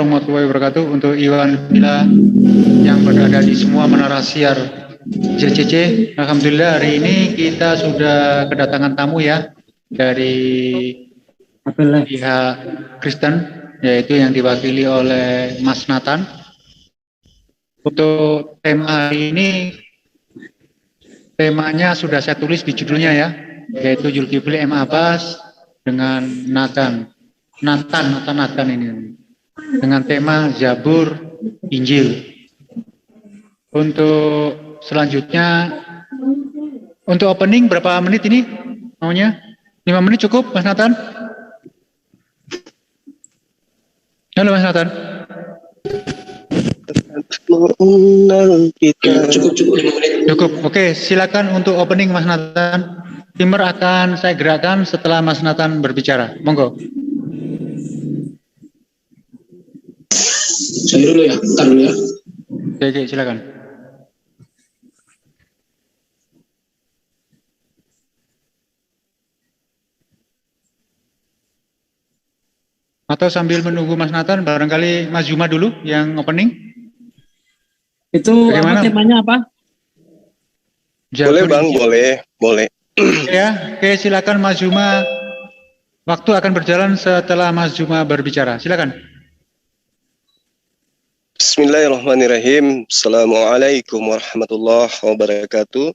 warahmatullahi wabarakatuh. Untuk Iwan Bila yang berada di semua menara siar JCC. Alhamdulillah hari ini kita sudah kedatangan tamu ya dari pihak Kristen, yaitu yang diwakili oleh Mas Nathan. Untuk tema hari ini, temanya sudah saya tulis di judulnya ya, yaitu Zulkifli M. Abbas dengan Nathan ini dengan tema Zabur Injil. Untuk selanjutnya, untuk opening berapa menit ini maunya? 5 menit cukup Mas Nathan? Halo Mas Nathan. Cukup. Oke, silakan untuk opening Mas Nathan. Timer akan saya gerakkan setelah Mas Nathan berbicara. Monggo. Saya dulu ya, bentar dulu ya. Oke, silakan. Atau sambil menunggu Mas Nathan, barangkali Mas Zuma dulu yang opening. Itu bagaimana? Temanya apa? Boleh Bang, boleh. Ya, oke, silakan Mas Zuma. Waktu akan berjalan setelah Mas Zuma berbicara. Silakan. Bismillahirrahmanirrahim. Assalamualaikum warahmatullahi wabarakatuh.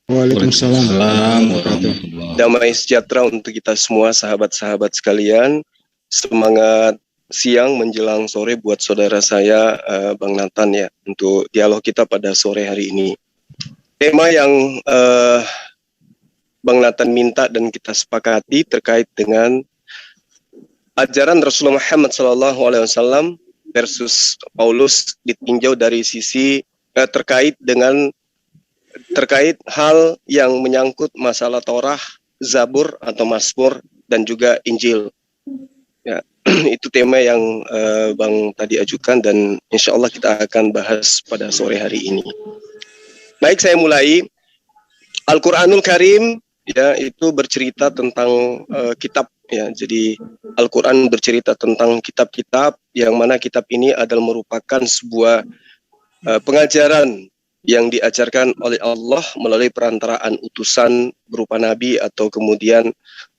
Waalaikumsalam warahmatullahi. Damai sejahtera untuk kita semua, sahabat-sahabat sekalian. Semangat siang menjelang sore buat saudara saya, Bang Nathan ya, untuk dialog kita pada sore hari ini. Tema yang Bang Nathan minta dan kita sepakati terkait dengan ajaran Rasulullah Muhammad SAW versus Paulus ditinjau dari sisi terkait hal yang menyangkut masalah Torah, Zabur atau Mazmur dan juga Injil. Ya, itu tema yang Bang tadi ajukan dan insya Allah kita akan bahas pada sore hari ini. Baik, saya mulai. Al-Quranul Karim ya itu bercerita tentang kitab ya. Jadi Al-Quran bercerita tentang kitab-kitab yang mana kitab ini adalah merupakan sebuah pengajaran yang diajarkan oleh Allah melalui perantaraan utusan berupa nabi atau kemudian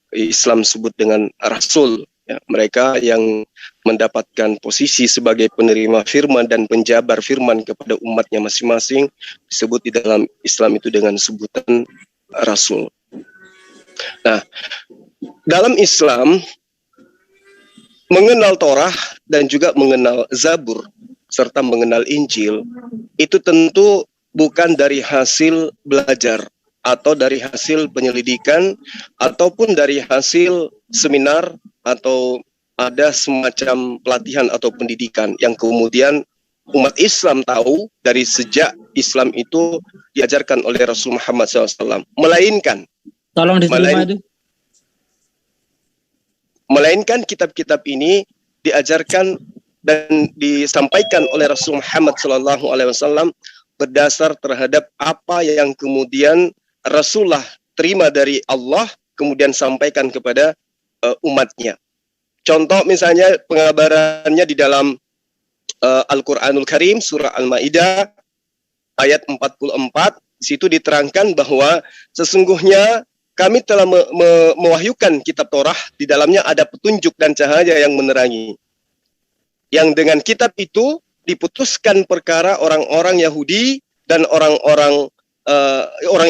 Islam sebut dengan rasul. Ya, mereka yang mendapatkan posisi sebagai penerima firman dan penjabar firman kepada umatnya masing-masing disebut di dalam Islam itu dengan sebutan rasul. Nah, dalam Islam mengenal Torah dan juga mengenal Zabur serta mengenal Injil itu tentu bukan dari hasil belajar atau dari hasil penyelidikan ataupun dari hasil seminar atau ada semacam pelatihan atau pendidikan yang kemudian umat Islam tahu dari sejak Islam itu diajarkan oleh Rasul Muhammad SAW. Melainkan kitab-kitab ini diajarkan dan disampaikan oleh Rasul Muhammad SAW berdasar terhadap apa yang kemudian Rasulullah terima dari Allah kemudian sampaikan kepada umatnya. Contoh misalnya pengabarannya di dalam Al-Quranul Karim surah Al-Ma'idah ayat 44, di situ diterangkan bahwa sesungguhnya kami telah mewahyukan kitab Torah, di dalamnya ada petunjuk dan cahaya yang menerangi. Yang dengan kitab itu diputuskan perkara orang-orang Yahudi dan orang-orang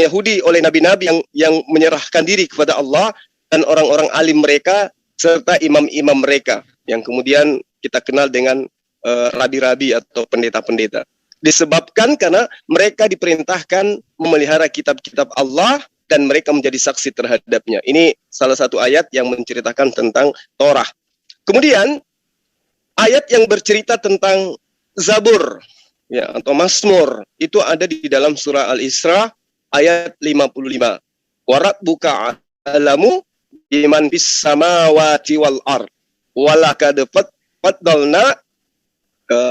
Yahudi oleh nabi-nabi yang menyerahkan diri kepada Allah dan orang-orang alim mereka serta imam-imam mereka yang kemudian kita kenal dengan rabi-rabi atau pendeta-pendeta. Disebabkan karena mereka diperintahkan memelihara kitab-kitab Allah dan mereka menjadi saksi terhadapnya. Ini salah satu ayat yang menceritakan tentang Torah. Kemudian ayat yang bercerita tentang Zabur ya atau Mazmur itu ada di dalam surah Al-Isra ayat 55. Wa rabbuka alamu biman bis samawati wal ard walakad faddalna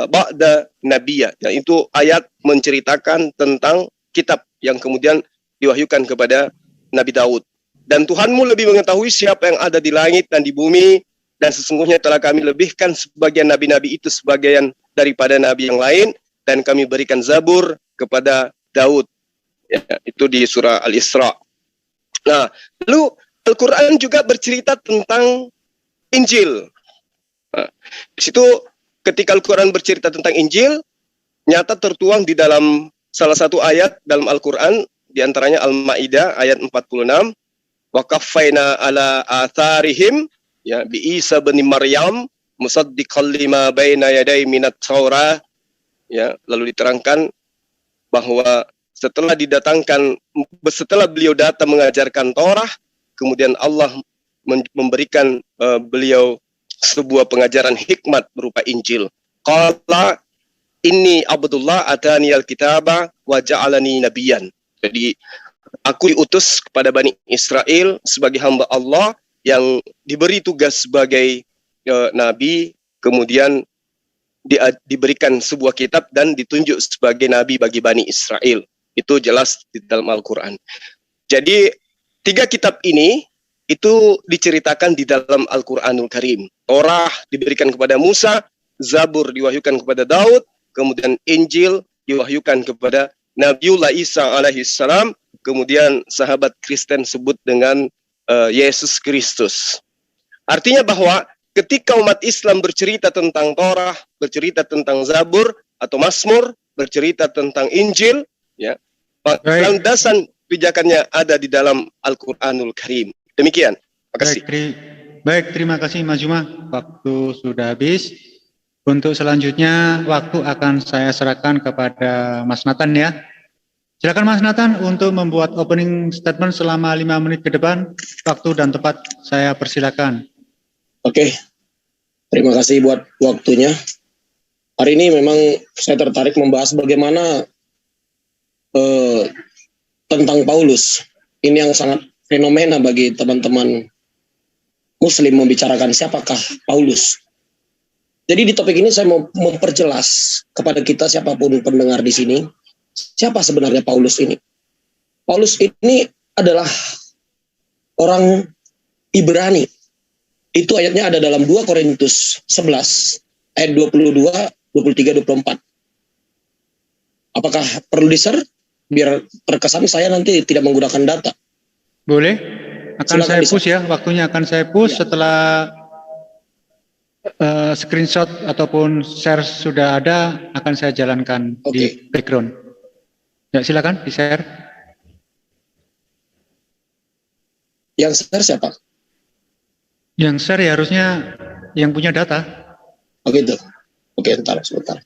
ba'da nabiyya. Ya, itu ayat menceritakan tentang kitab yang kemudian diwahyukan kepada Nabi Daud. Dan Tuhanmu lebih mengetahui siapa yang ada di langit dan di bumi, dan sesungguhnya telah kami lebihkan sebagian nabi-nabi itu sebagian daripada nabi yang lain, dan kami berikan Zabur kepada Daud. Ya, itu di surah Al-Isra. Nah, lalu Al-Quran juga bercerita tentang Injil. Nah, di situ ketika Al-Quran bercerita tentang Injil, nyata tertuang di dalam salah satu ayat dalam Al-Quran, di antaranya Al-Maidah ayat 46, wa kaffaina ala atharihim ya bi Isa bin Maryam musaddiqan lima baina yaday minat Taurah, ya, lalu diterangkan bahwa setelah beliau datang mengajarkan Taurat, kemudian Allah memberikan beliau sebuah pengajaran hikmat berupa Injil. Qala inni Abdullah atani al-kitaba wa ja'alani nabiyyan. Jadi aku diutus kepada Bani Israel sebagai hamba Allah yang diberi tugas sebagai nabi, kemudian diberikan sebuah kitab dan ditunjuk sebagai nabi bagi Bani Israel. Itu jelas di dalam Al-Quran. Jadi 3 kitab ini itu diceritakan di dalam Al-Quranul Karim. Torah diberikan kepada Musa, Zabur diwahyukan kepada Daud, kemudian Injil diwahyukan kepada Nabiullah Isa alaihissalam, kemudian sahabat Kristen sebut dengan Yesus Kristus. Artinya bahwa ketika umat Islam bercerita tentang Torah, bercerita tentang Zabur atau Mazmur, bercerita tentang Injil, ya, landasan pijakannya ada di dalam Al-Quranul Karim. Demikian. Terima kasih. Baik, terima kasih Mas Juma. Waktu sudah habis. Untuk selanjutnya, waktu akan saya serahkan kepada Mas Nathan ya. Silakan Mas Nathan untuk membuat opening statement selama 5 menit ke depan. Waktu dan tempat saya persilakan. Oke, terima kasih buat waktunya. Hari ini memang saya tertarik membahas bagaimana tentang Paulus. Ini yang sangat fenomena bagi teman-teman Muslim membicarakan siapakah Paulus. Jadi di topik ini saya mau memperjelas kepada kita siapapun pendengar di sini, siapa sebenarnya Paulus ini. Paulus ini adalah orang Ibrani. Itu ayatnya ada dalam 2 Korintus 11 ayat 22, 23, 24. Apakah perlu di-share? Biar terkesan saya nanti tidak menggunakan data. Boleh. Akan Silakan saya push ya. Waktunya akan saya push ya. Setelah screenshot ataupun share sudah ada, akan saya jalankan di background. Ya, silakan di-share. Yang share siapa? Yang share ya harusnya yang punya data. Oh gitu. Oke, sebentar.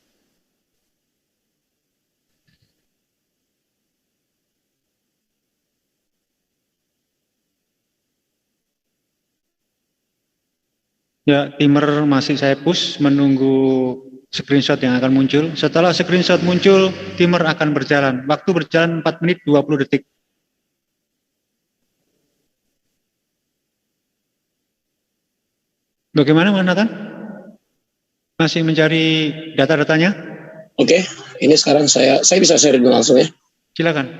Ya, timer masih saya push menunggu screenshot yang akan muncul. Setelah screenshot muncul, timer akan berjalan. Waktu berjalan 4 menit 20 detik. Bagaimana Mas Nathan? Masih mencari data-datanya? Oke, ini sekarang saya bisa share langsung ya. Silakan.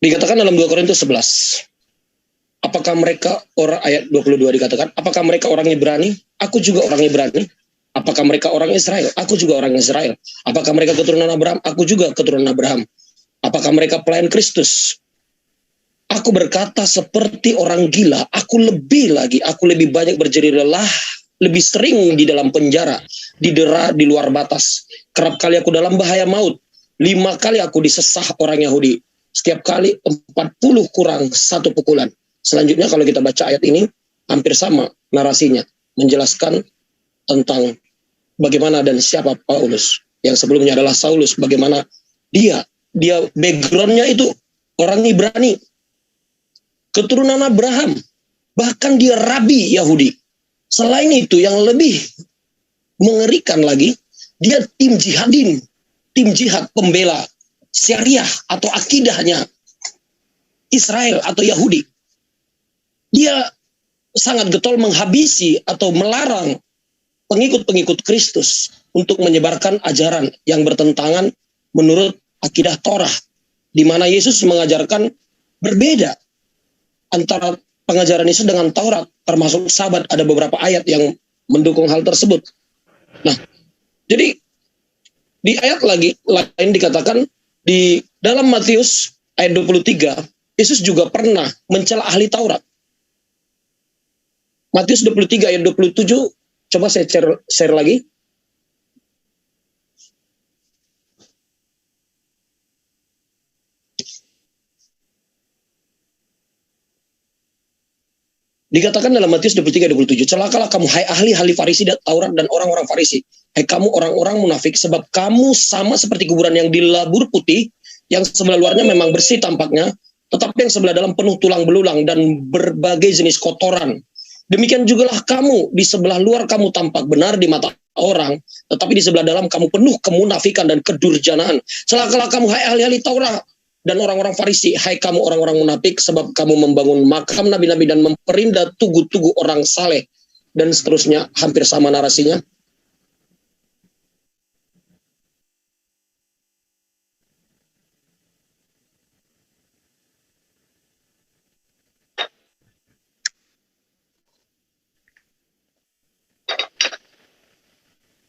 Dikatakan dalam 2 Korintus 11. Apakah mereka orang, ayat 22 dikatakan, apakah mereka orang Ibrani? Aku juga orang Ibrani. Apakah mereka orang Israel? Aku juga orang Israel. Apakah mereka keturunan Abraham? Aku juga keturunan Abraham. Apakah mereka pelayan Kristus? Aku berkata seperti orang gila. Aku lebih banyak berjeri lelah, lebih sering di dalam penjara, didera di luar batas. Kerap kali aku dalam bahaya maut. 5 kali aku disesah orang Yahudi. Setiap kali 40 kurang 1 pukulan. Selanjutnya kalau kita baca ayat ini, hampir sama narasinya. Menjelaskan tentang bagaimana dan siapa Paulus. Yang sebelumnya adalah Saulus. Bagaimana dia backgroundnya itu orang Ibrani. Keturunan Abraham. Bahkan dia rabi Yahudi. Selain itu yang lebih mengerikan lagi, dia tim jihadin. Tim jihad pembela syariah atau akidahnya Israel atau Yahudi. Dia sangat getol menghabisi atau melarang pengikut-pengikut Kristus untuk menyebarkan ajaran yang bertentangan menurut akidah Torah, di mana Yesus mengajarkan berbeda antara pengajaran Yesus dengan Taurat, termasuk sahabat, ada beberapa ayat yang mendukung hal tersebut. Nah, jadi di ayat lain dikatakan di dalam Matius ayat 23, Yesus juga pernah mencela ahli Taurat. Matius 23 ayat 27, coba saya share lagi. Dikatakan dalam Matius 23-27, celakalah kamu hai ahli-ahli Farisi dan Taurat dan orang-orang Farisi. Hai kamu orang-orang munafik, sebab kamu sama seperti kuburan yang dilabur putih, yang sebelah luarnya memang bersih tampaknya, tetapi yang sebelah dalam penuh tulang belulang dan berbagai jenis kotoran. Demikian jugalah kamu, di sebelah luar kamu tampak benar di mata orang, tetapi di sebelah dalam kamu penuh kemunafikan dan kedurjanaan. Celakalah kamu hai ahli-ahli Taurat dan orang-orang Farisi, hai kamu orang-orang munafik, sebab kamu membangun makam nabi-nabi dan memperindah tugu-tugu orang saleh, dan seterusnya, hampir sama narasinya.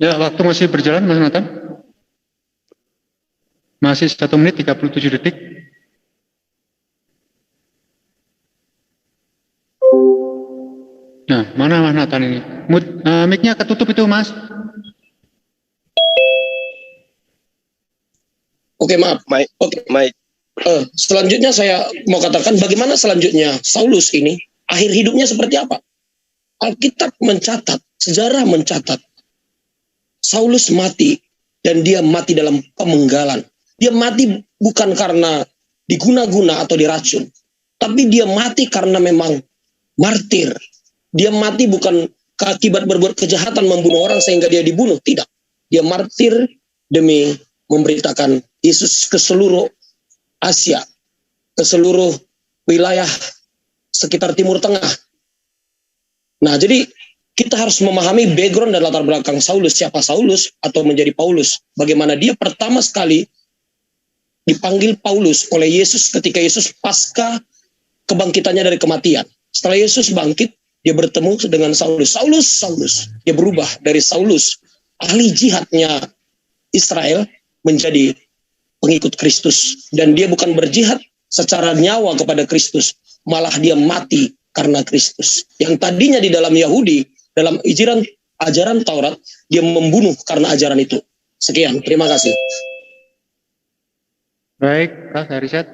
Ya, waktu masih berjalan, Mas Nathan. Masih 1 menit 37 detik. Nah, mana Mas Nathan ini? Mic-nya ketutup itu, Mas. Oke, maaf. Oke. Selanjutnya saya mau katakan bagaimana selanjutnya Saulus ini, akhir hidupnya seperti apa? Alkitab mencatat, sejarah mencatat, Saulus mati, dan dia mati dalam pemenggalan. Dia mati bukan karena diguna-guna atau diracun, tapi dia mati karena memang martir. Dia mati bukan akibat berbuat kejahatan membunuh orang sehingga dia dibunuh, tidak. Dia martir demi memberitakan Yesus ke seluruh Asia, ke seluruh wilayah sekitar Timur Tengah. Nah, jadi kita harus memahami background dan latar belakang Saulus, siapa Saulus atau menjadi Paulus. Bagaimana dia pertama sekali dipanggil Paulus oleh Yesus ketika Yesus pasca kebangkitannya dari kematian. Setelah Yesus bangkit, dia bertemu dengan Saulus. Saulus. Dia berubah dari Saulus, ahli jihadnya Israel, menjadi pengikut Kristus. Dan dia bukan berjihad secara nyawa kepada Kristus, malah dia mati karena Kristus. Yang tadinya di dalam Yahudi, dalam ajaran Taurat, dia membunuh karena ajaran itu. Sekian, terima kasih. Baik, Pak Harisat.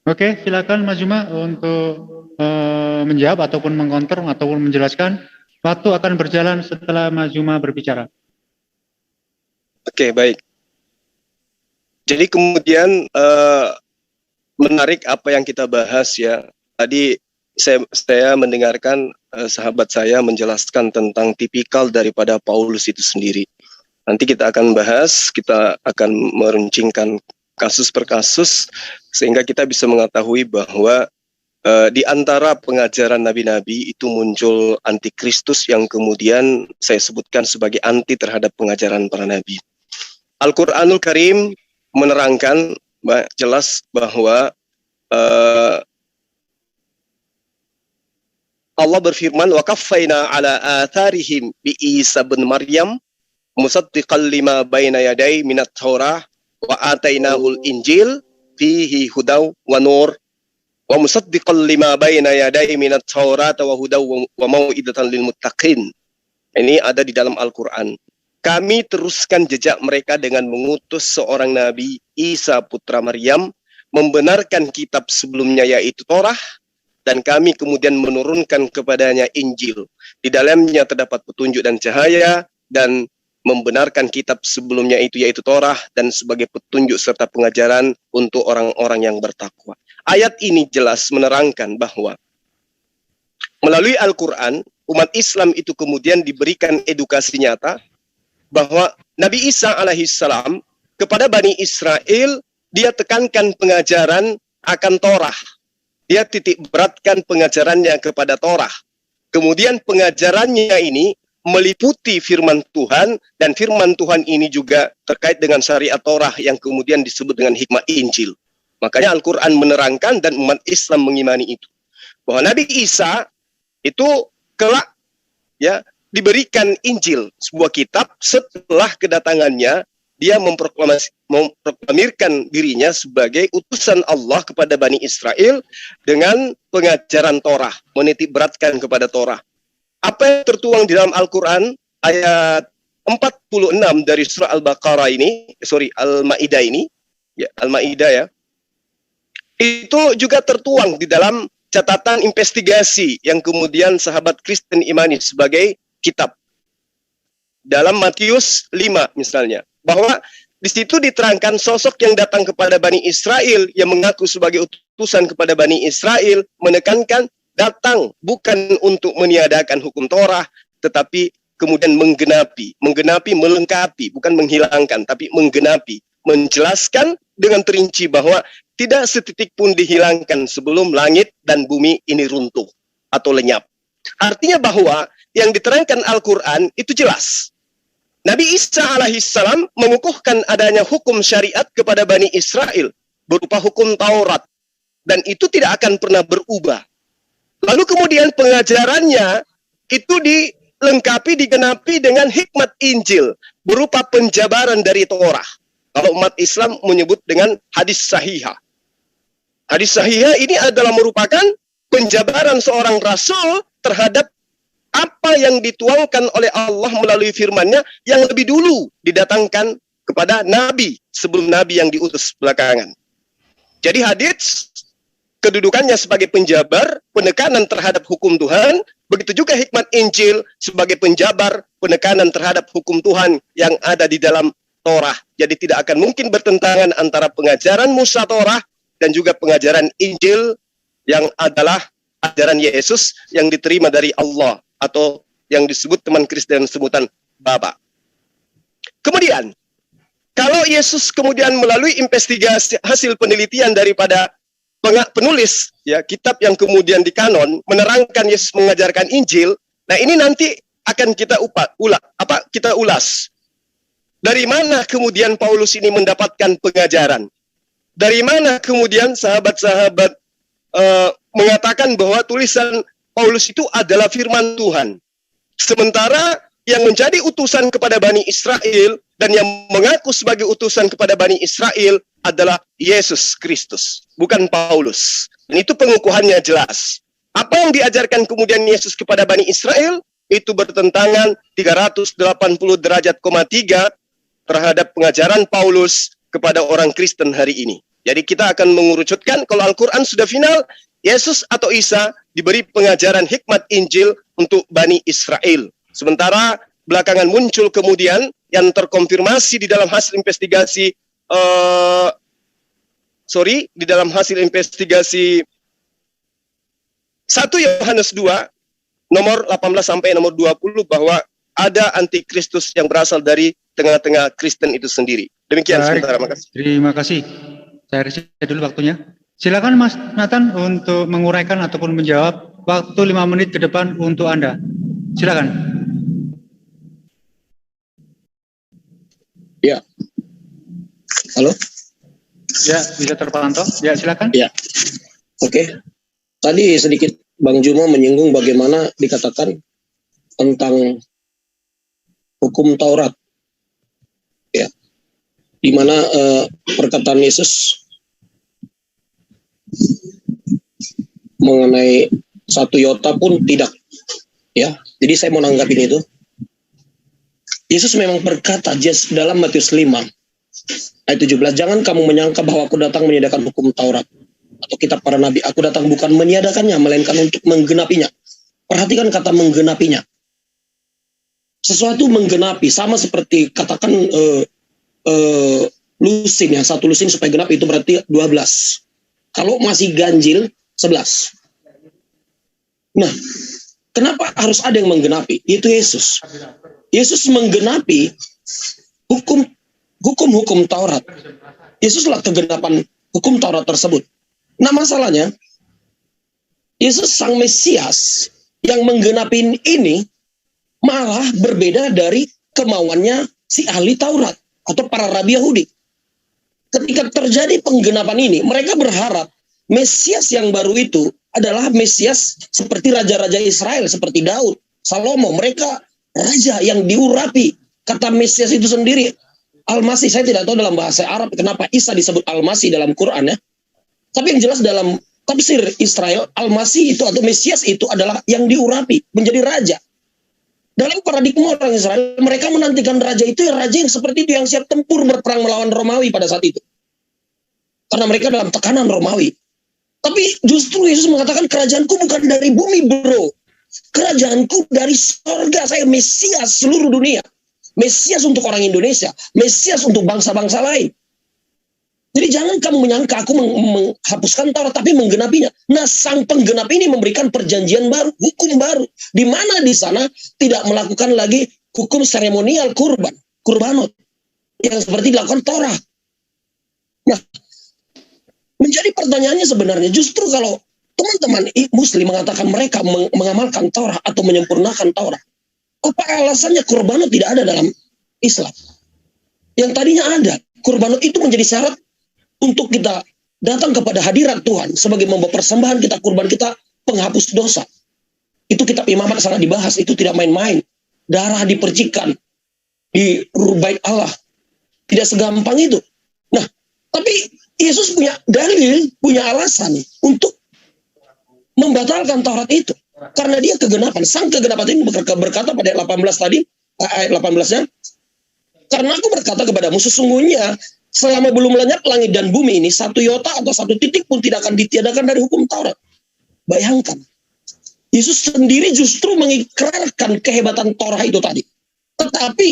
Oke, silakan Mas Juma untuk menjawab ataupun mengkonter ataupun menjelaskan. Waktu akan berjalan setelah Mas Juma berbicara. Oke, baik. Jadi kemudian menarik apa yang kita bahas ya. Tadi saya mendengarkan sahabat saya menjelaskan tentang tipikal daripada Paulus itu sendiri. Nanti kita akan bahas, kita akan meruncingkan kasus per kasus sehingga kita bisa mengetahui bahwa di antara pengajaran nabi-nabi itu muncul antikristus yang kemudian saya sebutkan sebagai anti terhadap pengajaran para nabi. Al-Qur'anul Karim menerangkan jelas bahwa Allah berfirman, wa kaffaina ala atharihim bi Isa bin Maryam musaddiqan lima baina yaday minat Taurah wa atainahul Injil fihi hudaw wa nur wa musaddiqan lima baina yaday minat Taurah wa hudaw wa mau'idatan lil muttaqin. Ini ada di dalam Al-Qur'an. Kami teruskan jejak mereka dengan mengutus seorang nabi, Isa putra Maryam, membenarkan kitab sebelumnya yaitu Torah, dan kami kemudian menurunkan kepadanya Injil. Di dalamnya terdapat petunjuk dan cahaya, dan membenarkan kitab sebelumnya itu yaitu Torah, dan sebagai petunjuk serta pengajaran untuk orang-orang yang bertakwa. Ayat ini jelas menerangkan bahwa melalui Al-Quran, umat Islam itu kemudian diberikan edukasi nyata bahwa Nabi Isa alaihissalam kepada Bani Israel, dia tekankan pengajaran akan Torah. Dia titik beratkan pengajarannya kepada Torah. Kemudian pengajarannya ini meliputi firman Tuhan, dan firman Tuhan ini juga terkait dengan syariat Torah yang kemudian disebut dengan hikmah Injil. Makanya Al-Quran menerangkan dan umat Islam mengimani itu. Bahwa Nabi Isa itu kelak ya diberikan Injil, sebuah kitab, setelah kedatangannya dia memproklamirkan dirinya sebagai utusan Allah kepada Bani Israel dengan pengajaran Torah, menitik beratkan kepada Torah. Apa yang tertuang di dalam Al-Quran ayat 46 dari surah Al-Baqarah ini, Al-Ma'idah ini, ya, Al-Ma'idah ya, itu juga tertuang di dalam catatan investigasi yang kemudian sahabat Kristen imani sebagai kitab. Dalam Matius 5 misalnya, bahwa di situ diterangkan sosok yang datang kepada Bani Israel yang mengaku sebagai utusan kepada Bani Israel, menekankan datang bukan untuk meniadakan hukum Torah, tetapi kemudian menggenapi, melengkapi, bukan menghilangkan, tapi menggenapi, menjelaskan dengan terinci bahwa tidak setitik pun dihilangkan sebelum langit dan bumi ini runtuh atau lenyap. Artinya bahwa yang diterangkan Al-Quran itu jelas. Nabi Isa alaihissalam mengukuhkan adanya hukum syariat kepada Bani Israel berupa hukum Taurat. Dan itu tidak akan pernah berubah. Lalu kemudian pengajarannya itu dilengkapi, digenapi dengan hikmat Injil berupa penjabaran dari Torah. Kalau umat Islam menyebut dengan hadis sahihah. Hadis sahihah ini adalah merupakan penjabaran seorang rasul terhadap apa yang dituangkan oleh Allah melalui firman-Nya yang lebih dulu didatangkan kepada Nabi sebelum Nabi yang diutus belakangan. Jadi hadis kedudukannya sebagai penjabar, penekanan terhadap hukum Tuhan, begitu juga hikmat Injil sebagai penjabar, penekanan terhadap hukum Tuhan yang ada di dalam Torah. Jadi tidak akan mungkin bertentangan antara pengajaran Musa Torah dan juga pengajaran Injil yang adalah ajaran Yesus yang diterima dari Allah atau yang disebut teman Kristen sebutan Bapa. Kemudian, kalau Yesus kemudian melalui investigasi hasil penelitian daripada penulis ya kitab yang kemudian dikanon menerangkan Yesus mengajarkan Injil, nah ini nanti akan kita ulas. Dari mana kemudian Paulus ini mendapatkan pengajaran? Dari mana kemudian sahabat-sahabat mengatakan bahwa tulisan Paulus itu adalah firman Tuhan. Sementara yang menjadi utusan kepada Bani Israel dan yang mengaku sebagai utusan kepada Bani Israel adalah Yesus Kristus, bukan Paulus. Dan itu pengukuhannya jelas. Apa yang diajarkan kemudian Yesus kepada Bani Israel itu bertentangan 380 derajat, 3 terhadap pengajaran Paulus kepada orang Kristen hari ini. Jadi kita akan mengerucutkan kalau Al-Quran sudah final, Yesus atau Isa diberi pengajaran hikmat Injil untuk Bani Israel. Sementara belakangan muncul kemudian yang terkonfirmasi di dalam hasil investigasi di dalam hasil investigasi 1 Yohanes 2 nomor 18 sampai nomor 20 bahwa ada antikristus yang berasal dari tengah-tengah Kristen itu sendiri. Demikian sementara, makasih. Terima kasih. Saya reset dulu waktunya. Silakan Mas Nathan untuk menguraikan ataupun menjawab. Waktu 5 menit ke depan untuk Anda. Silakan. Ya. Halo? Ya, bisa terpantau. Ya, silakan. Ya. Oke. Tadi sedikit Bang Juma menyinggung bagaimana dikatakan tentang hukum Taurat. Ya. Di mana perkataan Yesus mengenai 1 iota pun tidak, ya. Jadi saya mau nanggapin itu. Yesus memang berkata dalam Matius 5 ayat 17, jangan kamu menyangka bahwa aku datang meniadakan hukum Taurat atau kitab para nabi. Aku datang bukan meniadakannya, melainkan untuk menggenapinya. Perhatikan kata menggenapinya. Sesuatu menggenapi, sama seperti katakan lusin ya, 1 lusin supaya genap itu berarti 12. Kalau masih ganjil 11. Nah, kenapa harus ada yang menggenapi? Itu Yesus. Yesus menggenapi hukum-hukum Taurat. Yesuslah kegenapan hukum Taurat tersebut. Nah, masalahnya Yesus sang Mesias yang menggenapi ini malah berbeda dari kemauannya si ahli Taurat atau para rabi Yahudi. ketika terjadi penggenapan ini, mereka berharap Mesias yang baru itu adalah Mesias seperti raja-raja Israel, seperti Daud, Salomo. Mereka raja yang diurapi. Kata Mesias itu sendiri, Al-Masih, saya tidak tahu dalam bahasa Arab kenapa Isa disebut Al-Masih dalam Quran ya. Tapi yang jelas dalam tafsir Israel, Al-Masih itu atau Mesias itu adalah yang diurapi, menjadi raja. Dalam paradigma orang Israel, mereka menantikan raja itu raja yang seperti itu, yang siap tempur berperang melawan Romawi pada saat itu. Karena mereka dalam tekanan Romawi. Tapi justru Yesus mengatakan, kerajaanku bukan dari bumi, bro. Kerajaanku dari surga. Saya Mesias seluruh dunia. Mesias untuk orang Indonesia. Mesias untuk bangsa-bangsa lain. Jadi jangan kamu menyangka aku menghapuskan Taurat, tapi menggenapinya. Nah, sang penggenap ini memberikan perjanjian baru, hukum baru. Di mana di sana tidak melakukan lagi hukum seremonial kurbanot. Yang seperti dilakukan Taurat. Nah, menjadi pertanyaannya sebenarnya, justru kalau teman-teman Muslim mengatakan mereka mengamalkan Taurat atau menyempurnakan Taurat, apa alasannya kurbanot tidak ada dalam Islam? Yang tadinya ada. Kurbanot itu menjadi syarat untuk kita datang kepada hadirat Tuhan sebagai membawa persembahan kita, kurban kita, penghapus dosa. Itu kitab Imamat sangat dibahas, itu tidak main-main. Darah dipercikan di Bait Allah. Tidak segampang itu. Nah, tapi Yesus punya dalil, punya alasan untuk membatalkan Taurat itu. Karena dia kegenapan. Sang kegenapan ini berkata pada ayat 18 tadi, ayat 18-nya, karena aku berkata kepadamu, sesungguhnya selama belum lenyap langit dan bumi ini, satu iota atau satu titik pun tidak akan ditiadakan dari hukum Taurat. Bayangkan, Yesus sendiri justru mengikrarkan kehebatan Taurat itu tadi. Tetapi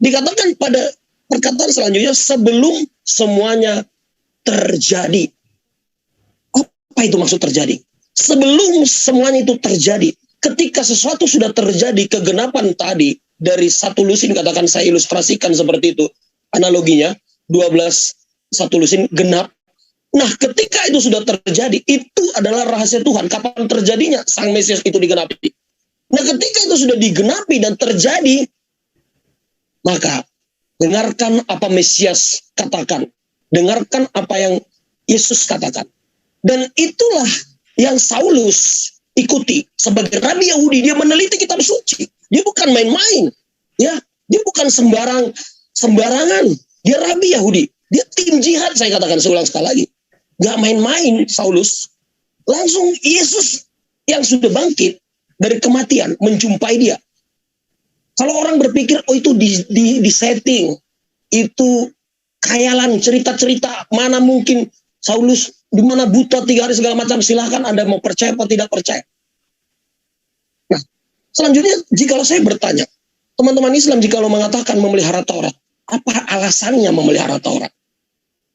dikatakan pada perkataan selanjutnya, sebelum semuanya terjadi. Apa itu maksud terjadi? Sebelum semuanya itu terjadi, ketika sesuatu sudah terjadi, kegenapan tadi, dari satu lusin, katakan saya ilustrasikan seperti itu, analoginya, 12 satu lusin genap. Nah, ketika itu sudah terjadi, itu adalah rahasia Tuhan. Kapan terjadinya sang Mesias itu digenapi? Nah, ketika itu sudah digenapi dan terjadi, maka dengarkan apa Mesias katakan. Dengarkan apa yang Yesus katakan. Dan itulah yang Saulus ikuti. Sebagai Rabi Yahudi, dia meneliti kitab suci. Dia bukan main-main. Ya, dia bukan sembarangan. Dia Rabi Yahudi. Dia tim jihad, saya katakan seulang sekali lagi. Gak main-main Saulus. Langsung Yesus yang sudah bangkit dari kematian menjumpai dia. Kalau orang berpikir, oh itu di setting. Itu khayalan, cerita-cerita. Mana mungkin Saulus di mana buta 3 hari segala macam. Silahkan Anda mau percaya atau tidak percaya. Nah, selanjutnya jikalau saya bertanya, teman-teman Islam jikalau mengatakan memelihara Taurat, apa alasannya memelihara Taurat?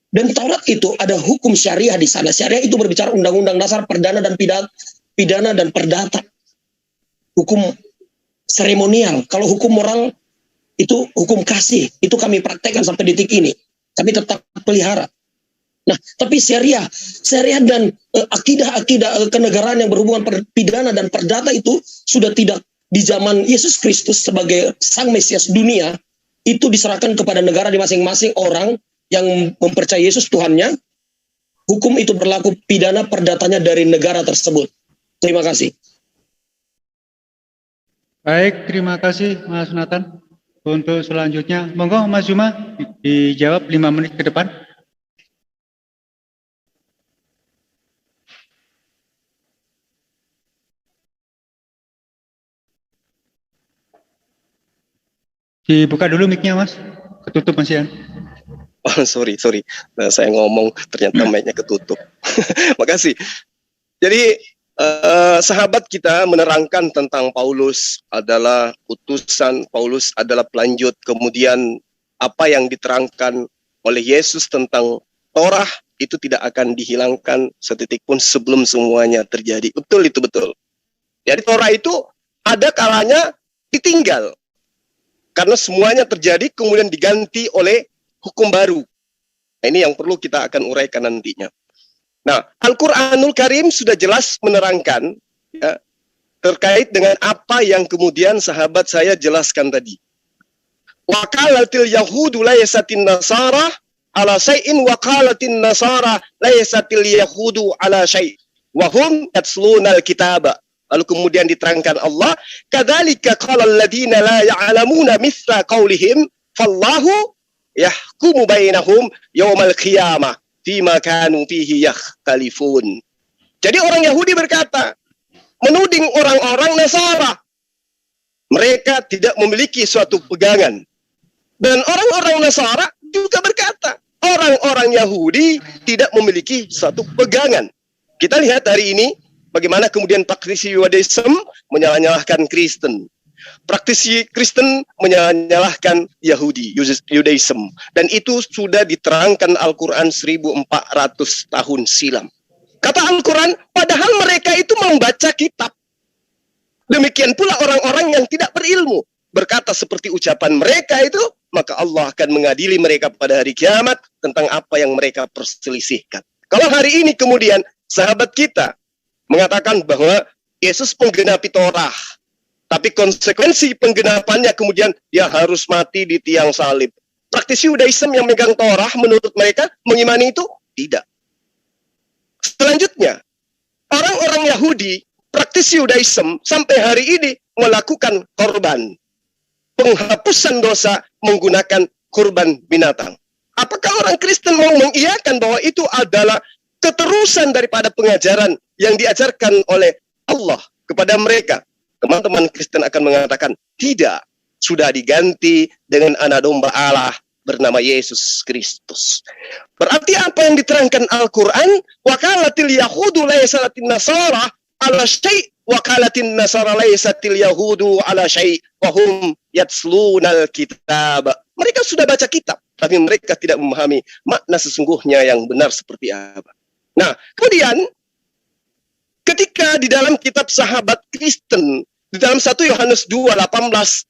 Dan Taurat itu ada hukum syariah di sana. Syariah itu berbicara undang-undang dasar, perdana dan pidana dan perdata. Hukum seremonial. Kalau hukum moral itu hukum kasih. Itu kami praktekkan sampai detik ini. Kami tetap pelihara. Nah, tapi syariah dan akidah kenegaraan yang berhubungan pidana dan perdata itu sudah tidak di zaman Yesus Kristus sebagai sang Mesias dunia. Itu diserahkan kepada negara di masing-masing orang yang mempercayai Yesus Tuhannya. Hukum itu berlaku, pidana perdatanya dari negara tersebut. Terima kasih. Baik, terima kasih Mas Nathan. Untuk selanjutnya, monggo Mas Juma dijawab 5 menit ke depan. Dibuka dulu mic-nya, Mas. Ketutup Mas Ian. Oh, sorry. Nah, saya ngomong ternyata mic-nya ketutup. Makasih. Jadi sahabat kita menerangkan tentang Paulus adalah utusan, Paulus adalah pelanjut, kemudian apa yang diterangkan oleh Yesus tentang Torah itu tidak akan dihilangkan setitik pun sebelum semuanya terjadi. Betul, itu betul. Jadi Torah itu ada kalanya ditinggal. Karena semuanya terjadi kemudian diganti oleh hukum baru. Nah, ini yang perlu kita akan uraikan nantinya. Nah, Al-Quranul Karim sudah jelas menerangkan ya, terkait dengan apa yang kemudian sahabat saya jelaskan tadi. Wa qalatil yahudu laysatin nasara ala syai'in wa qalatin nasara laisatil yahudu ala syai' wa hum yatlunal kitaba. Lalu kemudian diterangkan Allah, kadzalika qalal ladzina la ya'lamuna mithla qaulihim fallahu yahkumu bainahum yaumal qiyamah fima kanu fihi yakhtalifun. Jadi orang Yahudi berkata, menuding orang-orang Nasara, mereka tidak memiliki suatu pegangan. Dan orang-orang Nasara juga berkata, orang-orang Yahudi tidak memiliki suatu pegangan. Kita lihat hari ini, bagaimana kemudian praktisi Judaism menyalahkan Kristen. Praktisi Kristen menyalahkan Yahudi, Judaism. Dan itu sudah diterangkan Al-Quran 1400 tahun silam. Kata Al-Quran, padahal mereka itu membaca kitab. Demikian pula orang-orang yang tidak berilmu. Berkata seperti ucapan mereka itu, maka Allah akan mengadili mereka pada hari kiamat tentang apa yang mereka perselisihkan. Kalau hari ini kemudian sahabat kita mengatakan bahwa Yesus penggenapi Torah, tapi konsekuensi penggenapannya kemudian dia harus mati di tiang salib. Praktisi Judaism yang megang Torah menurut mereka mengimani itu? Tidak. Selanjutnya, orang-orang Yahudi praktisi Judaism sampai hari ini melakukan korban. Penghapusan dosa menggunakan kurban binatang. Apakah orang Kristen mau mengiyakan bahwa itu adalah keterusan daripada pengajaran yang diajarkan oleh Allah kepada mereka? Teman-teman Kristen akan mengatakan, tidak. Sudah diganti dengan anak domba Allah bernama Yesus Kristus. Berarti apa yang diterangkan Al-Quran? Wakalatil yahudu laysatil nasara ala syai' wakalatin nasara laysatil yahudu ala syai' wahum yatslunal kitab. Mereka sudah baca kitab, tapi mereka tidak memahami makna sesungguhnya yang benar seperti apa. Nah, kemudian ketika di dalam kitab sahabat Kristen, di dalam 1 Yohanes 2:18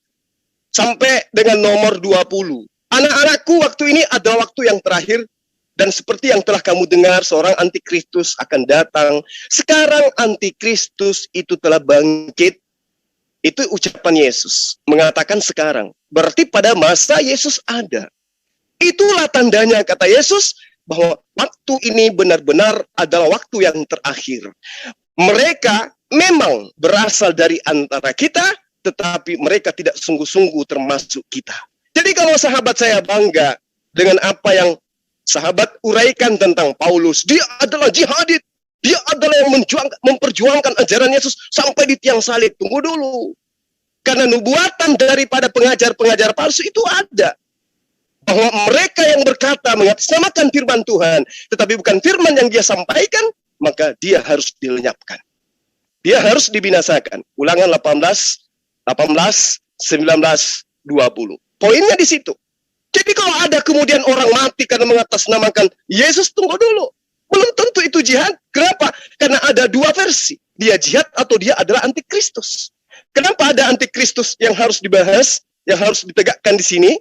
sampai dengan nomor 20. Anak-anakku, waktu ini adalah waktu yang terakhir, dan seperti yang telah kamu dengar, seorang antikristus akan datang. Sekarang antikristus itu telah bangkit. Itu ucapan Yesus, mengatakan sekarang. Berarti pada masa Yesus ada. Itulah tandanya, kata Yesus, bahwa waktu ini benar-benar adalah waktu yang terakhir. Mereka memang berasal dari antara kita, tetapi mereka tidak sungguh-sungguh termasuk kita. Jadi kalau sahabat saya bangga dengan apa yang sahabat uraikan tentang Paulus, dia adalah jihadit, dia adalah yang memperjuangkan ajaran Yesus sampai di tiang salib. Tunggu dulu. Karena nubuatan daripada pengajar-pengajar palsu itu ada. Bahwa mereka yang berkata mengatasnamakan firman Tuhan, tetapi bukan firman yang dia sampaikan, maka dia harus dilenyapkan. Dia harus dibinasakan. Ulangan 18, 19, 20. Poinnya di situ. Jadi kalau ada kemudian orang mati karena mengatasnamakan Yesus, tunggu dulu. Belum tentu itu jihad. Kenapa? Karena ada dua versi. Dia jihad atau dia adalah antikristus. Kenapa ada antikristus yang harus dibahas, yang harus ditegakkan di sini?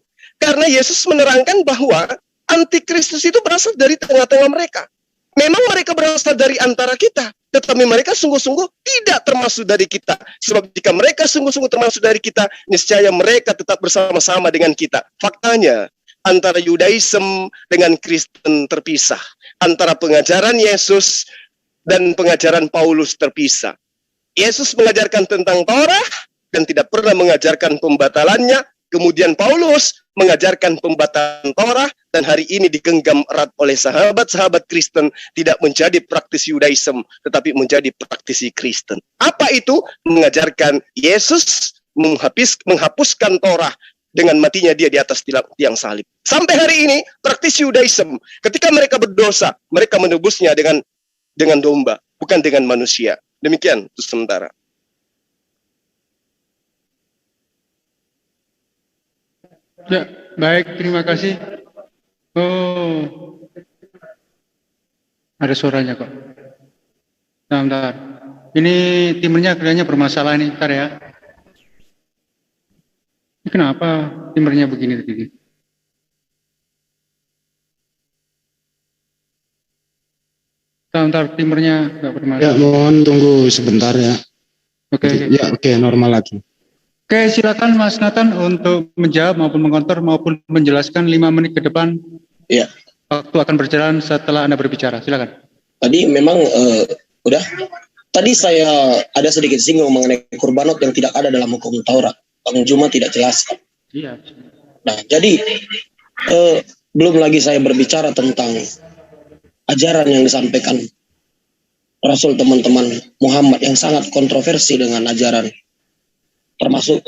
Karena Yesus menerangkan bahwa antikristus itu berasal dari tengah-tengah mereka. Memang mereka berasal dari antara kita, tetapi mereka sungguh-sungguh tidak termasuk dari kita. Sebab jika mereka sungguh-sungguh termasuk dari kita, niscaya mereka tetap bersama-sama dengan kita. Faktanya, antara Judaism dengan Kristen terpisah. Antara pengajaran Yesus dan pengajaran Paulus terpisah. Yesus mengajarkan tentang Torah dan tidak pernah mengajarkan pembatalannya. Kemudian Paulus mengajarkan pembatalan Torah dan hari ini digenggam erat oleh sahabat-sahabat Kristen, tidak menjadi praktisi Judaism tetapi menjadi praktisi Kristen. Apa itu? Mengajarkan Yesus menghapuskan Torah dengan matinya dia di atas tiang salib. Sampai hari ini praktisi Judaism ketika mereka berdosa, mereka menebusnya dengan domba, bukan dengan manusia. Demikian itu sementara. Ya, baik, terima kasih. Oh, ada suaranya kok. Bentar. Ini timernya kayaknya bermasalah nih, ntar ya. Ini kenapa timernya begini tadi? Bentar, timernya nggak bermasalah. Ya, mohon tunggu sebentar ya. Oke. Ya, oke, normal lagi. Oke, silakan Mas Nathan untuk menjawab maupun mengkontor maupun menjelaskan 5 menit ke depan. Ya, Waktu akan berjalan setelah Anda berbicara. Silakan. Tadi memang udah. Tadi saya ada sedikit singgung mengenai kurbanot yang tidak ada dalam hukum Taurat. Bang Juma tidak jelaskan. Iya. Nah, jadi belum lagi saya berbicara tentang ajaran yang disampaikan Rasul teman-teman Muhammad yang sangat kontroversi dengan ajaran, termasuk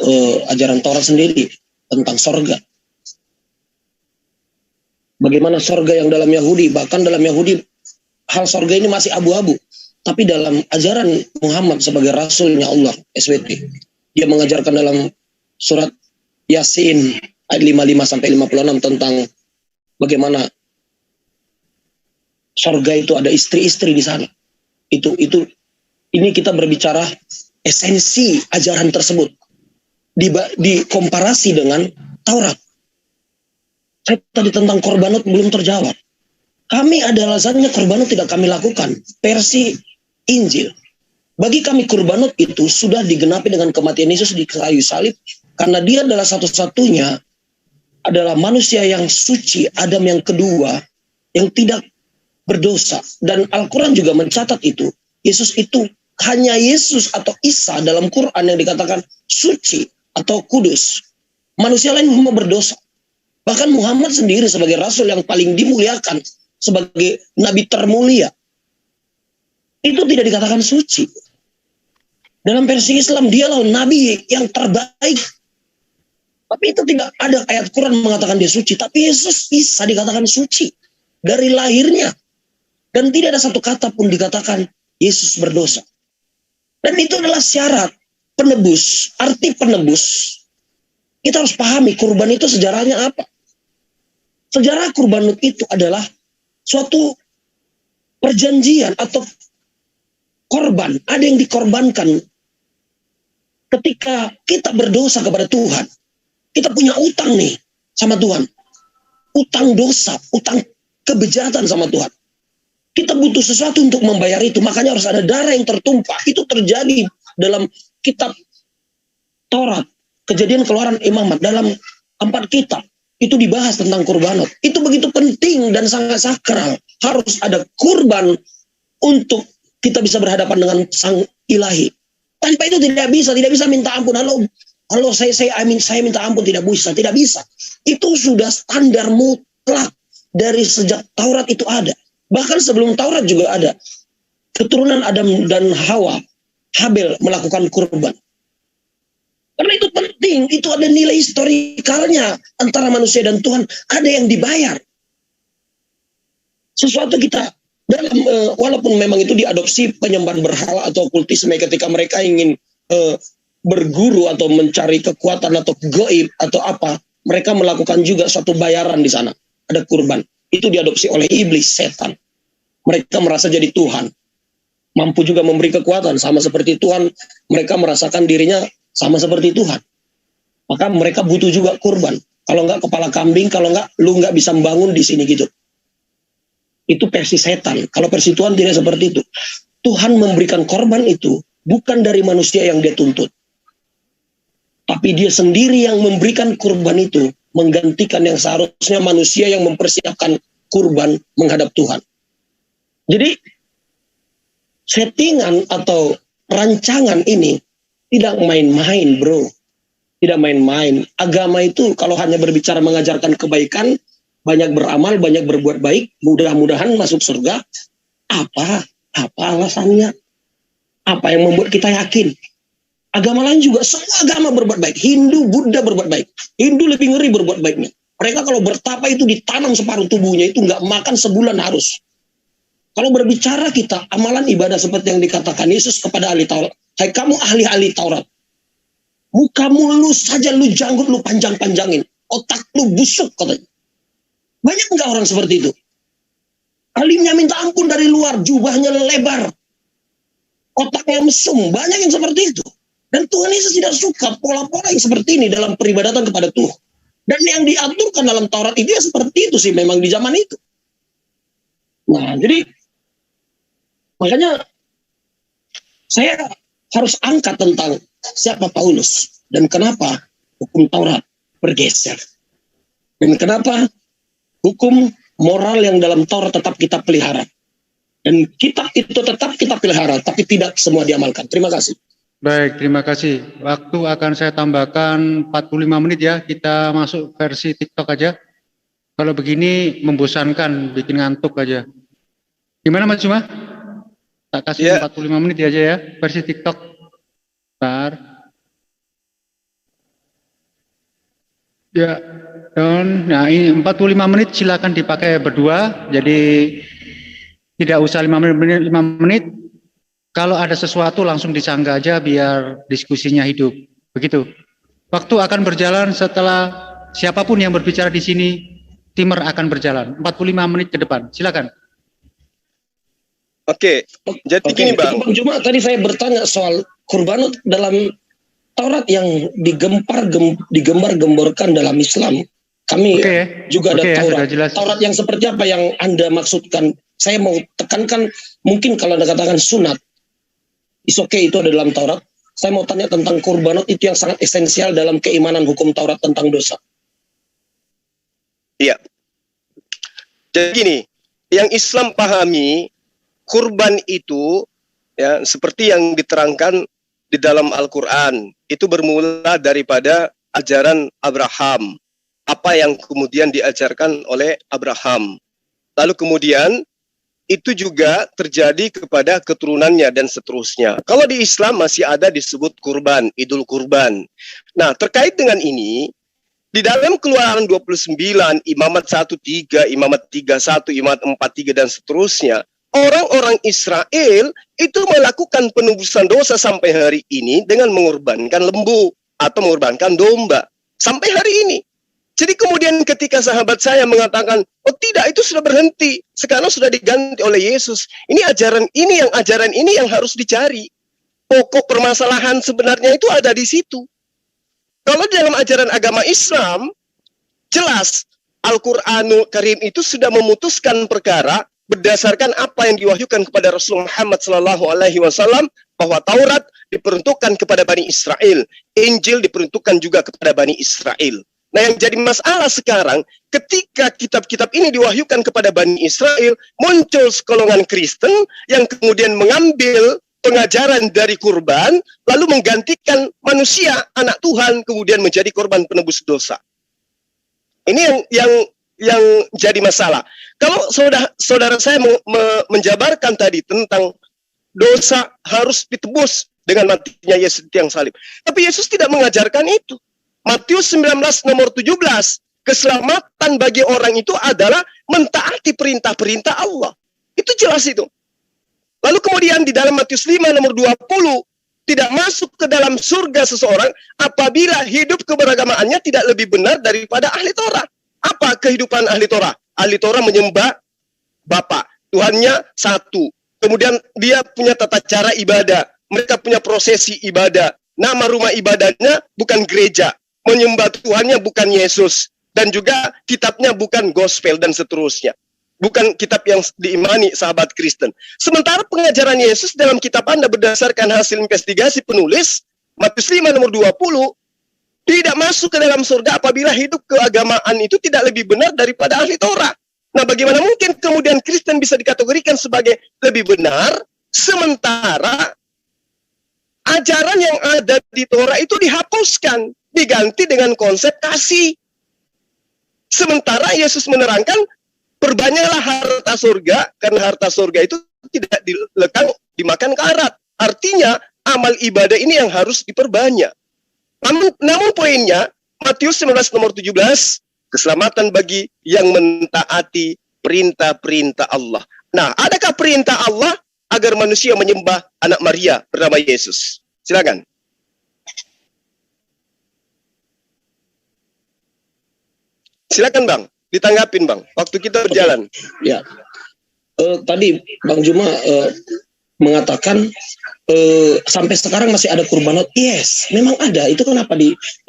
ajaran Taurat sendiri tentang sorga. Bagaimana sorga yang dalam Yahudi, bahkan dalam Yahudi hal sorga ini masih abu-abu. Tapi dalam ajaran Muhammad sebagai Rasulnya Allah, SWT, dia mengajarkan dalam surat Yasin ayat 55-56 tentang bagaimana sorga itu ada istri-istri di sana. Ini kita berbicara esensi ajaran tersebut dikomparasi dengan Taurat. Saya tadi tentang korbanot belum terjawab. Kami ada alasannya korbanot tidak kami lakukan. Versi Injil. Bagi kami korbanot itu sudah digenapi dengan kematian Yesus di kayu salib. Karena dia adalah satu-satunya, adalah manusia yang suci, Adam yang kedua, yang tidak berdosa. Dan Al-Quran juga mencatat itu. Yesus itu hanya Yesus atau Isa dalam Quran yang dikatakan suci atau kudus. Manusia lain semua berdosa. Bahkan Muhammad sendiri sebagai Rasul yang paling dimuliakan, sebagai Nabi termulia, itu tidak dikatakan suci. Dalam versi Islam dialah Nabi yang terbaik. Tapi itu tidak ada ayat Quran mengatakan dia suci. Tapi Yesus Isa dikatakan suci dari lahirnya. Dan tidak ada satu kata pun dikatakan Yesus berdosa. Dan itu adalah syarat penebus. Arti penebus, kita harus pahami kurban itu sejarahnya apa. Sejarah kurban itu adalah suatu perjanjian atau korban. Ada yang dikorbankan ketika kita berdosa kepada Tuhan. Kita punya utang nih sama Tuhan. Utang dosa, utang kebejatan sama Tuhan. Kita butuh sesuatu untuk membayar itu. Makanya harus ada darah yang tertumpah. Itu terjadi dalam kitab Taurat, Kejadian, Keluaran, Imamat. Dalam 4 kitab itu dibahas tentang kurbanot. Itu begitu penting dan sangat sakral. Harus ada kurban untuk kita bisa berhadapan dengan Sang Ilahi. Tanpa itu tidak bisa minta ampun. Halo, saya minta ampun, tidak bisa. Itu sudah standar mutlak dari sejak Taurat itu ada. Bahkan sebelum Taurat juga ada. Keturunan Adam dan Hawa, Habel melakukan kurban. Karena itu penting, itu ada nilai historikalnya antara manusia dan Tuhan, ada yang dibayar. Sesuatu kita dalam walaupun memang itu diadopsi penyembahan berhala atau kultisme ketika mereka ingin berguru atau mencari kekuatan atau gaib atau apa, mereka melakukan juga suatu bayaran di sana. Ada kurban. Itu diadopsi oleh iblis, setan. Mereka merasa jadi Tuhan. Mampu juga memberi kekuatan sama seperti Tuhan. Mereka merasakan dirinya sama seperti Tuhan. Maka mereka butuh juga kurban. Kalau enggak kepala kambing, kalau enggak lu enggak bisa membangun di sini gitu. Itu versi setan. Kalau versi Tuhan tidak seperti itu. Tuhan memberikan korban itu bukan dari manusia yang dia tuntut. Tapi dia sendiri yang memberikan kurban itu, menggantikan yang seharusnya manusia yang mempersiapkan kurban menghadap Tuhan. Jadi settingan atau rancangan ini tidak main-main, bro. Tidak main-main. Agama itu kalau hanya berbicara mengajarkan kebaikan, banyak beramal, banyak berbuat baik, mudah-mudahan masuk surga. Apa alasannya? Apa yang membuat kita yakin? Agama lain juga, semua agama berbuat baik. Hindu, Buddha berbuat baik. Hindu lebih ngeri berbuat baiknya. Mereka kalau bertapa itu ditanam separuh tubuhnya, itu nggak makan sebulan harus. Kalau berbicara kita, amalan ibadah seperti yang dikatakan Yesus kepada ahli Taurat. Hai kamu ahli-ahli Taurat. Mukamu lu saja, lu janggut, lu panjang-panjangin. Otak lu busuk katanya. Banyak nggak orang seperti itu? Alimnya minta ampun dari luar, jubahnya lebar. Otaknya mesum, banyak yang seperti itu. Dan Tuhan Yesus tidak suka pola-pola yang seperti ini dalam peribadatan kepada Tuhan. Dan yang diaturkan dalam Taurat itu ya seperti itu sih memang di zaman itu. Nah, jadi makanya saya harus angkat tentang siapa Paulus dan kenapa hukum Taurat bergeser. Dan kenapa hukum moral yang dalam Taurat tetap kita pelihara. Dan kitab itu tetap kita pelihara, tapi tidak semua diamalkan. Terima kasih. Baik, terima kasih. Waktu akan saya tambahkan 45 menit ya. Kita masuk versi TikTok aja. Kalau begini membosankan, bikin ngantuk aja. Gimana Mas Cuma? Tak kasih 45 menit aja ya, versi TikTok. Bentar. Ya, nah ini 45 menit silakan dipakai berdua. Jadi tidak usah 5 menit. Kalau ada sesuatu langsung disanggah aja biar diskusinya hidup. Begitu. Waktu akan berjalan setelah siapapun yang berbicara di sini, timer akan berjalan 45 menit ke depan. Silakan. Oke. Jadi gini Bang. Bang Juma, tadi saya bertanya soal kurbanot dalam Taurat yang digembar-gemborkan dalam Islam. Kami juga ada Taurat. Taurat yang seperti apa yang Anda maksudkan? Saya mau tekankan, mungkin kalau Anda katakan sunat, itu ada dalam Taurat. Saya mau tanya tentang kurbanot itu yang sangat esensial dalam keimanan hukum Taurat tentang dosa. Iya. Jadi gini, yang Islam pahami, kurban itu ya seperti yang diterangkan di dalam Al-Quran, itu bermula daripada ajaran Abraham. Apa yang kemudian diajarkan oleh Abraham. Lalu kemudian itu juga terjadi kepada keturunannya dan seterusnya. Kalau di Islam masih ada disebut kurban, Idul Kurban. Nah, terkait dengan ini, di dalam Keluaran 29, Imamat 1:3, Imamat 3:1, Imamat 4:3 dan seterusnya, orang-orang Israel itu melakukan penebusan dosa sampai hari ini dengan mengorbankan lembu atau mengorbankan domba sampai hari ini. Jadi kemudian ketika sahabat saya mengatakan, oh tidak, itu sudah berhenti, sekarang sudah diganti oleh Yesus. Ini ajaran ini yang harus dicari. Pokok permasalahan sebenarnya itu ada di situ. Kalau dalam ajaran agama Islam, jelas Al-Quranul Karim itu sudah memutuskan perkara berdasarkan apa yang diwahyukan kepada Rasulullah Muhammad SAW, bahwa Taurat diperuntukkan kepada Bani Israel, Injil diperuntukkan juga kepada Bani Israel. Nah, yang jadi masalah sekarang, ketika kitab-kitab ini diwahyukan kepada Bani Israel, muncul sekolongan Kristen yang kemudian mengambil pengajaran dari kurban, lalu menggantikan manusia, anak Tuhan, kemudian menjadi korban penebus dosa. Ini yang jadi masalah. Kalau saudara saya menjabarkan tadi tentang dosa harus ditebus dengan matinya Yesus yang salib. Tapi Yesus tidak mengajarkan itu. Matius 19 nomor 17, keselamatan bagi orang itu adalah mentaati perintah-perintah Allah. Itu jelas itu. Lalu kemudian di dalam Matius 5 nomor 20, tidak masuk ke dalam surga seseorang apabila hidup keberagamaannya tidak lebih benar daripada ahli Torah. Apa kehidupan ahli Torah? Ahli Torah menyembah Bapa, Tuhannya satu. Kemudian dia punya tata cara ibadah. Mereka punya prosesi ibadah. Nama rumah ibadahnya bukan gereja. Menyembah Tuhannya bukan Yesus. Dan juga kitabnya bukan gospel dan seterusnya. Bukan kitab yang diimani sahabat Kristen. Sementara pengajaran Yesus dalam kitab Anda berdasarkan hasil investigasi penulis, Matius 5 nomor 20, tidak masuk ke dalam surga apabila hidup keagamaan itu tidak lebih benar daripada ahli Torah. Nah, bagaimana mungkin kemudian Kristen bisa dikategorikan sebagai lebih benar, sementara ajaran yang ada di Torah itu dihapuskan, diganti dengan konsep kasih. Sementara Yesus menerangkan, perbanyaklah harta surga, karena harta surga itu tidak dimakan karat. Artinya, amal ibadah ini yang harus diperbanyak. Namun poinnya, Matius 19 nomor 17, keselamatan bagi yang mentaati perintah-perintah Allah. Nah, adakah perintah Allah agar manusia menyembah anak Maria bernama Yesus? Silakan. Silakan Bang, ditanggapin Bang. Waktu kita berjalan. Ya, tadi Bang Juma mengatakan sampai sekarang masih ada kurbanot. Yes, memang ada. Itu kenapa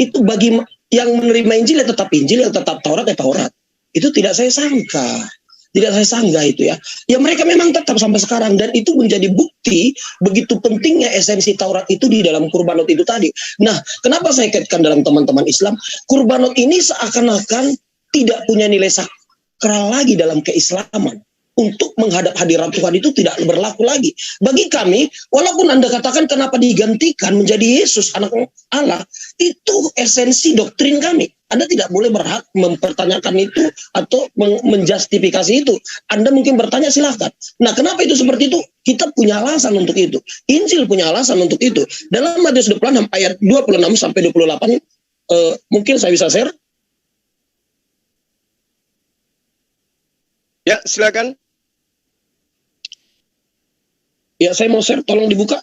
itu bagi yang menerima Injil ya tetap Injil, yang tetap Taurat ya Taurat. Itu tidak saya sangka. Tidak saya sanggah itu ya. Ya mereka memang tetap sampai sekarang. Dan itu menjadi bukti begitu pentingnya esensi Taurat itu di dalam kurbanot itu tadi. Nah, kenapa saya kaitkan dalam teman-teman Islam? Kurbanot ini seakan-akan tidak punya nilai sakral lagi dalam keislaman. Untuk menghadap hadirat Tuhan itu tidak berlaku lagi. Bagi kami, walaupun Anda katakan kenapa digantikan menjadi Yesus, anak Allah, itu esensi doktrin kami. Anda tidak boleh berhak mempertanyakan itu atau menjustifikasi itu. Anda mungkin bertanya, silahkan. Nah, kenapa itu seperti itu? Kita punya alasan untuk itu. Injil punya alasan untuk itu. Dalam Matius 26 ayat 26 sampai 28, mungkin saya bisa share. Ya, silakan. Ya, saya mau share, tolong dibuka.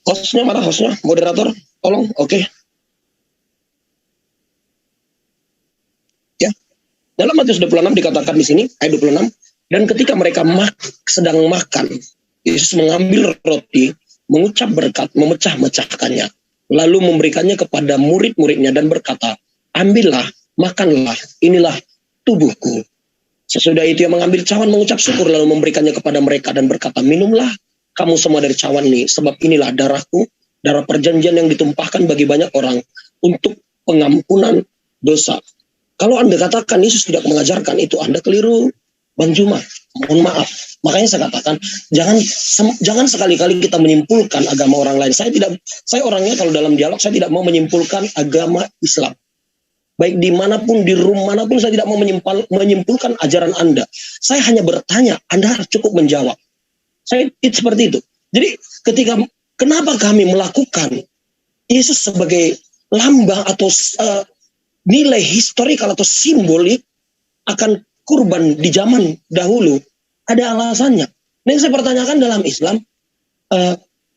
Hostnya mana hostnya? Moderator, tolong. Oke. Ya. Dalam Matius 26 dikatakan di sini, ayat 26, dan ketika mereka sedang makan, Yesus mengambil roti, mengucap berkat, memecah-mecahkannya, lalu memberikannya kepada murid-muridnya dan berkata, ambillah, makanlah, inilah tubuhku. Sesudah itu ia mengambil cawan, mengucap syukur, lalu memberikannya kepada mereka dan berkata, minumlah kamu semua dari cawan ini, sebab inilah darahku, darah perjanjian yang ditumpahkan bagi banyak orang untuk pengampunan dosa. Kalau Anda katakan Yesus tidak mengajarkan itu, Anda keliru, Bang Juma. Mohon maaf. Makanya saya katakan, jangan sekali-kali kita menyimpulkan agama orang lain. Saya orangnya kalau dalam dialog, saya tidak mau menyimpulkan agama Islam. Baik dimanapun, di room manapun, saya tidak mau menyimpulkan ajaran Anda. Saya hanya bertanya, Anda harus cukup menjawab. Itu seperti itu. Jadi kenapa kami melakukan Yesus sebagai lambang atau nilai historikal atau simbolik akan kurban di zaman dahulu, ada alasannya. Nah, yang saya pertanyakan dalam Islam,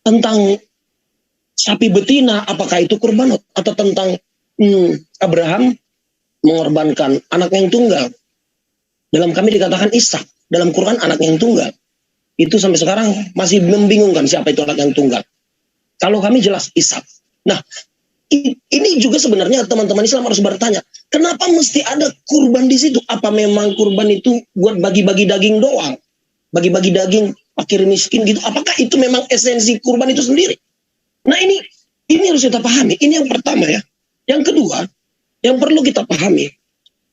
tentang sapi betina, apakah itu kurban? Atau tentang Abraham mengorbankan anak yang tunggal. Dalam kami dikatakan Ishak, dalam Quran anak yang tunggal. Itu sampai sekarang masih membingungkan siapa itu anak yang tunggal. Kalau kami jelas Ishak. Nah, ini juga sebenarnya teman-teman Islam harus bertanya, kenapa mesti ada kurban di situ? Apa memang kurban itu buat bagi-bagi daging doang? Bagi-bagi daging fakir miskin gitu? Apakah itu memang esensi kurban itu sendiri? Nah, ini harus kita pahami. Ini yang pertama ya. Yang kedua, yang perlu kita pahami,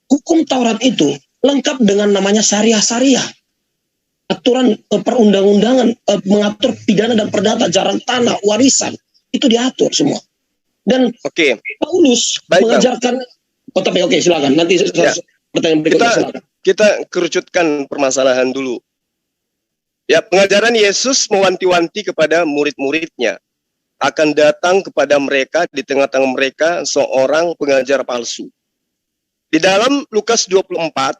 hukum Taurat itu lengkap dengan namanya syariah-syariah. Aturan perundang-undangan mengatur pidana dan perdata, jarak tanah, warisan, itu diatur semua. Dan Paulus mengajarkan, oke, silakan. Nanti pertanyaan berikutnya silakan. Kita kerucutkan permasalahan dulu. Ya, pengajaran Yesus mewanti-wanti kepada murid-muridnya. Akan datang kepada mereka, di tengah-tengah mereka seorang pengajar palsu. Di dalam Lukas 24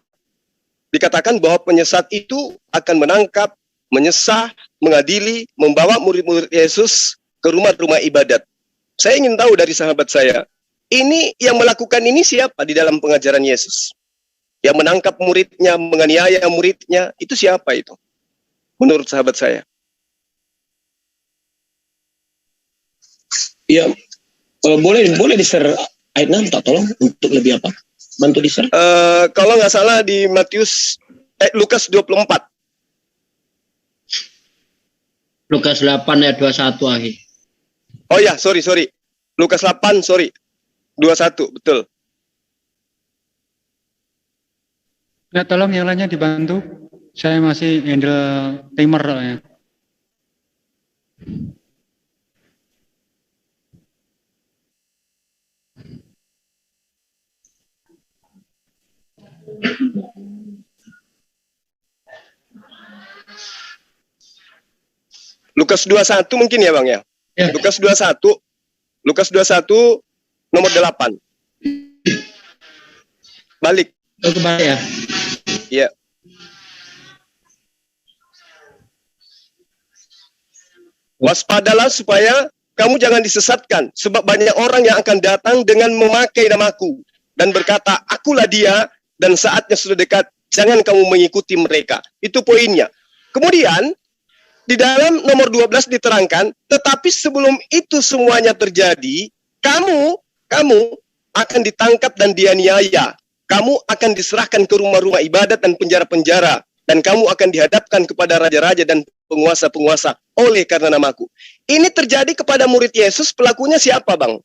dikatakan bahwa penyesat itu akan menangkap, menyesah, mengadili, membawa murid-murid Yesus ke rumah-rumah ibadat. Saya ingin tahu dari sahabat saya, ini yang melakukan ini siapa di dalam pengajaran Yesus? Yang menangkap muridnya, menganiaya muridnya, itu siapa itu? Menurut sahabat saya. Ya, boleh di-share ayatnya, minta tolong untuk lebih apa? Bantu di-share. Kalau nggak salah di Lukas 24. Lukas 8 ayat 21 akhir. Oh ya, sorry. Lukas 8, 21, betul. Ya, tolong yang lainnya dibantu. Saya masih handle timer ya. Lukas 21 mungkin ya Bang ya? Ya. Lukas 21 nomor 8. Balik. Kembali ya. Iya. Waspadalah supaya kamu jangan disesatkan, sebab banyak orang yang akan datang dengan memakai namaku dan berkata, akulah dia, dan saatnya sudah dekat, jangan kamu mengikuti mereka. Itu poinnya. Kemudian, di dalam nomor 12 diterangkan, tetapi sebelum itu semuanya terjadi, kamu akan ditangkap dan dianiaya. Kamu akan diserahkan ke rumah-rumah ibadat dan penjara-penjara. Dan kamu akan dihadapkan kepada raja-raja dan penguasa-penguasa oleh karena namaku. Ini terjadi kepada murid Yesus, pelakunya siapa Bang?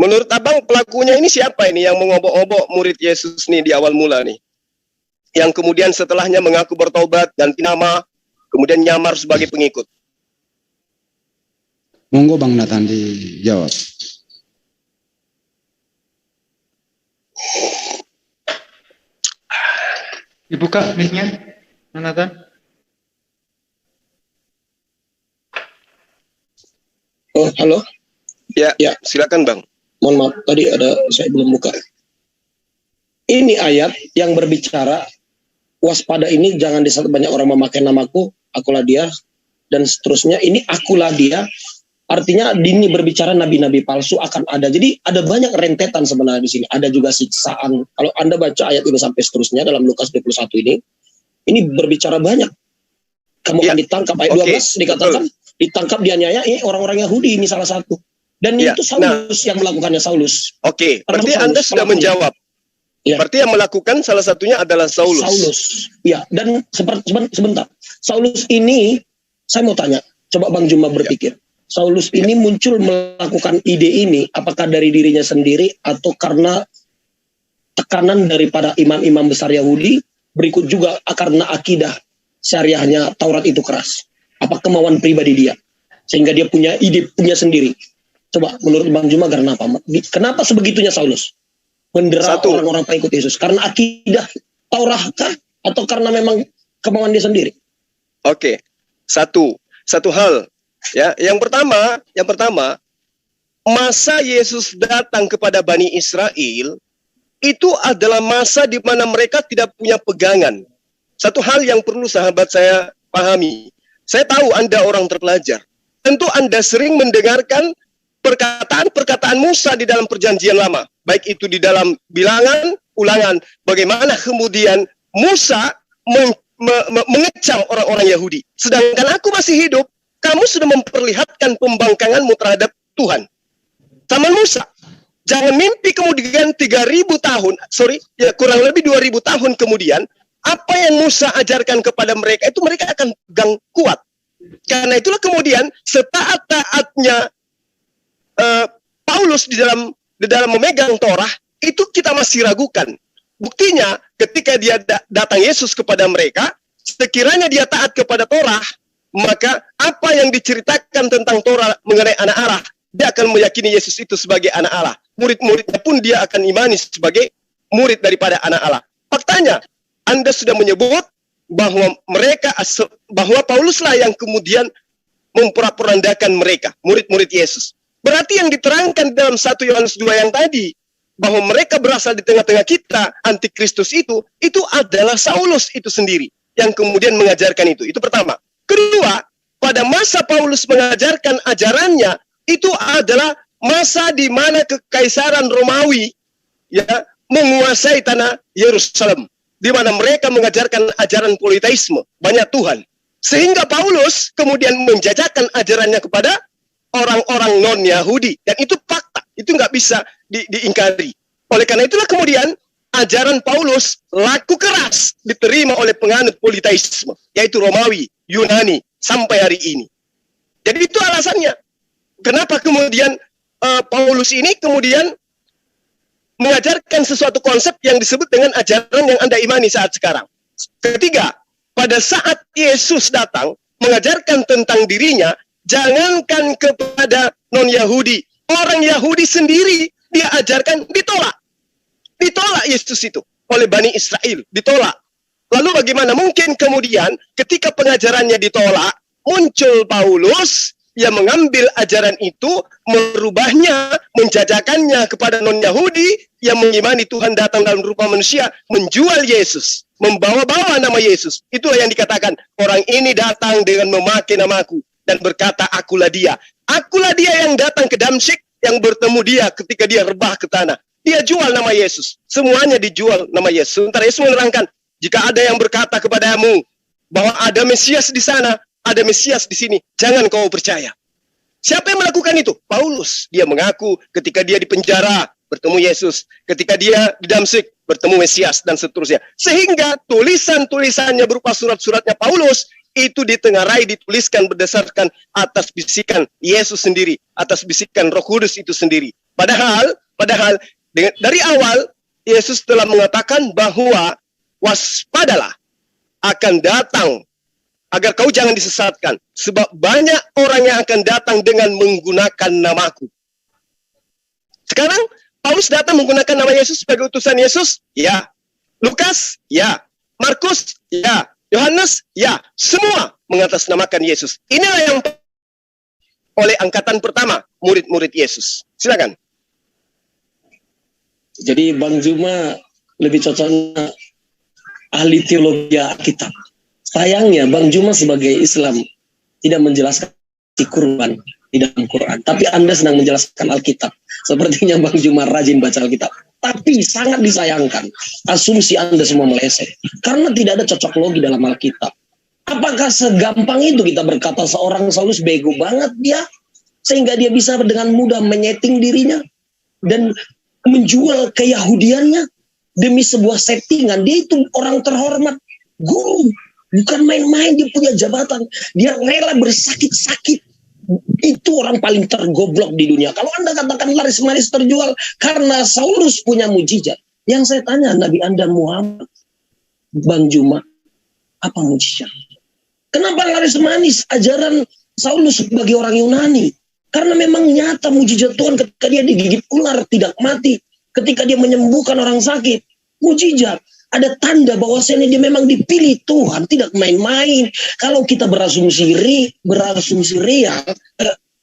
Menurut abang pelakunya ini siapa ini yang mengobok-obok murid Yesus nih di awal mula nih? Yang kemudian setelahnya mengaku bertobat, ganti nama, kemudian nyamar sebagai pengikut. Monggo Bang Nathan dijawab. Dibuka mic-nya, Bang Nathan. Oh, halo. Ya, Ya. silakan Bang. Mohon maaf, tadi saya belum buka. Ini ayat yang berbicara waspada ini, jangan di saat banyak orang memakai namaku, akulah dia, dan seterusnya. Ini akulah dia, artinya ini berbicara nabi-nabi palsu akan ada. Jadi ada banyak rentetan sebenarnya di sini. Ada juga siksaan. Kalau Anda baca ayat ini sampai seterusnya dalam Lukas 21 ini berbicara banyak. Kamu akan ditangkap. Ayat 12 dikatakan, ditangkap dianiaya, ini orang-orang Yahudi, ini salah satu. Dan itu Saulus yang melakukannya, Saulus. Oke, berarti Anda sudah menjawab. Ya. Berarti yang melakukan salah satunya adalah Saulus. Saulus, ya. Dan sebentar, Saulus ini, saya mau tanya, coba Bang Juma berpikir. Saulus ini muncul melakukan ide ini, apakah dari dirinya sendiri atau karena tekanan daripada imam-imam besar Yahudi, berikut juga karena akidah syariahnya Taurat itu keras. Apa kemauan pribadi dia, sehingga dia punya ide punya sendiri. Coba menurut Bang Juma karena apa? Kenapa sebegitunya Saulus mendera orang-orang pengikut Yesus? Karena akidah Taurat kah? Atau karena memang kemauan dia sendiri? Oke, satu hal ya. Yang pertama, masa Yesus datang kepada Bani Israel itu adalah masa di mana mereka tidak punya pegangan. Satu hal yang perlu sahabat saya pahami. Saya tahu Anda orang terpelajar. Tentu Anda sering mendengarkan perkataan Musa di dalam perjanjian lama, baik itu di dalam bilangan, ulangan, bagaimana kemudian Musa mengecam orang-orang Yahudi. Sedangkan aku masih hidup, kamu sudah memperlihatkan pembangkanganmu terhadap Tuhan. Zaman Musa, jangan mimpi kemudian kurang lebih 2000 tahun kemudian, apa yang Musa ajarkan kepada mereka, itu mereka akan pegang kuat. Karena itulah kemudian setaat-taatnya Paulus di dalam memegang Torah itu kita masih ragukan. Buktinya ketika dia datang Yesus kepada mereka, sekiranya dia taat kepada Torah, maka apa yang diceritakan tentang Torah mengenai anak Allah, dia akan meyakini Yesus itu sebagai anak Allah. Murid-muridnya pun dia akan imani sebagai murid daripada anak Allah. Faktanya, Anda sudah menyebut bahwa Pauluslah yang kemudian memporak-porandakan mereka, murid-murid Yesus. Berarti yang diterangkan dalam 1 Yohanes 2 yang tadi, bahwa mereka berasal di tengah-tengah kita, antikristus itu adalah Saulus itu sendiri, yang kemudian mengajarkan itu. Itu pertama. Kedua, pada masa Paulus mengajarkan ajarannya, itu adalah masa di mana kekaisaran Romawi ya menguasai tanah Yerusalem, di mana mereka mengajarkan ajaran politeisme, banyak Tuhan. Sehingga Paulus kemudian menjajakan ajarannya kepada orang-orang non-Yahudi. Dan itu fakta, itu nggak bisa diingkari. Oleh karena itulah kemudian ajaran Paulus laku keras diterima oleh penganut politeisme, yaitu Romawi, Yunani, sampai hari ini. Jadi itu alasannya. Kenapa kemudian Paulus ini kemudian mengajarkan sesuatu konsep yang disebut dengan ajaran yang Anda imani saat sekarang. Ketiga, pada saat Yesus datang mengajarkan tentang dirinya, jangankan kepada non-Yahudi, orang Yahudi sendiri dia ajarkan ditolak. Ditolak Yesus itu oleh Bani Israel, ditolak. Lalu bagaimana mungkin kemudian ketika pengajarannya ditolak, muncul Paulus yang mengambil ajaran itu, merubahnya, menjajakannya kepada non-Yahudi yang mengimani Tuhan datang dalam rupa manusia, menjual Yesus, membawa-bawa nama Yesus. Itulah yang dikatakan, orang ini datang dengan memakai namaku dan berkata, akulah dia. Akulah dia yang datang ke Damsyik, yang bertemu dia ketika dia rebah ke tanah. Dia jual nama Yesus. Semuanya dijual nama Yesus. Sementara Yesus menerangkan, jika ada yang berkata kepadamu bahwa ada Mesias di sana, ada Mesias di sini, jangan kau percaya. Siapa yang melakukan itu? Paulus. Dia mengaku ketika dia di penjara, bertemu Yesus. Ketika dia di Damsyik, bertemu Mesias, dan seterusnya. Sehingga tulisan-tulisannya berupa surat-suratnya Paulus, itu ditengarai, dituliskan berdasarkan atas bisikan Yesus sendiri, atas bisikan Roh Kudus itu sendiri. Padahal dari awal Yesus telah mengatakan bahwa waspadalah, akan datang agar kau jangan disesatkan, sebab banyak orang yang akan datang dengan menggunakan namaku. Sekarang Paulus datang menggunakan nama Yesus sebagai utusan Yesus, ya. Lukas, ya. Markus, ya. Yohanes, ya. Semua mengatasnamakan Yesus. Inilah yang oleh angkatan pertama murid-murid Yesus. Silakan. Jadi Bang Juma lebih cocoknya ahli teologi Alkitab. Sayangnya Bang Juma sebagai Islam tidak menjelaskan si kurban di dalam Quran. Tapi Anda sedang menjelaskan Alkitab. Sepertinya Bang Juma rajin baca Alkitab. Tapi sangat disayangkan asumsi Anda semua meleset. Karena tidak ada cocok logi dalam Alkitab. Apakah segampang itu kita berkata seorang Saulus bego banget dia, sehingga dia bisa dengan mudah menyeting dirinya dan menjual keyahudiannya demi sebuah settingan? Dia itu orang terhormat, guru, bukan main-main. Dia punya jabatan, dia rela bersakit-sakit. Itu orang paling tergoblok di dunia. Kalau Anda katakan laris-manis terjual karena Saulus punya mujizat, yang saya tanya Nabi Anda Muhammad, Bang Juma, apa mujizat? Kenapa laris manis ajaran Saulus sebagai orang Yunani? Karena memang nyata mujizat Tuhan ketika dia digigit ular tidak mati, ketika dia menyembuhkan orang sakit, mujizat. Ada tanda bahwasanya dia memang dipilih Tuhan, tidak main-main. Kalau kita berasumsi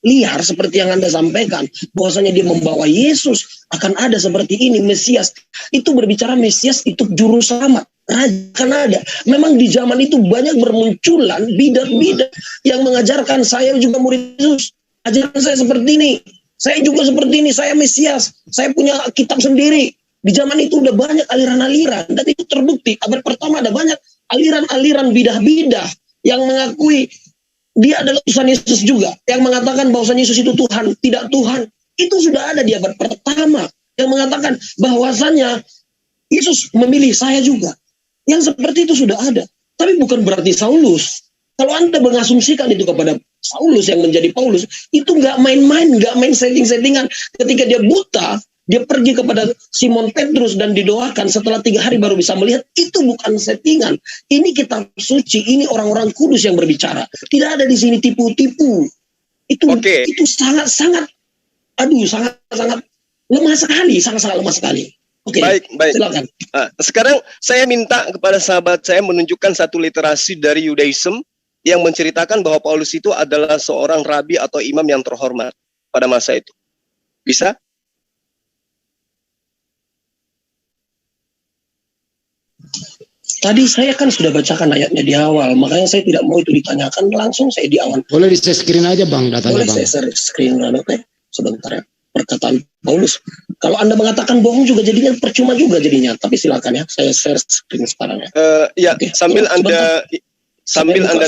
liar seperti yang Anda sampaikan, bahwasanya dia membawa Yesus akan ada seperti ini, Mesias. Itu berbicara Mesias itu juru selamat. Raja kan ada. Memang di zaman itu banyak bermunculan bidat-bidat yang mengajarkan saya juga murid Yesus. Ajaran saya seperti ini. Saya juga seperti ini. Saya Mesias. Saya punya kitab sendiri. Di zaman itu udah banyak aliran-aliran. Dan itu terbukti. Abad pertama ada banyak aliran-aliran bidah-bidah yang mengakui dia adalah utusan Yesus juga. Yang mengatakan bahwasanya Yesus itu Tuhan. Tidak Tuhan. Itu sudah ada di abad pertama. Yang mengatakan bahwasanya Yesus memilih saya juga. Yang seperti itu sudah ada. Tapi bukan berarti Saulus. Kalau Anda mengasumsikan itu kepada Saulus yang menjadi Paulus, itu nggak main-main, nggak main setting-settingan. Ketika dia buta, dia pergi kepada Simon Petrus dan didoakan. Setelah 3 hari baru bisa melihat. Itu bukan settingan. Ini kitab suci. Ini orang-orang kudus yang berbicara. Tidak ada di sini tipu-tipu. Itu sangat-sangat, sangat-sangat lemah sekali. Sangat-sangat lemah sekali. Oke, baik. Silakan. Sekarang saya minta kepada sahabat saya menunjukkan satu literasi dari Yudaism yang menceritakan bahwa Paulus itu adalah seorang rabi atau imam yang terhormat pada masa itu. Bisa? Tadi saya kan sudah bacakan ayatnya di awal, makanya saya tidak mau itu ditanyakan langsung. Saya di awal. Boleh di screen aja Bang datanya. Boleh Bang. saya screen sebentar ya. Perkataan Paulus. Kalau Anda mengatakan bohong juga jadinya percuma juga jadinya. Tapi silakan ya, saya share screen sekarang ya. Oke, sambil Anda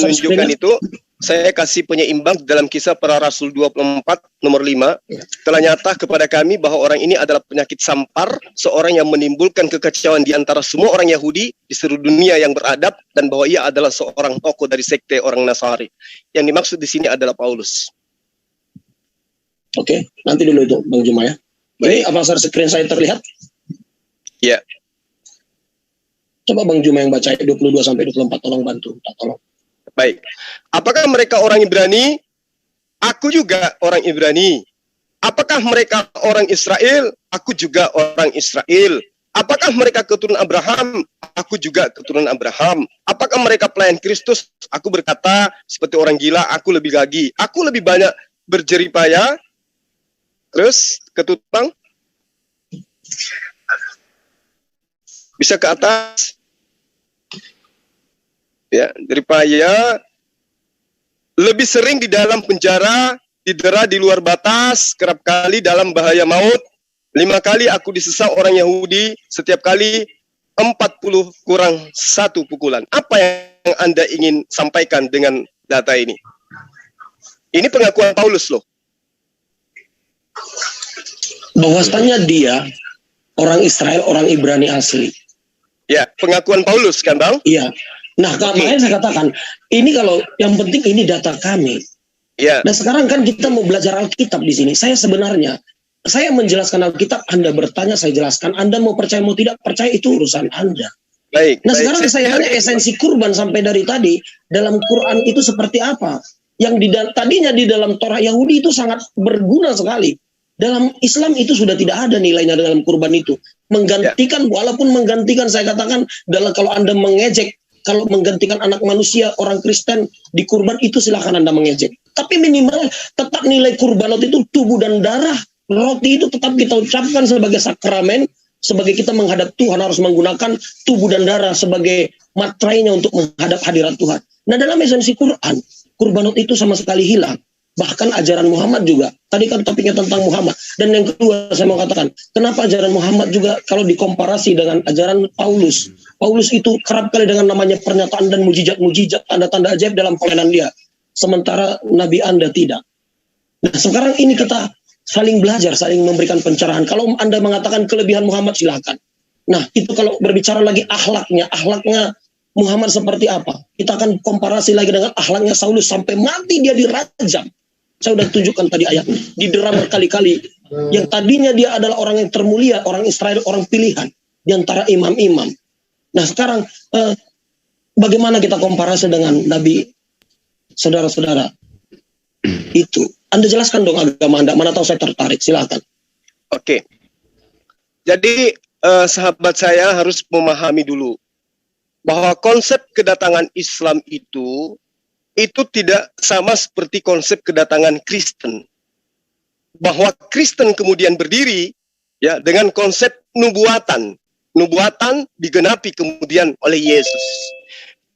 menunjukkan itu, saya kasih penyeimbang dalam Kisah Para Rasul 24 nomor 5. Ya. Telah nyata kepada kami bahwa orang ini adalah penyakit sampar, seorang yang menimbulkan kekacauan di antara semua orang Yahudi di seluruh dunia yang beradab, dan bahwa ia adalah seorang tokoh dari sekte orang Nasrani. Yang dimaksud di sini adalah Paulus. Oke, nanti dulu itu Bang Juma ya. Ini apa screen saya terlihat? Ya. Coba Bang Juma yang baca 22 sampai 24, tolong bantu, tolong. Baik. Apakah mereka orang Ibrani? Aku juga orang Ibrani. Apakah mereka orang Israel? Aku juga orang Israel. Apakah mereka keturunan Abraham? Aku juga keturunan Abraham. Apakah mereka pelayan Kristus? Aku berkata seperti orang gila, aku lebih lagi. Aku lebih banyak berjeripaya. Terus ketutang. Bisa ke atas. Ya, jeripaya. Lebih sering di dalam penjara, didera di luar batas, kerap kali dalam bahaya maut. 5 kali aku disesat orang Yahudi, setiap kali 40 kurang 1 pukulan. Apa yang Anda ingin sampaikan dengan data ini? Ini pengakuan Paulus loh. Bahwasanya dia orang Israel, orang Ibrani asli. Ya, pengakuan Paulus kan Bang? Iya. Nah, makanya saya katakan, ini kalau yang penting ini data kami. Ya. Dan sekarang kan kita mau belajar Alkitab di sini. Saya sebenarnya Saya menjelaskan Alkitab, Anda bertanya, saya jelaskan. Anda mau percaya, mau tidak percaya, itu urusan Anda. Baik. Nah sekarang saya tanya esensi kurban sampai dari tadi, dalam Quran itu seperti apa? Yang tadinya di dalam Torah Yahudi itu sangat berguna sekali. Dalam Islam itu sudah tidak ada nilainya dalam kurban itu. Menggantikan, walaupun menggantikan, saya katakan, kalau Anda mengejek, kalau menggantikan anak manusia, orang Kristen di kurban itu silahkan Anda mengejek. Tapi minimal tetap nilai kurbanot itu tubuh dan darah. Roti itu tetap kita ucapkan sebagai sakramen, sebagai kita menghadap Tuhan harus menggunakan tubuh dan darah sebagai materainya untuk menghadap hadirat Tuhan. Nah dalam esensi Quran, kurbanot itu sama sekali hilang. Bahkan ajaran Muhammad juga. Tadi kan topiknya tentang Muhammad. Dan yang kedua saya mau katakan, kenapa ajaran Muhammad juga kalau dikomparasi dengan ajaran Paulus. Paulus itu kerap kali dengan namanya pernyataan dan mujizat-mujizat, tanda-tanda ajaib dalam pelayanan dia. Sementara Nabi Anda tidak. Nah sekarang ini kita saling belajar, saling memberikan pencerahan. Kalau Anda mengatakan kelebihan Muhammad, silakan. Nah, itu kalau berbicara lagi akhlaknya Muhammad seperti apa? Kita akan komparasi lagi dengan akhlaknya Saulus sampai mati dia dirajam. Saya sudah tunjukkan tadi ayatnya. Dideram berkali-kali. Yang tadinya dia adalah orang yang termulia, orang Israel, orang pilihan di antara imam-imam. Nah, sekarang bagaimana kita komparasi dengan Nabi saudara-saudara? Itu. Anda jelaskan dong agama Anda. Mana tahu saya tertarik. Silakan. Oke. Jadi sahabat saya harus memahami dulu bahwa konsep kedatangan Islam itu tidak sama seperti konsep kedatangan Kristen. Bahwa Kristen kemudian berdiri ya dengan konsep nubuatan. Nubuatan digenapi kemudian oleh Yesus.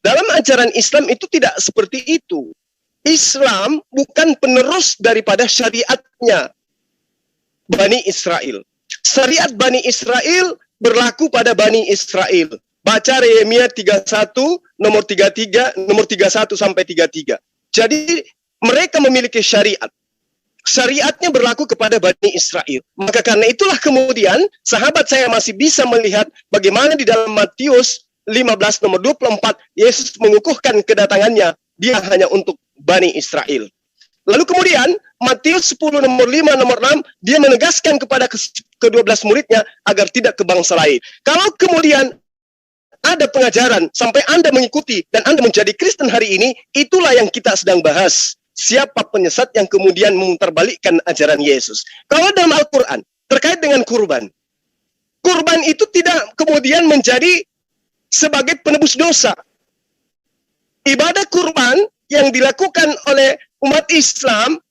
Dalam ajaran Islam itu tidak seperti itu. Islam bukan penerus daripada syariatnya Bani Israel. Syariat Bani Israel berlaku pada Bani Israel. Baca Yeremia 31, nomor 33, nomor 31 sampai 33. Jadi mereka memiliki syariat. Syariatnya berlaku kepada Bani Israel. Maka karena itulah kemudian sahabat saya masih bisa melihat bagaimana di dalam Matius 15 nomor 24 Yesus mengukuhkan kedatangannya. Dia hanya untuk Bani Israel. Lalu kemudian Matius 10 nomor 5 nomor 6 dia menegaskan kepada ke-12 muridnya agar tidak ke bangsa lain. Kalau kemudian ada pengajaran sampai Anda mengikuti dan Anda menjadi Kristen hari ini, itulah yang kita sedang bahas. Siapa penyesat yang kemudian memutarbalikkan ajaran Yesus? Kalau dalam Al-Quran terkait dengan kurban, kurban itu tidak kemudian menjadi sebagai penebus dosa. Ibadah kurban yang dilakukan oleh umat Islam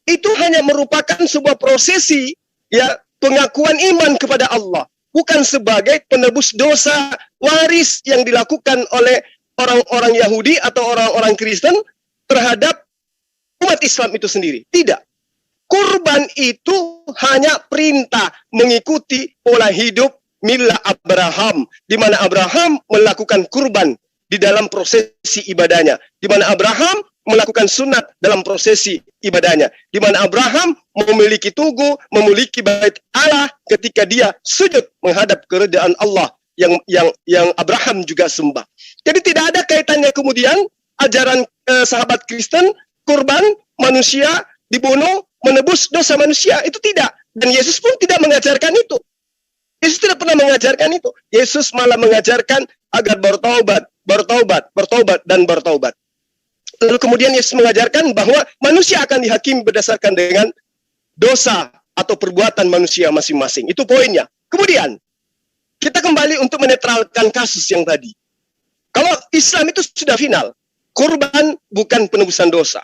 itu hanya merupakan sebuah prosesi ya pengakuan iman kepada Allah, bukan sebagai penebus dosa waris yang dilakukan oleh orang-orang Yahudi atau orang-orang Kristen terhadap umat Islam itu sendiri. Tidak. Kurban itu hanya perintah mengikuti pola hidup milah Abraham, di mana Abraham melakukan kurban di dalam prosesi ibadahnya, di mana Abraham melakukan sunat dalam prosesi ibadahnya, di mana Abraham memiliki tugu, memiliki bait Allah ketika dia sujud menghadap keredaan Allah yang Abraham juga sembah. Jadi tidak ada kaitannya kemudian ajaran sahabat Kristen kurban manusia dibunuh menebus dosa manusia, itu tidak. Dan Yesus pun tidak mengajarkan itu. Yesus tidak pernah mengajarkan itu. Yesus malah mengajarkan agar bertaubat, dan bertaubat. Lalu kemudian Yesus mengajarkan bahwa manusia akan dihakimi berdasarkan dengan dosa atau perbuatan manusia masing-masing. Itu poinnya. Kemudian, kita kembali untuk menetralkan kasus yang tadi. Kalau Islam itu sudah final, kurban bukan penebusan dosa.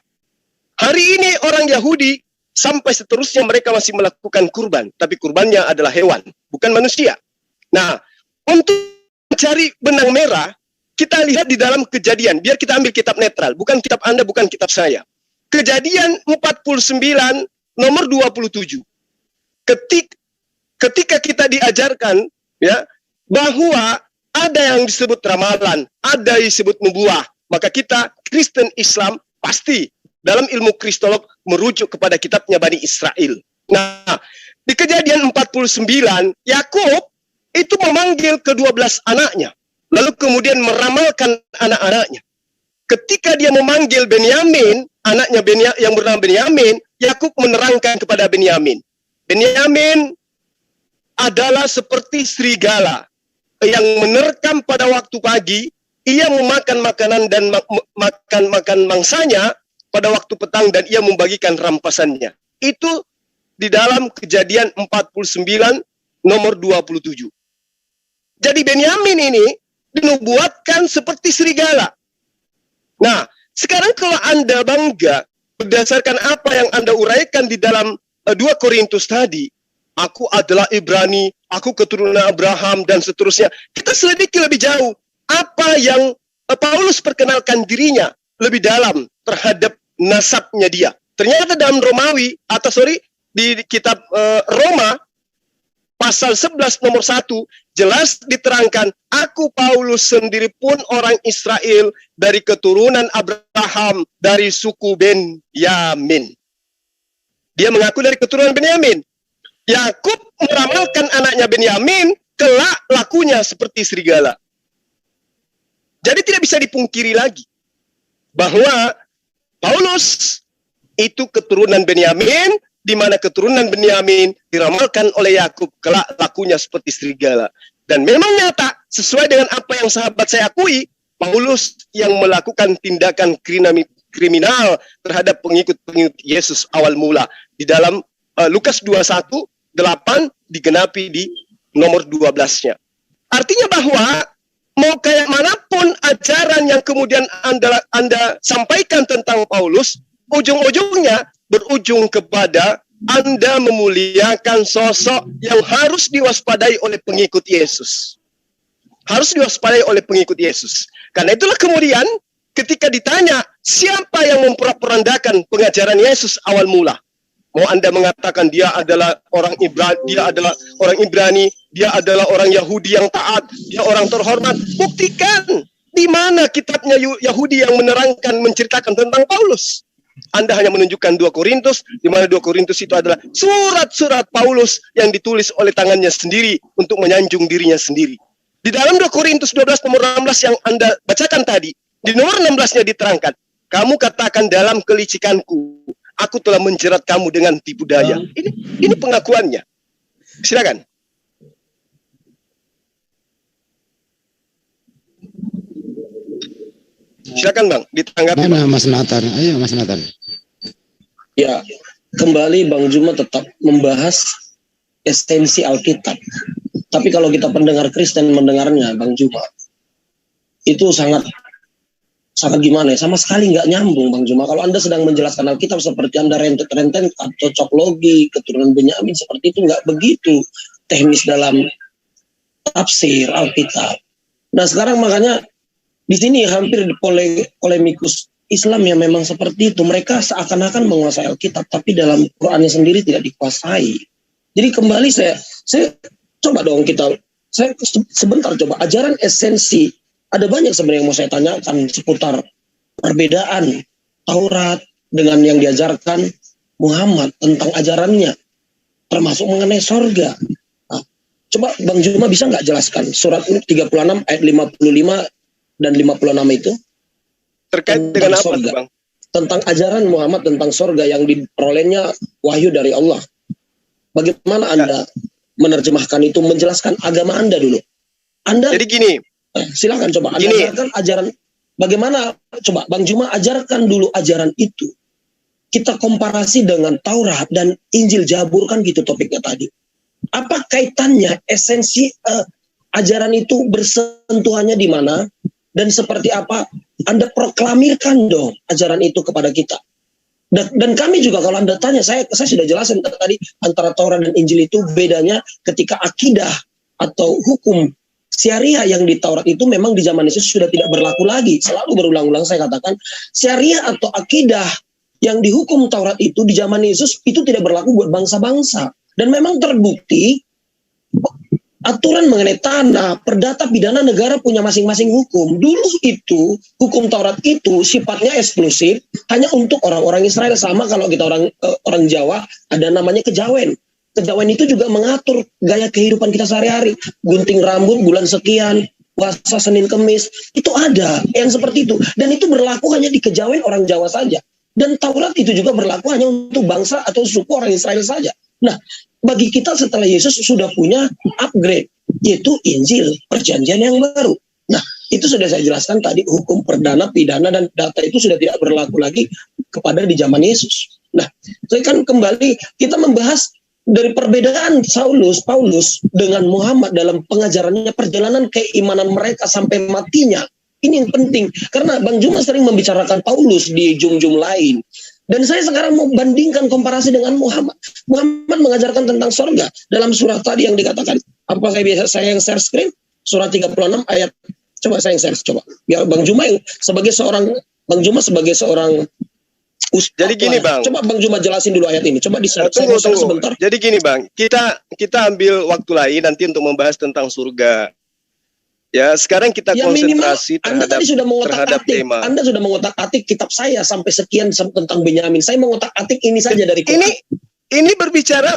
Hari ini orang Yahudi sampai seterusnya mereka masih melakukan kurban, tapi kurbannya adalah hewan, bukan manusia. Nah, untuk mencari benang merah, kita lihat di dalam Kejadian. Biar kita ambil kitab netral, bukan kitab Anda, bukan kitab saya. Kejadian 49 nomor 27. Ketika kita diajarkan ya bahwa ada yang disebut ramalan, ada yang disebut nubuah, maka kita Kristen Islam pasti dalam ilmu kristolog merujuk kepada kitabnya Bani Israel. Nah, di Kejadian 49, Yakub itu memanggil ke-12 anaknya, lalu kemudian meramalkan anak-anaknya. Ketika dia memanggil Benyamin, anaknya yang bernama Benyamin, Yakub menerangkan kepada Benyamin. Benyamin adalah seperti serigala yang menerkam pada waktu pagi, ia memakan makanan dan makan mangsanya pada waktu petang, dan ia membagikan rampasannya. Itu di dalam Kejadian 49 nomor 27. Jadi Benyamin ini dinubuatkan seperti serigala. Nah, sekarang kalau Anda bangga berdasarkan apa yang Anda uraikan di dalam 2 Korintus tadi, aku adalah Ibrani, aku keturunan Abraham, dan seterusnya. Kita selidiki lebih jauh apa yang Paulus perkenalkan dirinya lebih dalam terhadap nasabnya dia. Ternyata dalam di kitab Roma pasal 11 nomor 1 jelas diterangkan, aku Paulus sendiri pun orang Israel dari keturunan Abraham, dari suku Benyamin. Dia mengaku dari keturunan Benyamin. Yakub meramalkan anaknya Benyamin, kelak lakunya seperti serigala. Jadi tidak bisa dipungkiri lagi bahwa Paulus itu keturunan Benyamin, di mana keturunan Benyamin diramalkan oleh Yakub kelak lakunya seperti serigala. Dan memang nyata sesuai dengan apa yang sahabat saya akui, Paulus yang melakukan tindakan kriminal terhadap pengikut-pengikut Yesus awal mula. Di dalam Lukas 21:8 digenapi di nomor 12-nya. Artinya bahwa mau kayak manapun ajaran yang kemudian Anda sampaikan tentang Paulus, ujung-ujungnya berujung kepada Anda memuliakan sosok yang harus diwaspadai oleh pengikut Yesus. Harus diwaspadai oleh pengikut Yesus. Karena itulah kemudian ketika ditanya siapa yang memporak-porandakan pengajaran Yesus awal mula, mau Anda mengatakan dia adalah orang Ibrani, dia adalah orang Yahudi yang taat, dia orang terhormat, buktikan di mana kitabnya Yahudi yang menerangkan, menceritakan tentang Paulus. Anda hanya menunjukkan 2 Korintus, di mana 2 Korintus itu adalah surat-surat Paulus yang ditulis oleh tangannya sendiri untuk menyanjung dirinya sendiri. Di dalam 2 Korintus 12 nomor 16 yang Anda bacakan tadi, di nomor 16-nya diterangkan, kamu katakan dalam kelicikanku, aku telah menjerat kamu dengan tipu daya. Ini pengakuannya. Silakan. Silakan Bang, ditanggapi. Mana Mas Nathan? Ayo Mas Nathan. Ya, kembali Bang Juma tetap membahas esensi Alkitab. Tapi kalau kita pendengar Kristen mendengarnya Bang Juma, itu sangat gimana ya? Sama sekali nggak nyambung Bang Juma. Kalau Anda sedang menjelaskan Alkitab seperti Anda rentet-rentet atau cocok logi, keturunan Benyamin, seperti itu nggak begitu teknis dalam tafsir Alkitab. Nah sekarang makanya di sini hampir polemikus Islam yang memang seperti itu. Mereka seakan-akan menguasai Alkitab, tapi dalam Qurannya sendiri tidak dikuasai. Jadi kembali saya coba dong saya sebentar coba ajaran esensi. Ada banyak sebenarnya yang mau saya tanyakan seputar perbedaan Taurat dengan yang diajarkan Muhammad tentang ajarannya, termasuk mengenai sorga. Nah, coba Bang Juma bisa nggak jelaskan surat 36 ayat 55 dan 56 itu? Terkait dengan apa sorga, Bang? Tentang ajaran Muhammad tentang sorga yang diperolehnya wahyu dari Allah. Bagaimana Anda menerjemahkan itu, menjelaskan agama Anda dulu? Anda jadi gini, silakan coba Anda ajarkan ajaran. Bagaimana coba Bang Juma ajarkan dulu ajaran itu. Kita komparasi dengan Taurat dan Injil, Zabur, kan gitu topiknya tadi. Apa kaitannya, esensi ajaran itu bersentuhannya di mana dan seperti apa? Anda proklamirkan dong ajaran itu kepada kita. Dan kami juga kalau Anda tanya, saya sudah jelasin tadi antara Taurat dan Injil itu bedanya ketika akidah atau hukum syariah yang di Taurat itu memang di zaman Yesus sudah tidak berlaku lagi. Selalu berulang-ulang saya katakan, syariah atau akidah yang dihukum Taurat itu di zaman Yesus itu tidak berlaku buat bangsa-bangsa. Dan memang terbukti aturan mengenai tanah, perdata pidana negara punya masing-masing hukum. Dulu itu, hukum Taurat itu sifatnya eksklusif, hanya untuk orang-orang Israel. Sama kalau kita orang Jawa, ada namanya kejawen. Kejawen itu juga mengatur gaya kehidupan kita sehari-hari. Gunting rambut bulan sekian, puasa Senin Kemis, itu ada yang seperti itu. Dan itu berlaku hanya di kejawen orang Jawa saja. Dan Taurat itu juga berlaku hanya untuk bangsa atau suku orang Israel saja. Nah, bagi kita setelah Yesus sudah punya upgrade, yaitu Injil, perjanjian yang baru. Nah, itu sudah saya jelaskan tadi, hukum perdana, pidana, dan data itu sudah tidak berlaku lagi kepada di zaman Yesus. Nah, saya kan kembali, kita membahas dari perbedaan Paulus dengan Muhammad dalam pengajarannya, perjalanan keimanan mereka sampai matinya. Ini yang penting, karena Bang Juma sering membicarakan Paulus di jum-jum lain. Dan saya sekarang mau bandingkan komparasi dengan Muhammad. Muhammad mengajarkan tentang surga dalam surat tadi yang dikatakan. Apa saya yang share screen? Surat 36 ayat. Coba saya yang share, coba. Biar Bang Juma yang sebagai seorang ustaz. Jadi gini Bang. Coba Bang Juma jelasin dulu ayat ini. Coba tunggu. sebentar. Jadi gini Bang, kita ambil waktu lain nanti untuk membahas tentang surga. Ya, sekarang kita konsentrasi Anda tadi sudah terhadap tema. Anda sudah mengotak-atik kitab saya sampai sekian tentang Benyamin. Saya mengotak-atik ini saja dari Quran. Ini berbicara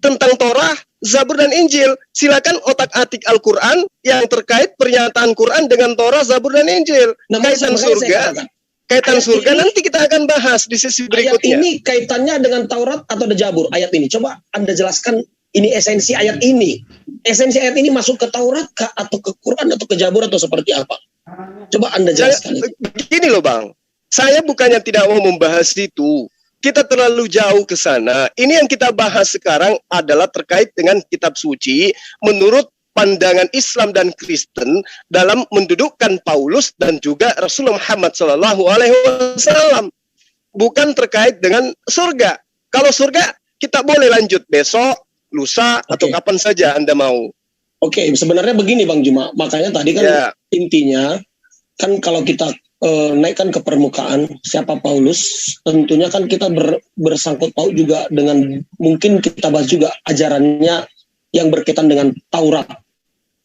tentang Torah, Zabur dan Injil. Silakan otak-atik Al-Qur'an yang terkait pernyataan Quran dengan Torah, Zabur dan Injil. Kaitan surga nanti kita akan bahas di sesi berikutnya. Ayat ini kaitannya dengan Taurat atau Zabur? Ayat ini coba Anda jelaskan. Ini esensi ayat ini. Esensi ayat ini masuk ke Taurat kah, atau ke Quran atau ke Zabur atau seperti apa? Coba Anda jelaskan. Begini loh Bang, saya bukannya tidak mau membahas itu. Kita terlalu jauh ke sana. Ini yang kita bahas sekarang adalah terkait dengan kitab suci menurut pandangan Islam dan Kristen dalam mendudukkan Paulus dan juga Rasulullah Muhammad SAW. Bukan terkait dengan surga. Kalau surga kita boleh lanjut besok, lusa, atau kapan saja Anda mau. Oke, sebenarnya begini Bang Juma. Makanya tadi kan intinya, kan kalau kita naikkan ke permukaan, siapa Paulus, tentunya kan kita bersangkut paut juga dengan, mungkin kita bahas juga ajarannya yang berkaitan dengan Taurat.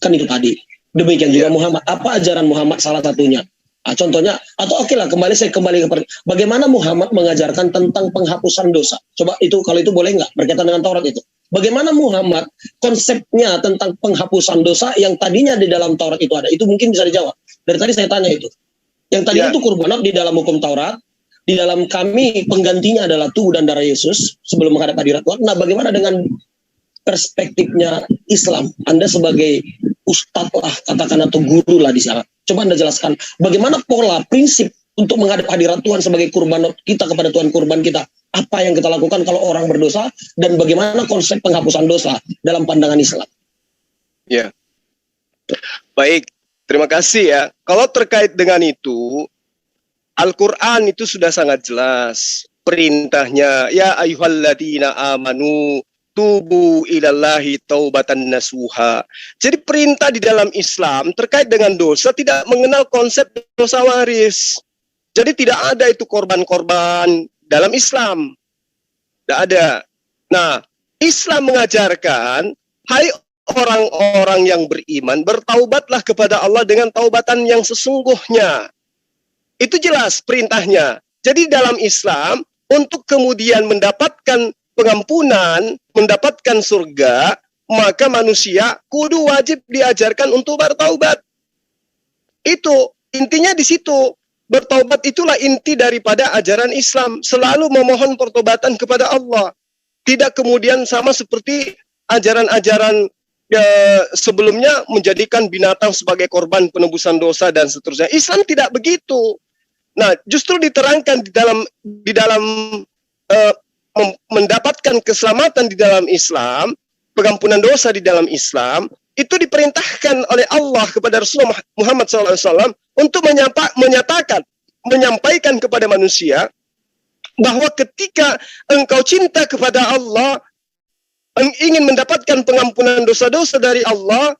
Kan itu tadi. Demikian juga Muhammad. Apa ajaran Muhammad salah satunya? Contohnya, atau saya kembali ke bagaimana Muhammad mengajarkan tentang penghapusan dosa. Coba itu, kalau itu boleh nggak berkaitan dengan Taurat itu? Bagaimana Muhammad konsepnya tentang penghapusan dosa yang tadinya di dalam Taurat itu ada? Itu mungkin bisa dijawab. Dari tadi saya tanya itu. Yang tadinya itu kurbanot di dalam hukum Taurat, di dalam kami penggantinya adalah tubuh dan darah Yesus sebelum menghadap hadirat Tuhan. Nah, bagaimana dengan perspektifnya Islam? Anda sebagai ustadz lah, katakan, atau guru lah di sana. Coba Anda jelaskan bagaimana pola prinsip untuk menghadap hadirat Tuhan sebagai kurban kita kepada Tuhan, kurban kita. Apa yang kita lakukan kalau orang berdosa, dan bagaimana konsep penghapusan dosa dalam pandangan Islam? Ya, baik. Terima kasih ya. Kalau terkait dengan itu, Al-Quran itu sudah sangat jelas perintahnya. Ya ayyuhalladzina amanu tubu ilallahi taubatan nasuha. Jadi perintah di dalam Islam terkait dengan dosa tidak mengenal konsep dosa waris. Jadi tidak ada itu korban-korban dalam Islam. Tidak ada. Nah, Islam mengajarkan, hai orang-orang yang beriman, bertaubatlah kepada Allah dengan taubatan yang sesungguhnya. Itu jelas perintahnya. Jadi dalam Islam, untuk kemudian mendapatkan pengampunan, mendapatkan surga, maka manusia kudu wajib diajarkan untuk bertaubat. Itu intinya di situ. Bertaubat itulah inti daripada ajaran Islam. Selalu memohon pertobatan kepada Allah. Tidak kemudian sama seperti ajaran-ajaran sebelumnya menjadikan binatang sebagai korban penebusan dosa dan seterusnya. Islam tidak begitu. Nah, justru diterangkan di dalam mendapatkan keselamatan di dalam Islam, pengampunan dosa di dalam Islam, itu diperintahkan oleh Allah kepada Rasulullah Muhammad SAW untuk menyampaikan kepada manusia bahwa ketika engkau cinta kepada Allah, ingin mendapatkan pengampunan dosa-dosa dari Allah,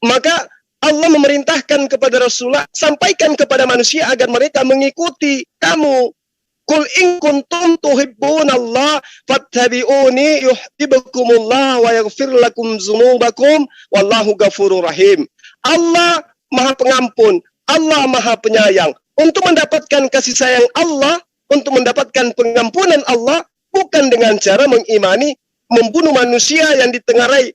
maka Allah memerintahkan kepada Rasulullah, sampaikan kepada manusia agar mereka mengikuti kamu. Qul in kuntum tuhibbunallah fattabi'uni yuhibbukumullah wa yaghfir lakum dzunubakum wallahu ghafurur rahim. Allah Maha Pengampun, Allah Maha Penyayang. Untuk mendapatkan kasih sayang Allah, untuk mendapatkan pengampunan Allah, bukan dengan cara mengimani, membunuh manusia yang ditengarai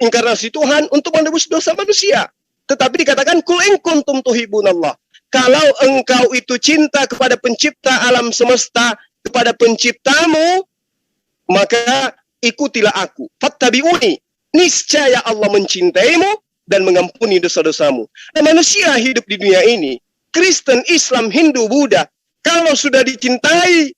inkarnasi Tuhan untuk menebus dosa manusia. Tetapi dikatakan qul in kuntum tuhibbunallah. Kalau engkau itu cinta kepada pencipta alam semesta, kepada penciptamu, maka ikutilah aku. Fattabi'uni. Niscaya Allah mencintaimu dan mengampuni dosa-dosamu. Nah, manusia hidup di dunia ini, Kristen, Islam, Hindu, Buddha, kalau sudah dicintai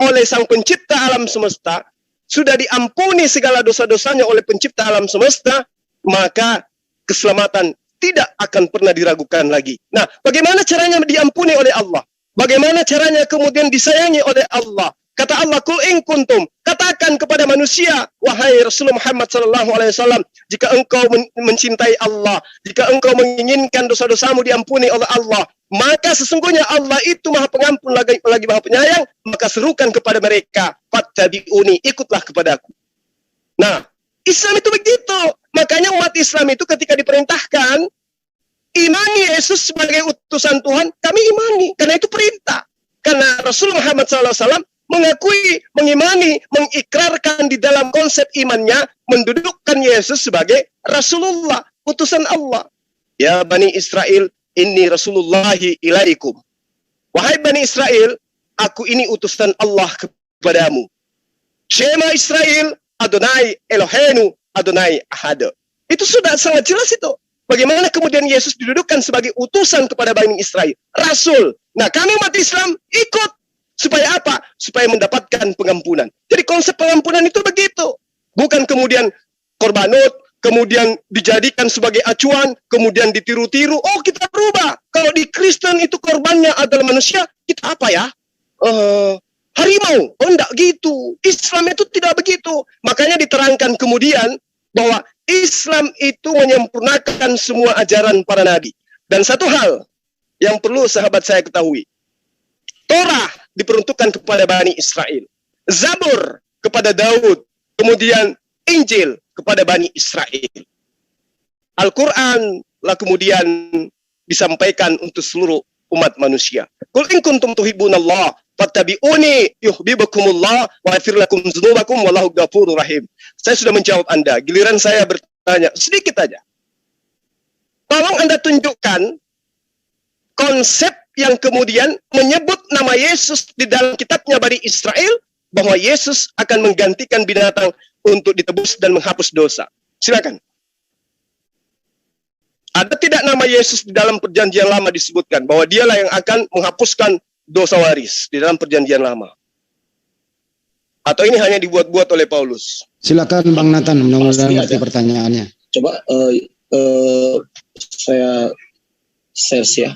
oleh Sang Pencipta alam semesta, sudah diampuni segala dosa-dosanya oleh Pencipta alam semesta, maka keselamatan tidak akan pernah diragukan lagi. Nah, bagaimana caranya diampuni oleh Allah? Bagaimana caranya kemudian disayangi oleh Allah? Kata Allah, "Qul in kuntum," katakan kepada manusia, wahai Rasulullah Muhammad SAW, jika engkau mencintai Allah, jika engkau menginginkan dosa-dosamu diampuni oleh Allah, maka sesungguhnya Allah itu Maha Pengampun lagi Maha Penyayang, maka serukan kepada mereka, fattabi'uni, ikutlah kepadaku. Nah, Islam itu begitu. Makanya umat Islam itu ketika diperintahkan imani Yesus sebagai utusan Tuhan, kami imani, karena itu perintah. Karena Rasul Muhammad SAW mengakui, mengimani, mengikrarkan di dalam konsep imannya, mendudukkan Yesus sebagai Rasulullah, utusan Allah. Ya Bani Israel, inni Rasulullahi ilaikum. Wahai Bani Israel, aku ini utusan Allah kepadamu. Shema Israel, Adonai Elohenu, Adonai Ahad. Itu sudah sangat jelas itu. Bagaimana kemudian Yesus didudukkan sebagai utusan kepada Bani Israel, Rasul. Nah, kami umat Islam ikut. Supaya apa? Supaya mendapatkan pengampunan. Jadi konsep pengampunan itu begitu. Bukan kemudian korbanot, kemudian dijadikan sebagai acuan, kemudian ditiru-tiru. Oh, kita berubah. Kalau di Kristen itu korbannya adalah manusia, kita apa ya? Harimau. Oh, enggak gitu. Islam itu tidak begitu. Makanya diterangkan kemudian bahwa Islam itu menyempurnakan semua ajaran para nabi. Dan satu hal yang perlu sahabat saya ketahui. Torah diperuntukkan kepada Bani Israel. Zabur kepada Daud. Kemudian Injil kepada Bani Israel. Al-Quran lah kemudian disampaikan untuk seluruh umat manusia. Qul in kuntum tuhibbunallah fattabi'uni yuhibbukumullah wa yaghfir lakum dzunubakum wallahu ghafurur rahim. Saya sudah menjawab Anda. Giliran saya bertanya sedikit aja. Tolong Anda tunjukkan konsep yang kemudian menyebut nama Yesus di dalam kitabnya Bani Israel, bahwa Yesus akan menggantikan binatang untuk ditebus dan menghapus dosa. Silakan. Ada tidak nama Yesus di dalam perjanjian lama disebutkan bahwa dialah yang akan menghapuskan dosa waris di dalam perjanjian lama? Atau ini hanya dibuat-buat oleh Paulus? Silakan Bang Nathan, mudah-mudahan ngerti pertanyaannya. Coba saya share ya.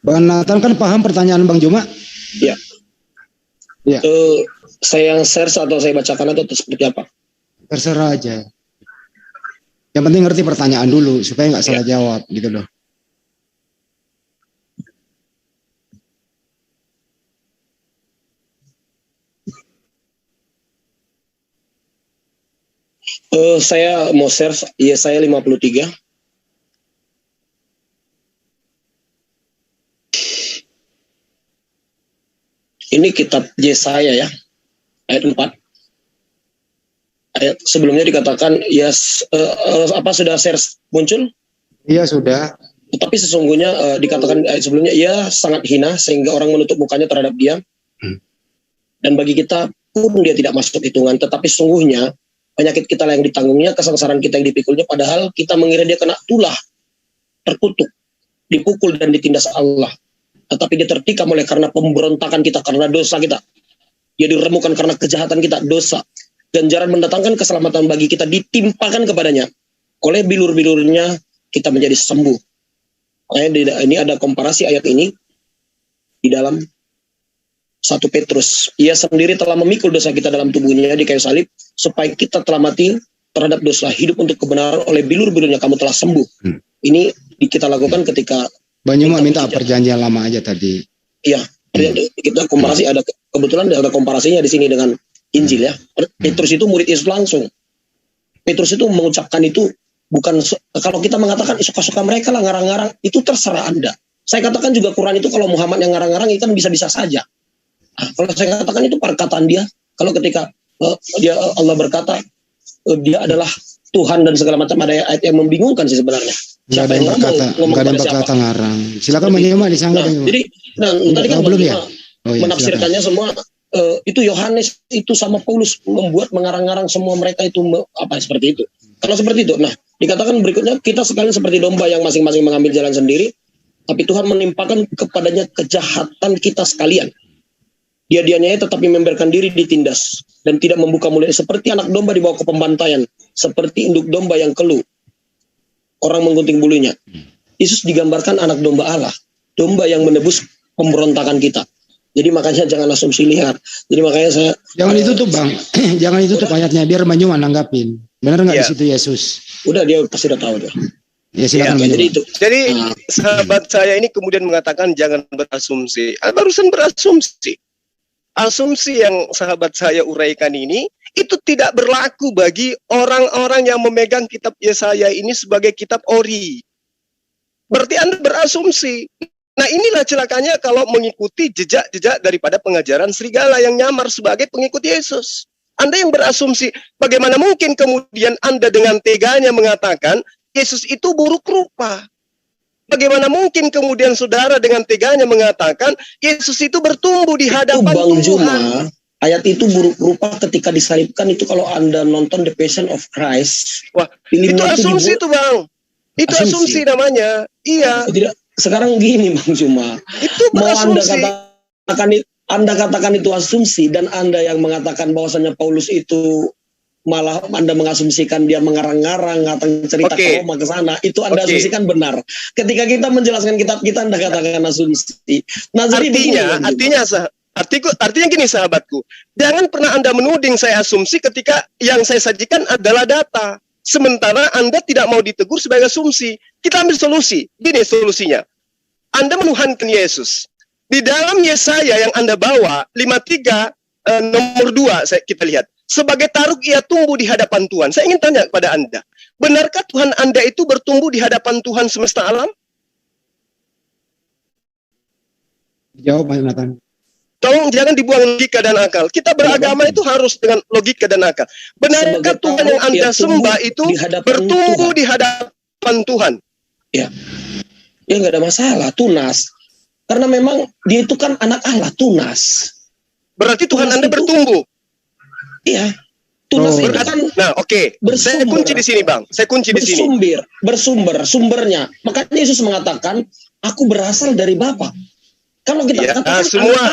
Bang Nathan kan paham pertanyaan Bang Juma? Iya. Iya. Saya yang share atau saya bacakan atau seperti apa? Terserah aja. Yang penting ngerti pertanyaan dulu supaya nggak salah jawab gitu loh. Saya mau share Yesaya 53. Ini kitab Yesaya ya, ayat 4. Ayat sebelumnya dikatakan sudah share muncul? Iya sudah. Tetapi sesungguhnya dikatakan ayat sebelumnya ia sangat hina sehingga orang menutup mukanya terhadap dia. Dan bagi kita pun dia tidak masuk hitungan, tetapi sungguhnya penyakit kita yang ditanggungnya, kesengsaraan kita yang dipikulnya, padahal kita mengira dia kena tulah, terkutuk, dipukul dan ditindas Allah. Tetapi dia tertikam oleh karena pemberontakan kita, karena dosa kita. Dia diremukkan karena kejahatan kita, dosa. Ganjaran mendatangkan keselamatan bagi kita ditimpakan kepadanya. Oleh bilur-bilurnya kita menjadi sembuh. Ini ada komparasi ayat ini di dalam 1 Petrus. Ia sendiri telah memikul dosa kita dalam tubuhnya di kayu salib, supaya kita telah mati terhadap dosa, hidup untuk kebenaran, oleh bilur-bilurnya kamu telah sembuh. Ini kita lakukan ketika Bang Juma minta perjanjian lama aja tadi. Iya, kita komparasi, ada kebetulan ada komparasinya di sini dengan Injil ya. Petrus itu murid Yesus langsung. Petrus itu mengucapkan itu bukan, kalau kita mengatakan suka-suka mereka lah ngarang-ngarang, itu terserah Anda. Saya katakan juga Quran itu kalau Muhammad yang ngarang-ngarang itu kan bisa-bisa saja. Kalau saya katakan itu perkataan dia, kalau ketika Allah berkata dia adalah Tuhan dan segala macam, ada ayat yang membingungkan sih sebenarnya. Nggak Siapa ada yang yang berkata, ngomong nggak ada yang kepada siapa? berkata ngarang. Silakan menyimak di sana. Jadi tadi kan belum ya? Oh, ya, menafsirkannya semua itu Yohanes itu sama Paulus membuat mengarang-arang semua mereka itu apa seperti itu. Kalau seperti itu, nah dikatakan berikutnya kita sekalian seperti domba yang masing-masing mengambil jalan sendiri, tapi Tuhan menimpakan kepadanya kejahatan kita sekalian. Dia-dianya tetapi membiarkan diri ditindas dan tidak membuka mulutnya, seperti anak domba dibawa ke pembantaian, seperti induk domba yang keluh, orang menggunting bulunya. Yesus digambarkan anak domba Allah, domba yang menebus pemberontakan kita. Jadi makanya jangan asumsi liar. Jadi makanya saya jangan ditutup Bang, jangan ditutup ayatnya biar Banyuma nanggapin. Benar nggak di situ Yesus? Udah dia pasti udah tahu dia. Ya silakan Ya, Banyuma. Jadi sahabat saya ini kemudian mengatakan jangan berasumsi. Barusan berasumsi. Asumsi yang sahabat saya uraikan ini itu tidak berlaku bagi orang-orang yang memegang kitab Yesaya ini sebagai kitab ori. Berarti Anda berasumsi. Nah inilah celakanya kalau mengikuti jejak-jejak daripada pengajaran serigala yang nyamar sebagai pengikut Yesus. Anda yang berasumsi, bagaimana mungkin kemudian Anda dengan teganya mengatakan Yesus itu buruk rupa? Bagaimana mungkin kemudian saudara dengan teganya mengatakan Yesus itu bertumbuh di hadapan Bang Tuhan? Juma, ayat itu buruk rupa ketika disalibkan itu kalau Anda nonton The Passion of Christ. Wah, itu asumsi itu Bang. Itu asumsi namanya. Iya. Tidak, sekarang gini Bang Juma. Itu Mau berasumsi. Anda katakan itu asumsi dan Anda yang mengatakan bahwasanya Paulus itu malah Anda mengasumsikan dia mengarang-ngarang atau cerita ke Roma ke sana, itu Anda asumsikan benar. Ketika kita menjelaskan kitab kita Anda katakan asumsi. Nah, artinya gini sahabatku, jangan pernah Anda menuding saya asumsi ketika yang saya sajikan adalah data. Sementara Anda tidak mau ditegur sebagai asumsi. Kita ambil solusi. Gini solusinya. Anda menuhankan Yesus. Di dalam Yesaya yang Anda bawa 53 nomor 2 kita lihat. Sebagai taruk ia tumbuh di hadapan Tuhan. Saya ingin tanya kepada Anda. Benarkah Tuhan Anda itu bertumbuh di hadapan Tuhan semesta alam? Jawab Nathan. Tolong jangan dibuang logika dan akal. Kita beragama itu harus dengan logika dan akal. Benarkah Tuhan yang Anda sembah itu bertumbuh di hadapan Tuhan? Ya, ya nggak ada masalah, tunas. Karena memang dia itu kan anak Allah, tunas. Berarti Tuhan Anda bertumbuh. Iya. Tunas itu kan. Nah, oke. Saya kunci di sini, Bang. Saya kunci di sini. Sumbernya. Makanya Yesus mengatakan, aku berasal dari Bapa. Kalau kita katakan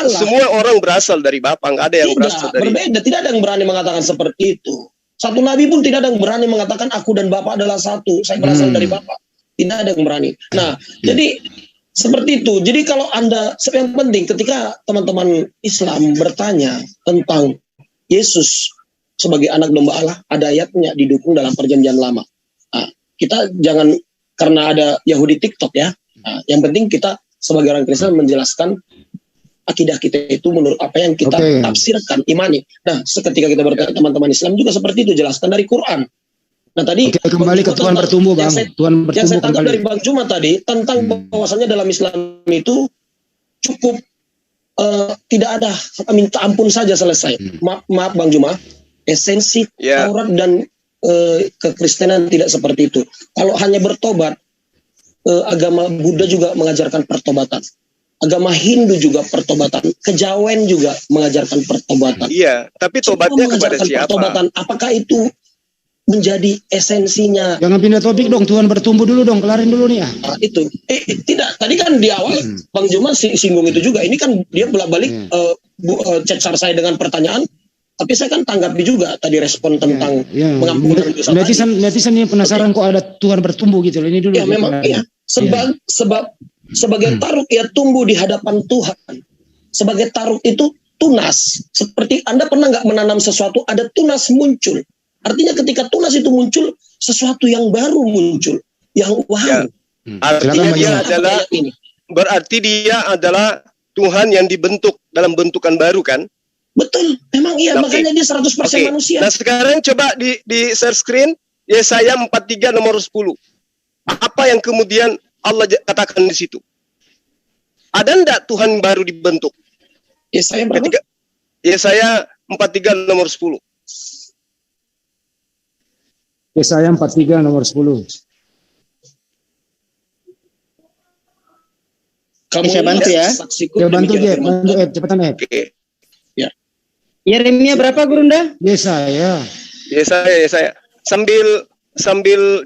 semua orang berasal dari Bapa, nggak ada yang berasal dari. Berbeda, tidak ada yang berani mengatakan seperti itu. Satu nabi pun tidak ada yang berani mengatakan aku dan Bapa adalah satu. Saya berasal dari Bapa. Tidak ada yang berani. Nah, jadi seperti itu. Jadi kalau Anda, yang penting ketika teman-teman Islam bertanya tentang Yesus sebagai anak domba Allah, ada ayatnya didukung dalam perjanjian lama. Nah, kita jangan karena ada Yahudi TikTok ya. Nah, yang penting kita sebagai orang Kristen menjelaskan akidah kita itu menurut apa yang kita tafsirkan, imani. Nah, seketika kita bertanya teman-teman Islam juga seperti itu, jelaskan dari Quran. Nah tadi kembali ke Tuhan bertumbuh Bang. Tuhan bertumbuh. Yang saya tangkap dari Bang Juma tadi tentang bahwasannya dalam Islam itu cukup tidak ada minta ampun saja selesai. Maaf Bang Juma, esensi Taurat dan kekristenan tidak seperti itu. Kalau hanya bertobat, agama Buddha juga mengajarkan pertobatan. Agama Hindu juga pertobatan. Kejawen juga mengajarkan pertobatan. Iya, tapi tobatnya kepada siapa? Pertobatan. Apakah itu menjadi esensinya? Jangan pindah topik dong, Tuhan bertumbuh dulu dong, kelarin dulu nih ya. Itu tidak, tadi kan di awal Bang Juma singgung itu juga. Ini kan dia bolak-balik cecar saya dengan pertanyaan, tapi saya kan tanggapi juga tadi respon tentang pengampunan dosa. Netizen ini penasaran kok ada Tuhan bertumbuh gitu. Ini dulu. Ya memang iya. Sebagai taruk ia tumbuh di hadapan Tuhan. Sebagai taruk itu tunas. Seperti Anda pernah nggak menanam sesuatu, ada tunas muncul. Artinya ketika tunas itu muncul, sesuatu yang baru muncul, yang wow. Artinya berarti dia adalah Tuhan yang dibentuk dalam bentukan baru kan? Betul, memang iya. Makanya dia 100% manusia. Nah sekarang coba di share screen Yesaya 43 nomor 10. Apa yang kemudian Allah katakan di situ? Ada enggak Tuhan baru dibentuk? Yesaya berapa? Yesaya 43 nomor 10. Yesaya 43 nomor 10. Kamu Bisa bantu ya? saksiku. Ya bantu demikian Ed, firman bantu Tuhan. Ed, cepetan Ed. Oke. Yeremia berapa Gurunda? Yesaya. Yesaya. Sambil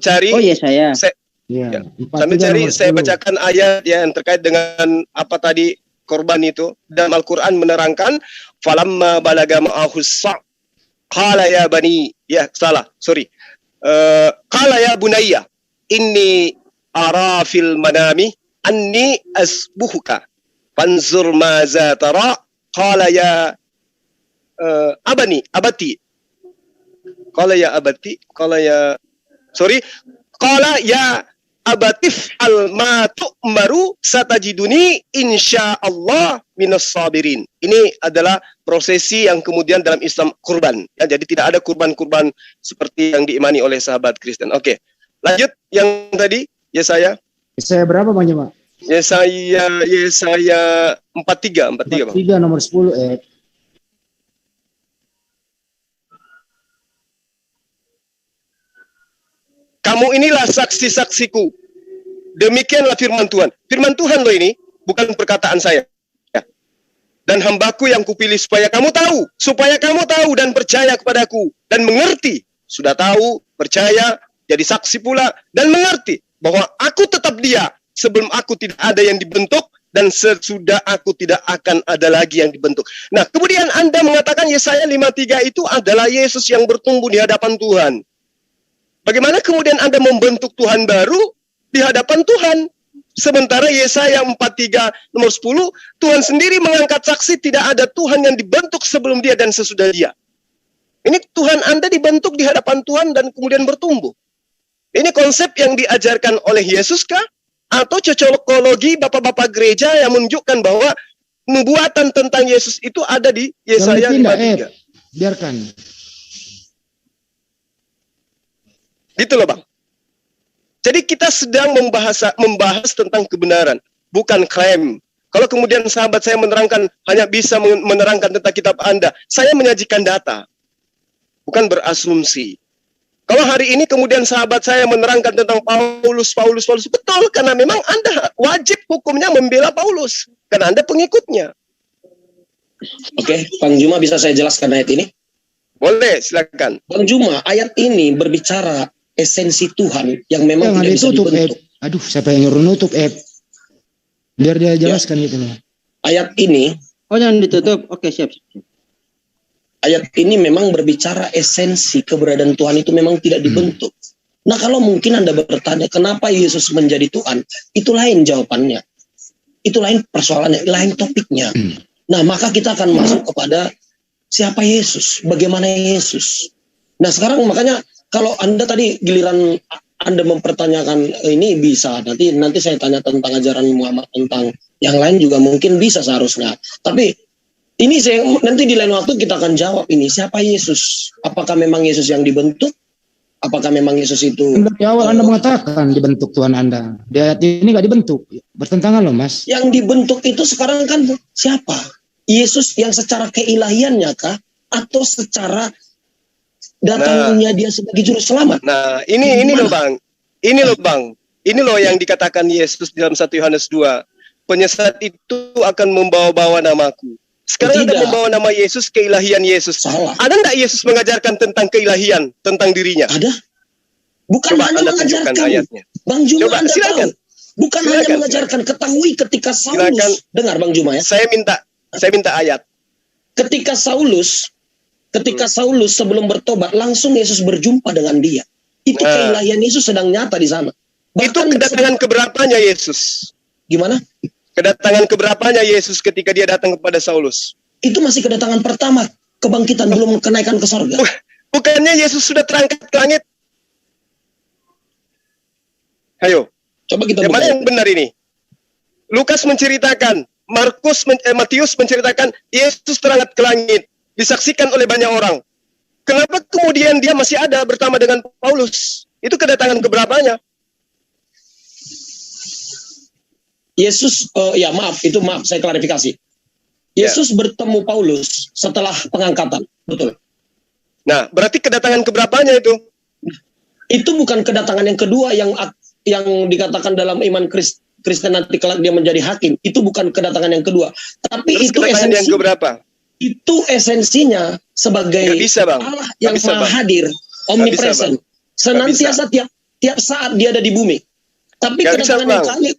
cari, Oh iya saya. Ya, sambil 43 cari nomor saya 10. bacakan ayat ya yang terkait dengan apa tadi korban itu. Dalam Al-Quran menerangkan, falamma balaga ma'ahus sa' qala ya bani, ya salah, sorry. Qala ya bunayya, inni ara fil manami anni asbuhuka fanzur maza tara, qala ya abati, qala ya abatif al ma tu'maru satajiduni insyaallah minas sabirin. Ini adalah prosesi yang kemudian dalam Islam kurban. Ya, jadi tidak ada kurban-kurban seperti yang diimani oleh sahabat Kristen. Oke. Lanjut yang tadi Yesaya. Yesaya berapa Bang Jemaat? Yesaya 43 Bang. 43 nomor 10 Ed. Kamu inilah saksi-saksiku. Demikianlah firman Tuhan. Firman Tuhan loh ini, bukan perkataan saya. Ya. Dan hambaku yang kupilih supaya kamu tahu dan percaya kepadaku dan mengerti. Sudah tahu, percaya, jadi saksi pula dan mengerti bahwa aku tetap Dia sebelum aku tidak ada yang dibentuk dan sesudah aku tidak akan ada lagi yang dibentuk. Nah, kemudian Anda mengatakan Yesaya 53 itu adalah Yesus yang bertumbuh di hadapan Tuhan. Bagaimana kemudian Anda membentuk Tuhan baru di hadapan Tuhan? Sementara Yesaya 43 nomor 10, Tuhan sendiri mengangkat saksi tidak ada Tuhan yang dibentuk sebelum Dia dan sesudah Dia. Ini Tuhan Anda dibentuk di hadapan Tuhan dan kemudian bertumbuh. Ini konsep yang diajarkan oleh Yesus kah? Atau cocokologi bapak-bapak gereja yang menunjukkan bahwa nubuatan tentang Yesus itu ada di Yesaya 53. Biarkan. Gitu loh Bang. Jadi kita sedang membahas tentang kebenaran, bukan klaim. Kalau kemudian sahabat saya menerangkan, hanya bisa menerangkan tentang kitab Anda, saya menyajikan data, bukan berasumsi. Kalau hari ini kemudian sahabat saya menerangkan tentang Paulus, betul, karena memang Anda wajib hukumnya membela Paulus, karena Anda pengikutnya. Oke, Bang Juma bisa saya jelaskan ayat ini? Boleh, silakan. Bang Juma, ayat ini berbicara esensi Tuhan yang memang tidak bisa dibentuk. Aduh, siapa yang nyuruh nutup biar dia jelaskan gitu loh. Ayat ini, Oh jangan ditutup. Oke siap. ayat ini memang berbicara esensi keberadaan Tuhan itu memang tidak dibentuk. Nah kalau mungkin Anda bertanya kenapa Yesus menjadi Tuhan, itu lain jawabannya. Itu lain persoalannya, lain topiknya. Nah maka kita akan masuk kepada siapa Yesus, bagaimana Yesus. Nah sekarang makanya kalau Anda tadi giliran Anda mempertanyakan ini bisa, nanti saya tanya tentang ajaran Muhammad, tentang yang lain juga mungkin bisa seharusnya. Tapi ini saya nanti di lain waktu kita akan jawab ini siapa Yesus. Apakah memang Yesus yang dibentuk? Apakah memang Yesus itu? Dari awal Anda mengatakan dibentuk Tuhan Anda. Di ayat ini nggak dibentuk, bertentangan loh Mas. Yang dibentuk itu sekarang kan siapa? Yesus yang secara keilahiannya kah? Atau secara datangnya dia sebagai juru selamat? Nah, ini loh Bang. Ini loh yang dikatakan Yesus dalam 1 Yohanes 2. Penyesat itu akan membawa-bawa namaku. Sekarang Anda membawa nama Yesus, keilahian Yesus. Salah. Ada enggak Yesus mengajarkan tentang keilahian, tentang dirinya? Ada. Bukan Coba hanya Anda mengajarkan. tunjukkan ayatnya. Bang Juma, Coba, Anda silakan. tahu. Bukan hanya mengajarkan. Ketahui ketika Saulus. Silakan. Dengar Bang Juma ya. Saya minta ayat. Ketika Saulus sebelum bertobat, langsung Yesus berjumpa dengan dia. Itu keilahian Yesus sedang nyata di sana. Bahkan itu kedatangan keberapanya Yesus? Gimana? Kedatangan keberapanya Yesus ketika dia datang kepada Saulus? Itu masih kedatangan pertama. Kebangkitan, belum kenaikan ke sorga. Bukannya Yesus sudah terangkat ke langit? Ayo. Coba kita yang mana yang benar ini? Lukas menceritakan, Matius menceritakan Yesus terangkat ke langit, disaksikan oleh banyak orang. Kenapa kemudian dia masih ada bersama dengan Paulus? Itu kedatangan keberapanya? Yesus, maaf, saya klarifikasi. Yesus bertemu Paulus setelah pengangkatan, betul. Nah, berarti kedatangan keberapanya itu? Itu bukan kedatangan yang kedua yang dikatakan dalam iman Kristen nanti kelak dia menjadi hakim. Itu bukan kedatangan yang kedua. Tapi Terus itu kedatangan yang keberapa? Itu esensinya sebagai bisa, Bang. Allah yang bisa, maha Bang. hadir, omnipresent. Senantiasa bisa. tiap saat dia ada di bumi. Tapi Nggak bisa, kedatangan yang Bang. kali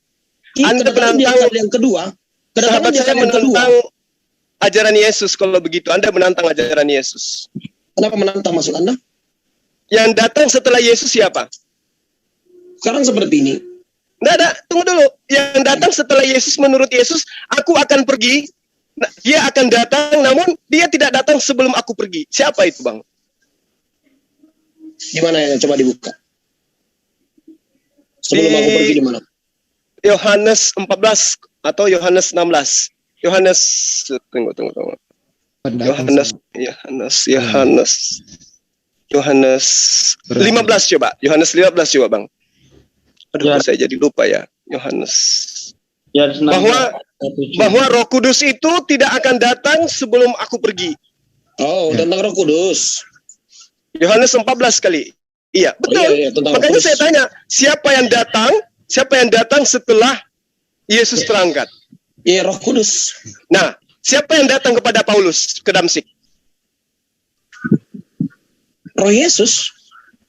Anda kedatangan yang kedua, Sahabat dia saya kali yang kedua. menentang ajaran Yesus kalau begitu. Anda menantang ajaran Yesus. Kenapa menantang maksud Anda? Yang datang setelah Yesus siapa? Sekarang seperti ini. Nggak, tunggu dulu. Yang datang setelah Yesus menurut Yesus, aku akan pergi. Nah, dia akan datang, namun dia tidak datang sebelum aku pergi. Siapa itu, Bang? Gimana ya? Coba dibuka. Sebelum aku pergi di mana? Yohanes 14 atau Yohanes 16. Yohanes tunggu. Yohanes 15 coba. Yohanes 15 coba, Bang. Aduh, Ya. saya jadi lupa ya. Yohanes. Ya, Bahwa Roh Kudus itu tidak akan datang sebelum aku pergi. Oh, tentang Roh Kudus. Yohanes 14 kali. Iya, betul. Iya, tentang Roh Makanya Kudus. saya tanya, siapa yang datang setelah Yesus terangkat? Iya, Roh Kudus. Nah, siapa yang datang kepada Paulus ke Damsik? Roh Yesus.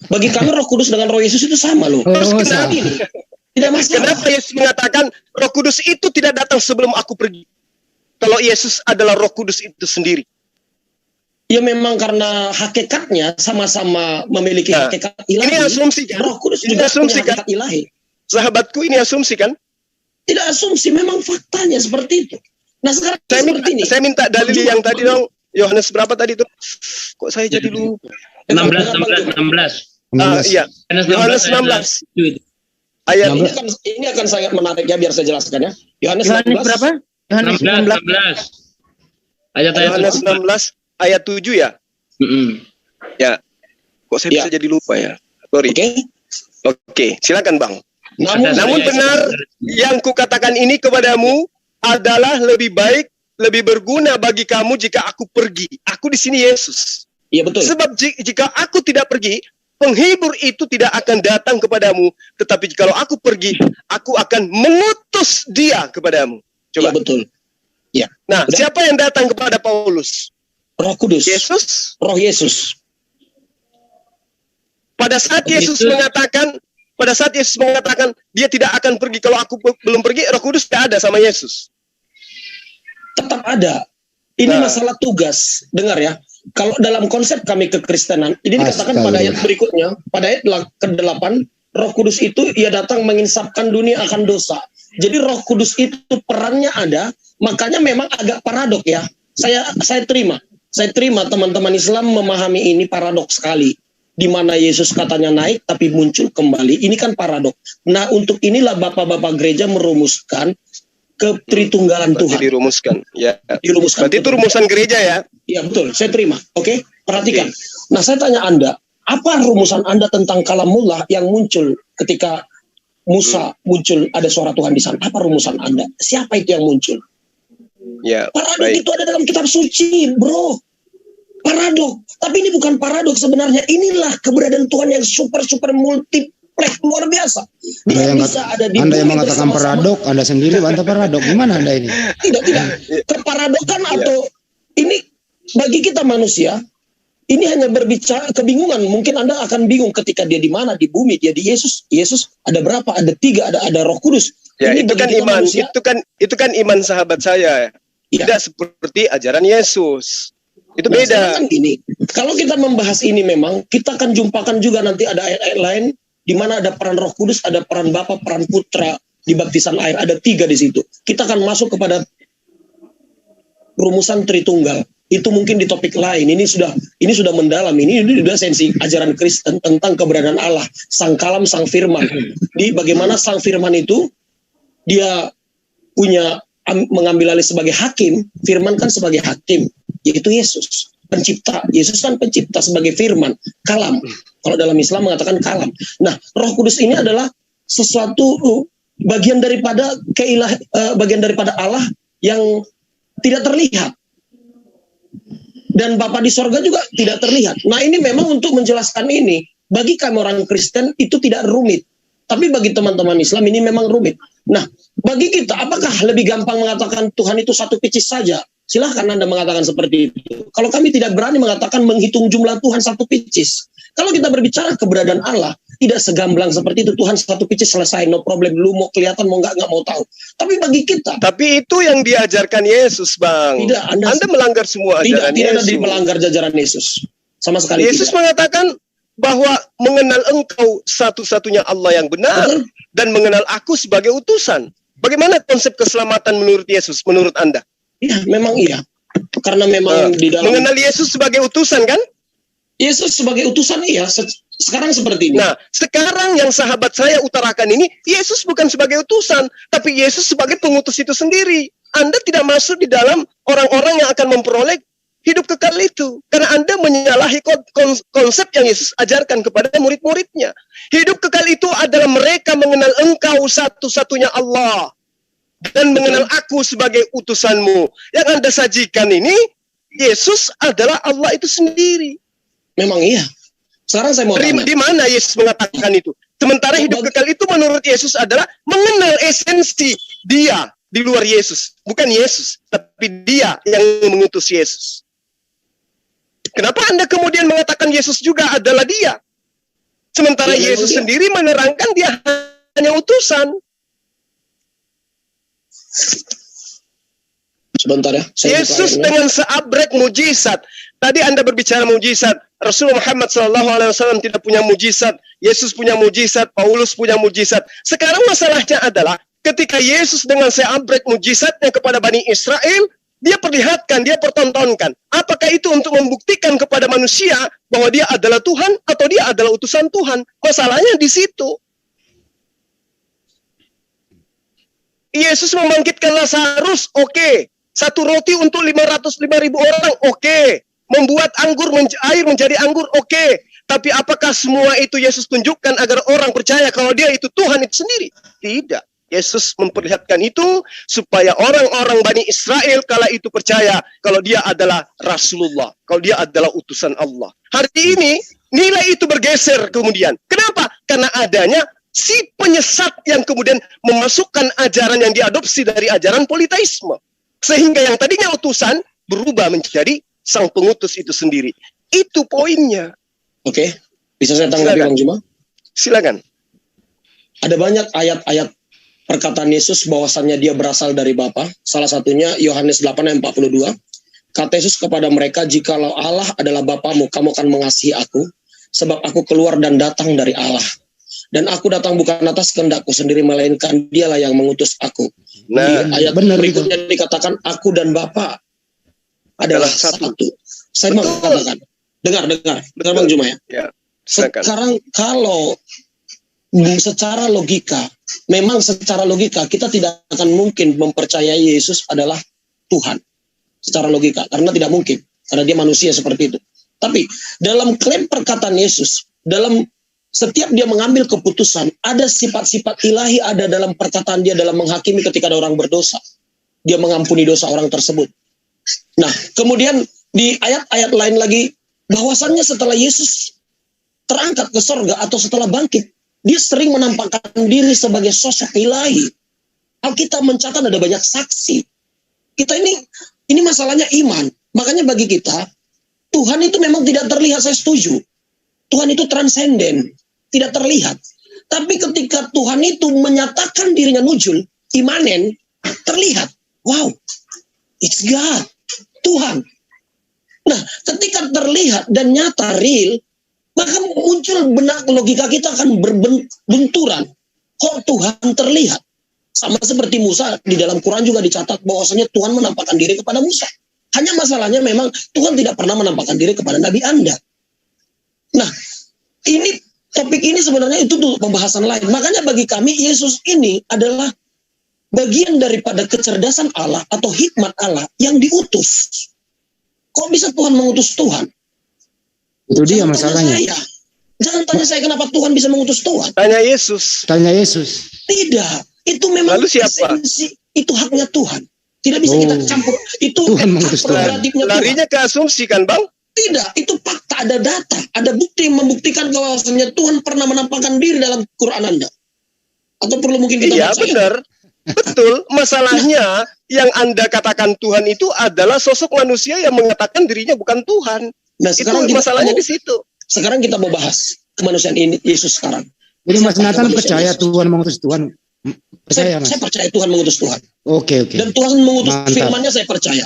Bagi kami Roh Kudus dengan Roh Yesus itu sama loh. Terus Oh, kenapa sama. Tidak masalah. Kenapa Yesus mengatakan Roh Kudus itu tidak datang sebelum aku pergi? Kalau Yesus adalah Roh Kudus itu sendiri. Ya memang karena hakikatnya sama-sama memiliki Nah, hakikat ilahi. ini asumsi kan? Roh Kudus Ini juga asumsi punya kan? hakikat ilahi. Sahabatku, ini asumsi kan? Tidak asumsi, memang faktanya seperti itu. Nah sekarang seperti ini. Saya minta dalil yang tadi dong. Yohanes berapa tadi tuh? Kok saya jadi lupa? 16. Iya. Yohanes 16. Ayat Ini akan sangat menarik ya, biar saya jelaskan ya. Yohanes Yohanes 16. berapa? Yohanes 16. Yohanes 16 ayat 7 ya? Ya. Kok saya bisa jadi lupa ya? Sorry. Oke, silakan Bang. Namun benar yang kukatakan ini kepadamu adalah lebih baik, lebih berguna bagi kamu jika aku pergi. Aku di sini Yesus. Iya betul. Sebab jika aku tidak pergi, penghibur itu tidak akan datang kepadamu. Tetapi jikalau aku pergi, aku akan mengutus dia kepadamu. Coba. Iya betul. Ya. Nah, Udah? siapa yang datang kepada Paulus? Roh Kudus. Yesus. Roh Yesus. Pada saat Yesus mengatakan dia tidak akan pergi kalau aku belum pergi, Roh Kudus tidak ada sama Yesus. Tetap ada. Ini Nah. masalah tugas. Dengar ya. Kalau dalam konsep kami kekristenan, ini dikatakan pada ayat berikutnya, pada ayat ke-8, Roh Kudus itu ia datang menginsapkan dunia akan dosa. Jadi Roh Kudus itu perannya ada, makanya memang agak paradok ya. Saya terima teman-teman Islam memahami ini paradok sekali. Di mana Yesus katanya naik tapi muncul kembali. Ini kan paradok. Nah, untuk inilah Bapak-bapak gereja merumuskan ketritunggalan Tuhan. Dirumuskan. Ya. Dirumuskan. Berarti itu rumusan gereja ya? Iya betul, saya terima. Oke, perhatikan. Nah, saya tanya Anda, apa rumusan Anda tentang kalamullah yang muncul ketika Musa muncul, ada suara Tuhan di sana? Apa rumusan Anda? Siapa itu yang muncul? Ya. Paradok Baik. itu ada dalam kitab suci, bro. Paradok. Tapi ini bukan paradok sebenarnya. Inilah keberadaan Tuhan yang super multiplex, luar biasa. Dia bisa ada di Anda yang bumi mengatakan bersama-sama. paradok, Anda sendiri bantah paradok. Gimana Anda ini? Tidak. Keparadokan atau ini bagi kita manusia, ini hanya berbicara kebingungan. Mungkin Anda akan bingung ketika dia di mana, di bumi, dia di Yesus. Yesus ada berapa? Ada 3, ada Roh Kudus. Ya, Ini itu bagi kan kita iman. manusia, Itu kan iman sahabat saya. Iya. Tidak seperti ajaran Yesus. Itu Nah, beda. sekarang kan gini, kalau kita membahas ini memang kita akan jumpakan juga nanti ada ayat-ayat lain di mana ada peran Roh Kudus, ada peran Bapa, peran Putra di baptisan air, ada 3 di situ. Kita akan masuk kepada rumusan Tritunggal. Itu mungkin di topik lain. Ini sudah mendalam. Ini sudah sensi ajaran Kristen tentang keberadaan Allah, Sang Kalam, Sang Firman. Di bagaimana Sang Firman itu dia punya mengambil alih sebagai hakim, Firman kan sebagai hakim, yaitu Yesus, pencipta. Yesus kan pencipta sebagai Firman, Kalam. Kalau dalam Islam mengatakan Kalam. Nah, Roh Kudus ini adalah sesuatu bagian daripada bagian daripada Allah yang tidak terlihat. Dan Bapa di sorga juga tidak terlihat. Nah, ini memang untuk menjelaskan ini. Bagi kami orang Kristen itu tidak rumit. Tapi bagi teman-teman Islam ini memang rumit. Nah, bagi kita, apakah lebih gampang mengatakan Tuhan itu satu pieces saja? Silahkan Anda mengatakan seperti itu. Kalau kami tidak berani mengatakan menghitung jumlah Tuhan satu pieces. Kalau kita berbicara keberadaan Allah, tidak segamblang seperti itu. Tuhan satu pieces selesai, no problem. Lu mau kelihatan, mau nggak mau tahu. Tapi bagi kita, Tapi itu yang diajarkan Yesus, Bang. Tidak, Anda melanggar semua ajaran tidak ada Yesus. melanggar jajaran Yesus. Sama sekali Yesus tidak. mengatakan bahwa mengenal engkau satu-satunya Allah yang benar Betul. dan mengenal aku sebagai utusan. Bagaimana konsep keselamatan menurut Yesus, menurut Anda? Iya, memang iya. Karena memang di dalam Mengenal Yesus sebagai utusan kan? Yesus sebagai utusan iya. Sekarang seperti ini. Nah, sekarang yang sahabat saya utarakan ini, Yesus bukan sebagai utusan, tapi Yesus sebagai pengutus itu sendiri. Anda tidak masuk di dalam orang-orang yang akan memperoleh hidup kekal itu. Karena Anda menyalahi konsep yang Yesus ajarkan kepada murid-muridnya. Hidup kekal itu adalah mereka mengenal engkau satu-satunya Allah. Dan mengenal aku sebagai utusanmu. Yang Anda sajikan ini, Yesus adalah Allah itu sendiri. Memang iya. Sekarang saya mau tanya. Di mana Yesus mengatakan itu? Sementara hidup kekal itu menurut Yesus adalah mengenal esensi dia di luar Yesus. Bukan Yesus, tapi dia yang mengutus Yesus. Kenapa Anda kemudian mengatakan Yesus juga adalah dia? Sementara Ya, Yesus dia. sendiri menerangkan dia hanya utusan. Sebentar ya. Saya Yesus buka airnya. dengan seabrek mujizat. Tadi Anda berbicara mujizat. Rasulullah Muhammad SAW tidak punya mujizat. Yesus punya mujizat. Paulus punya mujizat. Sekarang masalahnya adalah ketika Yesus dengan seabrek mujizatnya kepada Bani Israel, dia perlihatkan, dia pertontonkan. Apakah itu untuk membuktikan kepada manusia bahwa dia adalah Tuhan atau dia adalah utusan Tuhan? Masalahnya di situ. Yesus membangkitkan Lazarus, oke. Satu roti untuk 505.000 orang, oke. Membuat air menjadi anggur, oke. Tapi apakah semua itu Yesus tunjukkan agar orang percaya kalau dia itu Tuhan itu sendiri? Tidak. Yesus memperlihatkan itu supaya orang-orang Bani Israel kala itu percaya kalau dia adalah Rasulullah, kalau dia adalah utusan Allah. Hari ini nilai itu bergeser kemudian. Kenapa? Karena adanya si penyesat yang kemudian memasukkan ajaran yang diadopsi dari ajaran politeisme. Sehingga yang tadinya utusan berubah menjadi sang pengutus itu sendiri. Itu poinnya. Oke. Bisa saya tanggapi Silakan. Bang Juma? Silakan. Ada banyak ayat-ayat perkataan Yesus bahwasannya dia berasal dari Bapa. Salah satunya Yohanes 8 ayat 42. Kata Yesus kepada mereka, jikalau Allah adalah Bapamu, kamu akan mengasihi aku, sebab aku keluar dan datang dari Allah. Dan aku datang bukan atas kehendakku sendiri, melainkan dialah yang mengutus aku. Nah, Di ayat benar berikutnya dikatakan, aku dan Bapa adalah satu. Saya mau Betul. katakan, dengar Bang Juma ya. Ya, silakan. Sekarang kalau secara logika, memang secara logika kita tidak akan mungkin mempercayai Yesus adalah Tuhan. Secara logika, karena tidak mungkin. Karena dia manusia seperti itu. Tapi dalam klaim perkataan Yesus, dalam setiap dia mengambil keputusan, ada sifat-sifat ilahi ada dalam perkataan dia dalam menghakimi ketika ada orang berdosa. Dia mengampuni dosa orang tersebut. Nah, kemudian di ayat-ayat lain lagi, bahwasannya setelah Yesus terangkat ke sorga atau setelah bangkit, dia sering menampakkan diri sebagai sosok ilahi. Alkitab mencatat ada banyak saksi. Kita ini masalahnya iman. Makanya bagi kita, Tuhan itu memang tidak terlihat, saya setuju. Tuhan itu transenden, tidak terlihat. Tapi ketika Tuhan itu menyatakan dirinya nujul, imanen, terlihat. Wow, it's God, Tuhan. Nah, ketika terlihat dan nyata, real, maka muncul benak logika kita akan berbenturan. Kok Tuhan terlihat? Sama seperti Musa, di dalam Quran juga dicatat bahwasanya Tuhan menampakkan diri kepada Musa. Hanya masalahnya memang Tuhan tidak pernah menampakkan diri kepada Nabi Anda. Nah, topik ini sebenarnya itu tuh pembahasan lain. Makanya bagi kami, Yesus ini adalah bagian daripada kecerdasan Allah atau hikmat Allah yang diutus. Kok bisa Tuhan mengutus Tuhan? Itu dia Jangan masalahnya. tanya saya. Jangan tanya saya kenapa Tuhan bisa mengutus Tuhan. Tanya Yesus. Tanya Yesus. Tidak. Itu memang Lalu siapa? esensi, itu haknya Tuhan. Tidak bisa kita campur. Itu Tuhan mengutus hak prerogatifnya Tuhan. Larinya ke asumsi kan, Bang? Tidak, itu fakta, ada data, ada bukti yang membuktikan bahwasanya Tuhan pernah menampakkan diri dalam Quran Anda. Atau perlu mungkin kita Iya, baca? benar. Betul. Masalahnya yang Anda katakan Tuhan itu adalah sosok manusia yang mengatakan dirinya bukan Tuhan. Nah, Itu sekarang masalahnya di situ. Sekarang kita mau bahas kemanusiaan ini Yesus sekarang. Jadi Mas Siapa Nathan kemanusiaan percaya Yesus? Tuhan mengutus Tuhan? Percaya Mas? Saya percaya Tuhan mengutus Tuhan. Oke. Dan Tuhan mengutus Mantap. firman-Nya, saya percaya.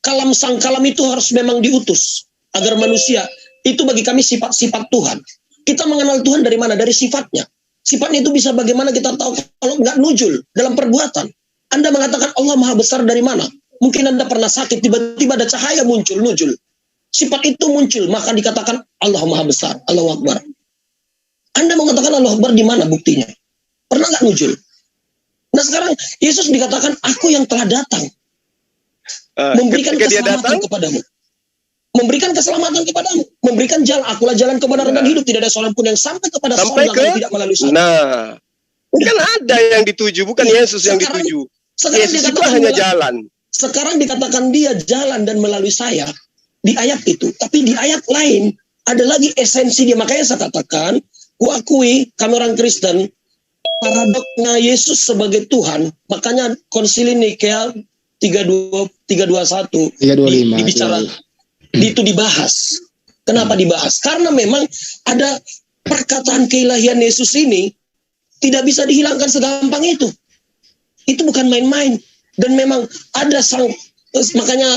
Kalam sang kalam itu harus memang diutus agar manusia, itu bagi kami sifat-sifat Tuhan. Kita mengenal Tuhan dari mana? Dari sifatnya. Sifatnya itu bisa bagaimana kita tahu kalau nggak nujul dalam perbuatan. Anda mengatakan Allah Maha Besar dari mana? Mungkin Anda pernah sakit, tiba-tiba ada cahaya muncul, nujul. Sifat itu muncul, maka dikatakan Allah Maha Besar, Allahu Akbar. Anda mengatakan Allahu Akbar di mana buktinya? Pernah nggak nujul? Nah sekarang Yesus dikatakan aku yang telah datang. Memberikan Ketika dia keselamatan datang, kepadamu. Memberikan keselamatan kepadamu. Memberikan jalan, akulah jalan kebenaran dan hidup. Tidak ada seorang pun yang sampai kepada surga kalau tidak melalui saya. Nah, kan ada yang dituju, bukan Yesus yang dituju. Sekarang Yesus itu dikatakan hanya jalan. Sekarang dikatakan dia jalan dan melalui saya di ayat itu. Tapi di ayat lain ada lagi esensi dia. Makanya saya katakan, kuakui kami orang Kristen, paradoknya Yesus sebagai Tuhan. Makanya konsili Nikea 321 325 dibicara, itu dibahas. Kenapa dibahas? Karena memang ada perkataan keilahian Yesus ini tidak bisa dihilangkan segampang itu. Itu bukan main-main. Dan memang ada makanya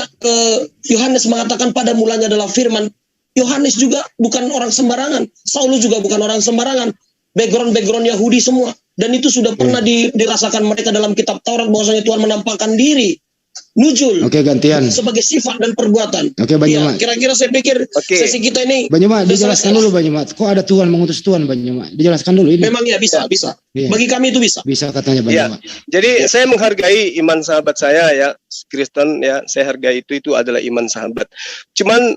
Yohanes mengatakan pada mulanya adalah firman. Yohanes juga bukan orang sembarangan. Saulus juga bukan orang sembarangan. Background Yahudi semua. Dan itu sudah pernah dirasakan mereka dalam kitab Taurat bahwasanya Tuhan menampakkan diri. Nujul. Oke, gantian. Sebagai sifat dan perbuatan. Oke, Banyumas. Ya, kira-kira saya pikir sesi kita ini. Banyumas, dijelaskan dulu Banyumas. Kok ada Tuhan mengutus Tuhan Banyumas? Dijelaskan dulu ini. Memang ya bisa. Iya. Bagi kami itu bisa. Bisa katanya Ya, Banyumas. jadi saya menghargai iman sahabat saya ya, Kristen ya, saya hargai itu adalah iman sahabat. Cuman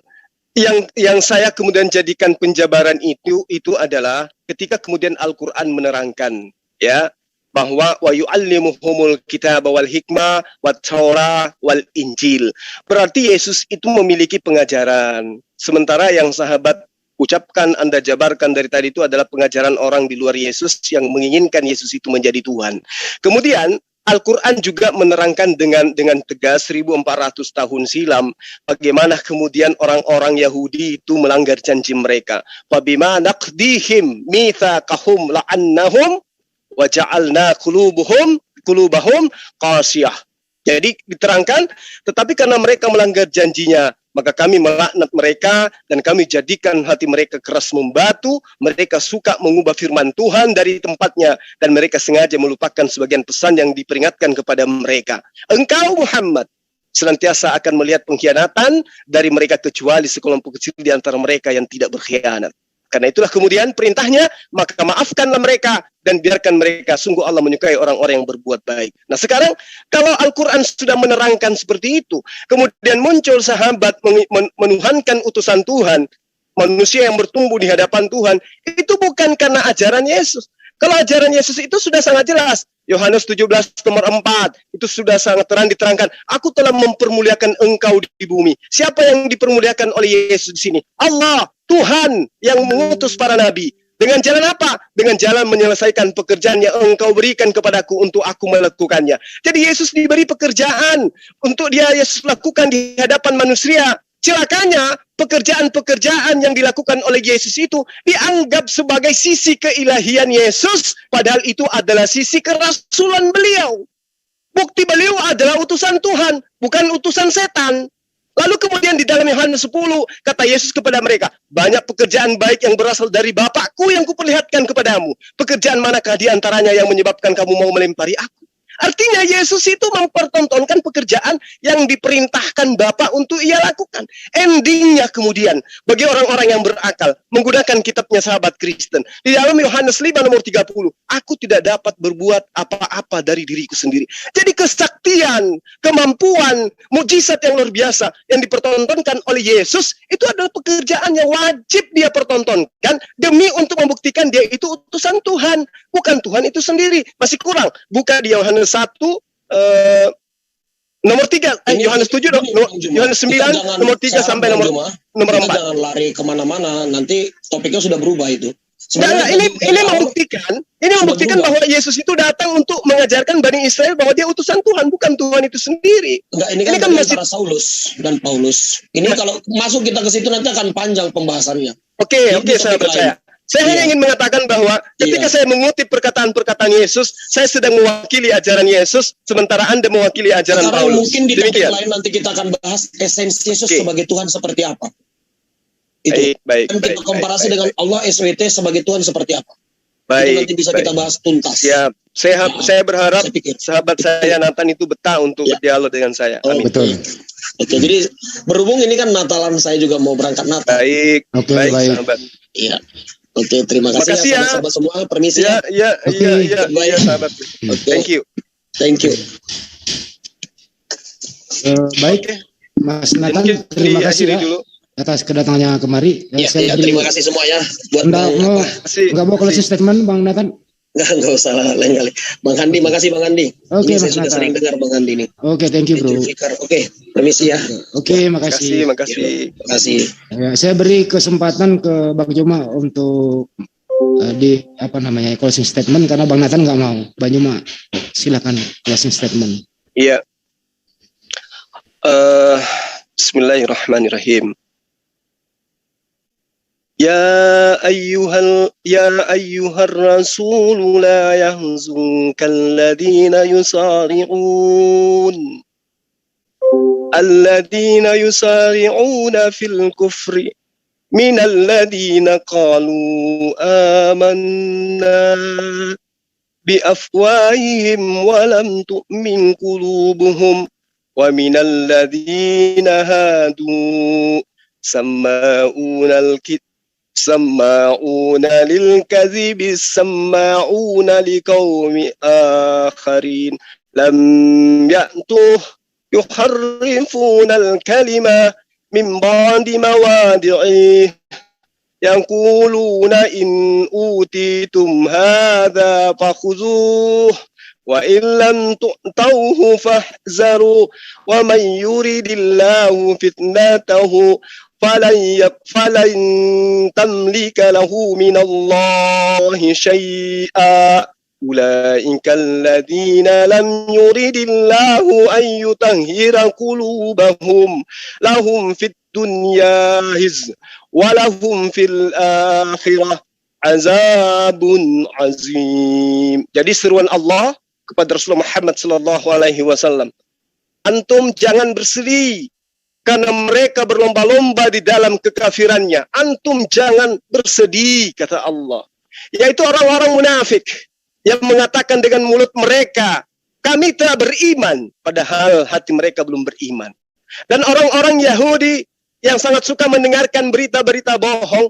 yang saya kemudian jadikan penjabaran itu adalah ketika kemudian Al-Qur'an menerangkan ya bahwa wa yu'allimuhumul kitaba wal hikmah wat taurah wal injil. Berarti Yesus itu memiliki pengajaran. Sementara yang sahabat ucapkan, Anda jabarkan dari tadi itu adalah pengajaran orang di luar Yesus yang menginginkan Yesus itu menjadi Tuhan. Kemudian Al-Quran juga menerangkan dengan tegas 1400 tahun silam bagaimana kemudian orang-orang Yahudi itu melanggar janji mereka. Fabima naqdihim mitsaqahum la'annahum wa ja'alna qulubahum qasiyah. Jadi diterangkan, tetapi karena mereka melanggar janjinya, maka kami melaknat mereka dan kami jadikan hati mereka keras membatu. Mereka suka mengubah firman Tuhan dari tempatnya dan mereka sengaja melupakan sebagian pesan yang diperingatkan kepada mereka. Engkau Muhammad senantiasa akan melihat pengkhianatan dari mereka kecuali sekelompok kecil di antara mereka yang tidak berkhianat. Karena itulah kemudian perintahnya, maka maafkanlah mereka dan biarkan mereka, sungguh Allah menyukai orang-orang yang berbuat baik. Nah sekarang kalau Al-Quran sudah menerangkan seperti itu, kemudian muncul sahabat menuhankan utusan Tuhan, manusia yang bertumbuh di hadapan Tuhan, itu bukan karena ajaran Yesus. Kalau ajaran Yesus itu sudah sangat jelas. Yohanes 17 nomor 4 itu sudah sangat terang diterangkan. Aku telah mempermuliakan engkau di bumi. Siapa yang dipermuliakan oleh Yesus di sini? Allah, Tuhan yang mengutus para nabi. Dengan jalan apa? Dengan jalan menyelesaikan pekerjaan yang engkau berikan kepadaku untuk aku melakukannya. Jadi Yesus diberi pekerjaan untuk Yesus lakukan di hadapan manusia. Celakanya pekerjaan-pekerjaan yang dilakukan oleh Yesus itu dianggap sebagai sisi keilahian Yesus, padahal itu adalah sisi kerasulan beliau. Bukti beliau adalah utusan Tuhan, bukan utusan setan. Lalu kemudian di dalam Yohanes 10 kata Yesus kepada mereka, banyak pekerjaan baik yang berasal dari Bapakku yang kuperlihatkan kepadamu. Pekerjaan manakah di antaranya yang menyebabkan kamu mau melempari aku? Artinya Yesus itu mempertontonkan pekerjaan yang diperintahkan Bapa untuk ia lakukan. Endingnya kemudian, bagi orang-orang yang berakal, menggunakan kitabnya sahabat Kristen. Di dalam Yohanes 5 nomor 30, aku tidak dapat berbuat apa-apa dari diriku sendiri. Jadi kesaktian, kemampuan, mukjizat yang luar biasa yang dipertontonkan oleh Yesus, itu adalah pekerjaan yang wajib dia pertontonkan demi untuk membuktikan dia itu utusan Tuhan. Bukan Tuhan itu sendiri. Masih kurang. Buka di Yohanes 1 Nomor 3, Yohanes 7 dong, Yohanes 9, nomor 3 sampai nomor 4. Jangan lari kemana-mana, nanti topiknya sudah berubah itu. Nah, ini membuktikan bahwa Yesus itu datang untuk mengajarkan Bani Israel bahwa dia utusan Tuhan, bukan Tuhan itu sendiri. Enggak, ini kan antara Saulus dan Paulus. Ini kalau masuk kita ke situ nanti akan panjang pembahasannya. Oke, sahabat saya. Saya hanya ingin mengatakan bahwa ketika saya mengutip perkataan-perkataan Yesus, saya sedang mewakili ajaran Yesus, sementara Anda mewakili ajaran Paulus. Mungkin di topik lain nanti kita akan bahas esensi Yesus sebagai Tuhan seperti apa. Itu. Baik. Dan kita komparasi dengan Allah SWT sebagai Tuhan seperti apa. Baik. Itu nanti bisa kita bahas tuntas. Siap. Saya berharap sahabat saya Nathan itu betah untuk berdialog dengan saya. Amin. Betul. Oke, jadi berhubung ini kan Natalan, saya juga mau berangkat Natal. Baik. Baik. Sahabat. Iya. Oke, terima kasih ya sahabat semua. Permisi ya. Iya, sahabat. Thank you. Baik, Mas Nathan, terima kasih ya atas kedatangannya kemari. Terima kasih semua ya. Buat nggak mau closing statement, Bang Nathan? Nggak usah lah, lain kali. Bang Handi, makasih Bang Handi. Oke, saya sudah sering dengar Bang Handi ini. Oke, thank you bro. Oke, permisi ya. Oke, makasih. Makasih. Ya, saya beri kesempatan ke Bang Juma untuk closing statement karena Bang Nathan nggak mau. Bang Juma, silakan closing statement. Iya. Bismillahirrahmanirrahim. يا أيها الرسول لا يحزنك الذين يسارعون في الكفر من الذين قالوا آمنا بأفواههم ولم تؤمن قلوبهم ومن الذين هادوا سماعون للكذب سماعون لقوم آخرين لم يأتوه يحرفون الكلمة من بعد مواضعه يقولون إن أوتيتم هذا فخذوه وإن لم تؤتوه فاحذروا ومن يرد الله فتنته فلن تملك له من الله شيئا أولئك الذين لم يرد الله أن يطهر قلوبهم لهم في الدنيا خزي ولهم في الآخرة azab azim. Jadi seruan Allah kepada Rasulullah Muhammad sallallahu alaihi wasallam, antum jangan bersedih karena mereka berlomba-lomba di dalam kekafirannya. Antum jangan bersedih, kata Allah. Yaitu orang-orang munafik yang mengatakan dengan mulut mereka, kami telah beriman, padahal hati mereka belum beriman. Dan orang-orang Yahudi yang sangat suka mendengarkan berita-berita bohong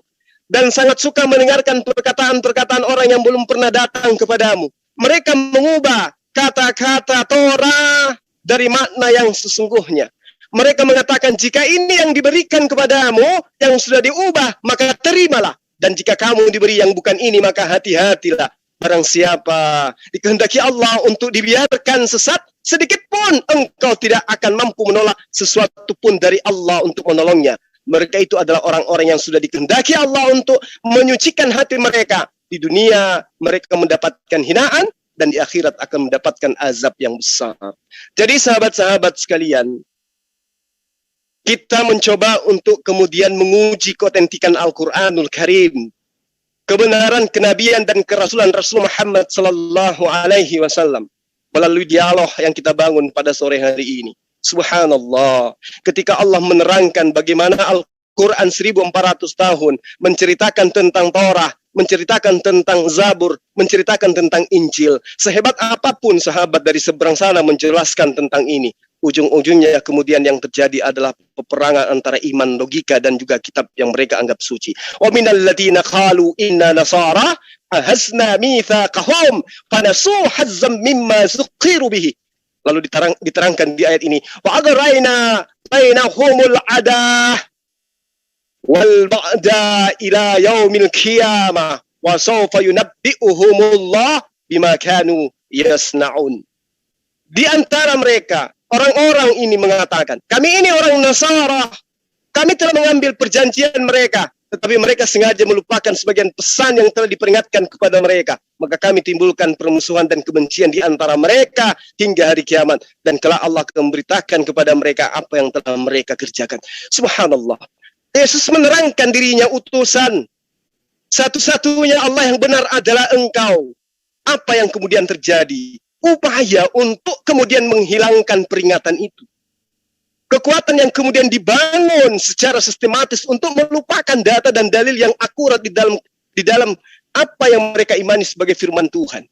dan sangat suka mendengarkan perkataan-perkataan orang yang belum pernah datang kepadamu. Mereka mengubah kata-kata Torah dari makna yang sesungguhnya. Mereka mengatakan, jika ini yang diberikan kepadamu, yang sudah diubah, maka terimalah. Dan jika kamu diberi yang bukan ini, maka hati-hatilah. Barang siapa dikehendaki Allah untuk dibiarkan sesat, sedikit pun engkau tidak akan mampu menolak sesuatu pun dari Allah untuk menolongnya. Mereka itu adalah orang-orang yang sudah dikehendaki Allah untuk menyucikan hati mereka. Di dunia mereka mendapatkan hinaan dan di akhirat akan mendapatkan azab yang besar. Jadi sahabat-sahabat sekalian, kita mencoba untuk kemudian menguji keotentikan Al-Quranul Karim, kebenaran kenabian dan kerasulan Rasul Muhammad sallallahu alaihi wasallam melalui dialog yang kita bangun pada sore hari ini. Subhanallah, ketika Allah menerangkan bagaimana Al-Quran 1400 tahun menceritakan tentang Torah, menceritakan tentang Zabur, menceritakan tentang Injil. Sehebat apapun sahabat dari seberang sana menjelaskan tentang ini, ujung-ujungnya kemudian yang terjadi adalah peperangan antara iman logika dan juga kitab yang mereka anggap suci. Wa minal ladzina qalu inna nasara ahasna mitsaqahum fanasu hazzam mimma zuqiru bihi. Lalu diterangkan di ayat ini, wa agrayna bainahumul adah wal ba'da ila yaumil qiyamah wa sawfa yunabbi'uhumullah bima kanu yasnaun. Di antara mereka orang-orang ini mengatakan, kami ini orang Nasara, kami telah mengambil perjanjian mereka, tetapi mereka sengaja melupakan sebagian pesan yang telah diperingatkan kepada mereka. Maka kami timbulkan permusuhan dan kebencian di antara mereka hingga hari kiamat. Dan kelak Allah akan memberitakan kepada mereka apa yang telah mereka kerjakan. Subhanallah. Yesus menerangkan dirinya utusan. Satu-satunya Allah yang benar adalah engkau. Apa yang kemudian terjadi? Upaya untuk kemudian menghilangkan peringatan itu. Kekuatan yang kemudian dibangun secara sistematis untuk melupakan data dan dalil yang akurat di dalam apa yang mereka imani sebagai firman Tuhan.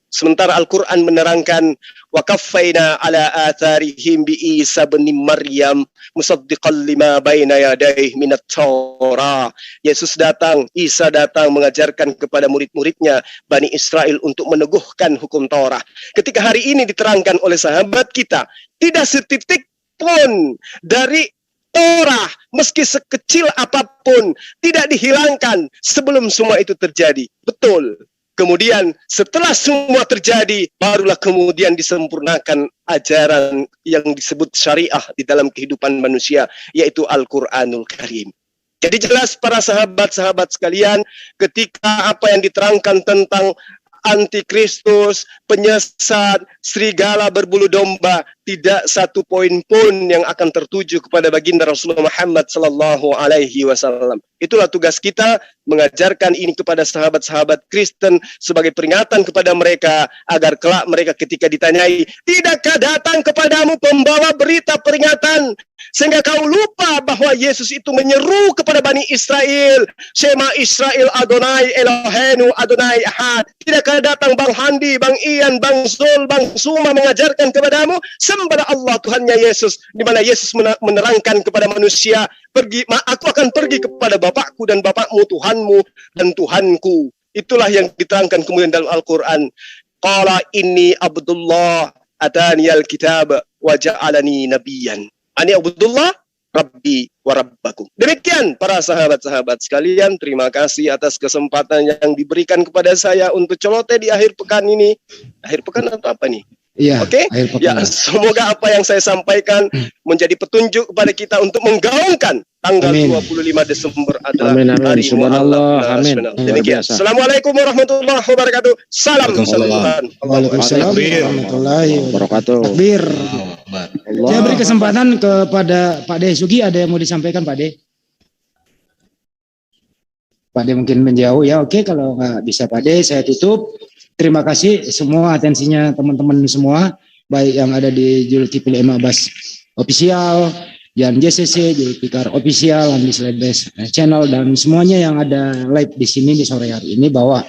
Sementara Al-Quran menerangkan wa kaffaina ala atharihim bi Isa bin Maryam musaddiqan lima baina yadayhi minat Taurah. Yesus datang, Isa datang mengajarkan kepada murid-muridnya Bani Israel untuk meneguhkan hukum Taurat. Ketika hari ini diterangkan oleh sahabat kita, tidak setitik pun dari Torah, meski sekecil apapun, tidak dihilangkan sebelum semua itu terjadi. Betul. Kemudian setelah semua terjadi, barulah kemudian disempurnakan ajaran yang disebut syariah di dalam kehidupan manusia, yaitu Al-Quranul Karim. Jadi jelas para sahabat-sahabat sekalian, ketika apa yang diterangkan tentang antikristus, penyesat, serigala berbulu domba, tidak satu poin pun yang akan tertuju kepada baginda Rasulullah Muhammad sallallahu alaihi wasallam. Itulah tugas kita, mengajarkan ini kepada sahabat-sahabat Kristen sebagai peringatan kepada mereka agar kelak mereka ketika ditanyai, tidakkah datang kepadamu pembawa berita peringatan sehingga kau lupa bahwa Yesus itu menyeru kepada Bani Israel, Shema Israel Adonai Elohenu Adonai Ahad. Tidakkah datang Bang Handi, Bang Ian, Bang Zul, Bang Suma mengajarkan kepadamu, sembahlah Allah Tuhannya Yesus, di mana Yesus menerangkan kepada manusia, aku akan pergi kepada Bapakku dan Bapakmu, Tuhanmu dan Tuhanku. Itulah yang diterangkan kemudian dalam Al-Quran. Qala inni Abdullah ataniyal kitab wa ja'alani nabiyan. Ani Abdullah Rabbi wa Rabbakum. Demikian para sahabat-sahabat sekalian, terima kasih atas kesempatan yang diberikan kepada saya untuk celoteh di akhir pekan ini. Akhir pekan atau apa nih? Iya. Oke. Ya, semoga apa yang saya sampaikan menjadi petunjuk kepada kita untuk menggaungkan tanggal 25 Desember adalah hari Mu'allaf Nasional. Demikian. Assalamualaikum warahmatullahi wabarakatuh. Salam Tuhan. Waalaikumsalam warahmatullahi wabarakatuh. Takbir. Saya beri kesempatan kepada Pak De Sugi, ada yang mau disampaikan Pak De? Pak De mungkin menjauh ya. Oke, kalau nggak bisa Pak De, saya tutup. Terima kasih semua atensinya teman-teman semua, baik yang ada di Zulkifli M. Abbas Official, Jan JCC, Zulfikar Official, Andi Slebes Channel, dan semuanya yang ada live di sini di sore hari ini, bahwa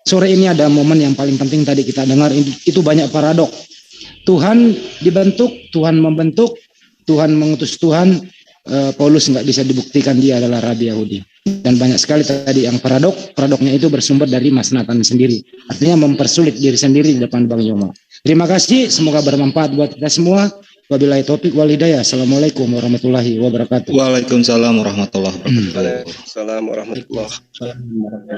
sore ini ada momen yang paling penting tadi kita dengar, itu banyak paradok. Tuhan dibentuk, Tuhan membentuk, Tuhan mengutus Tuhan. Paulus nggak bisa dibuktikan dia adalah Rabi Yahudi. Dan banyak sekali tadi yang paradoknya itu bersumber dari Mas Nathan sendiri. Artinya mempersulit diri sendiri di depan Bang Yoma. Terima kasih, semoga bermanfaat buat kita semua. Wabillahi taufiq wal hidayah. Assalamualaikum warahmatullahi wabarakatuh. Waalaikumsalam warahmatullahi wabarakatuh. Waalaikumsalam warahmatullahi wabarakatuh.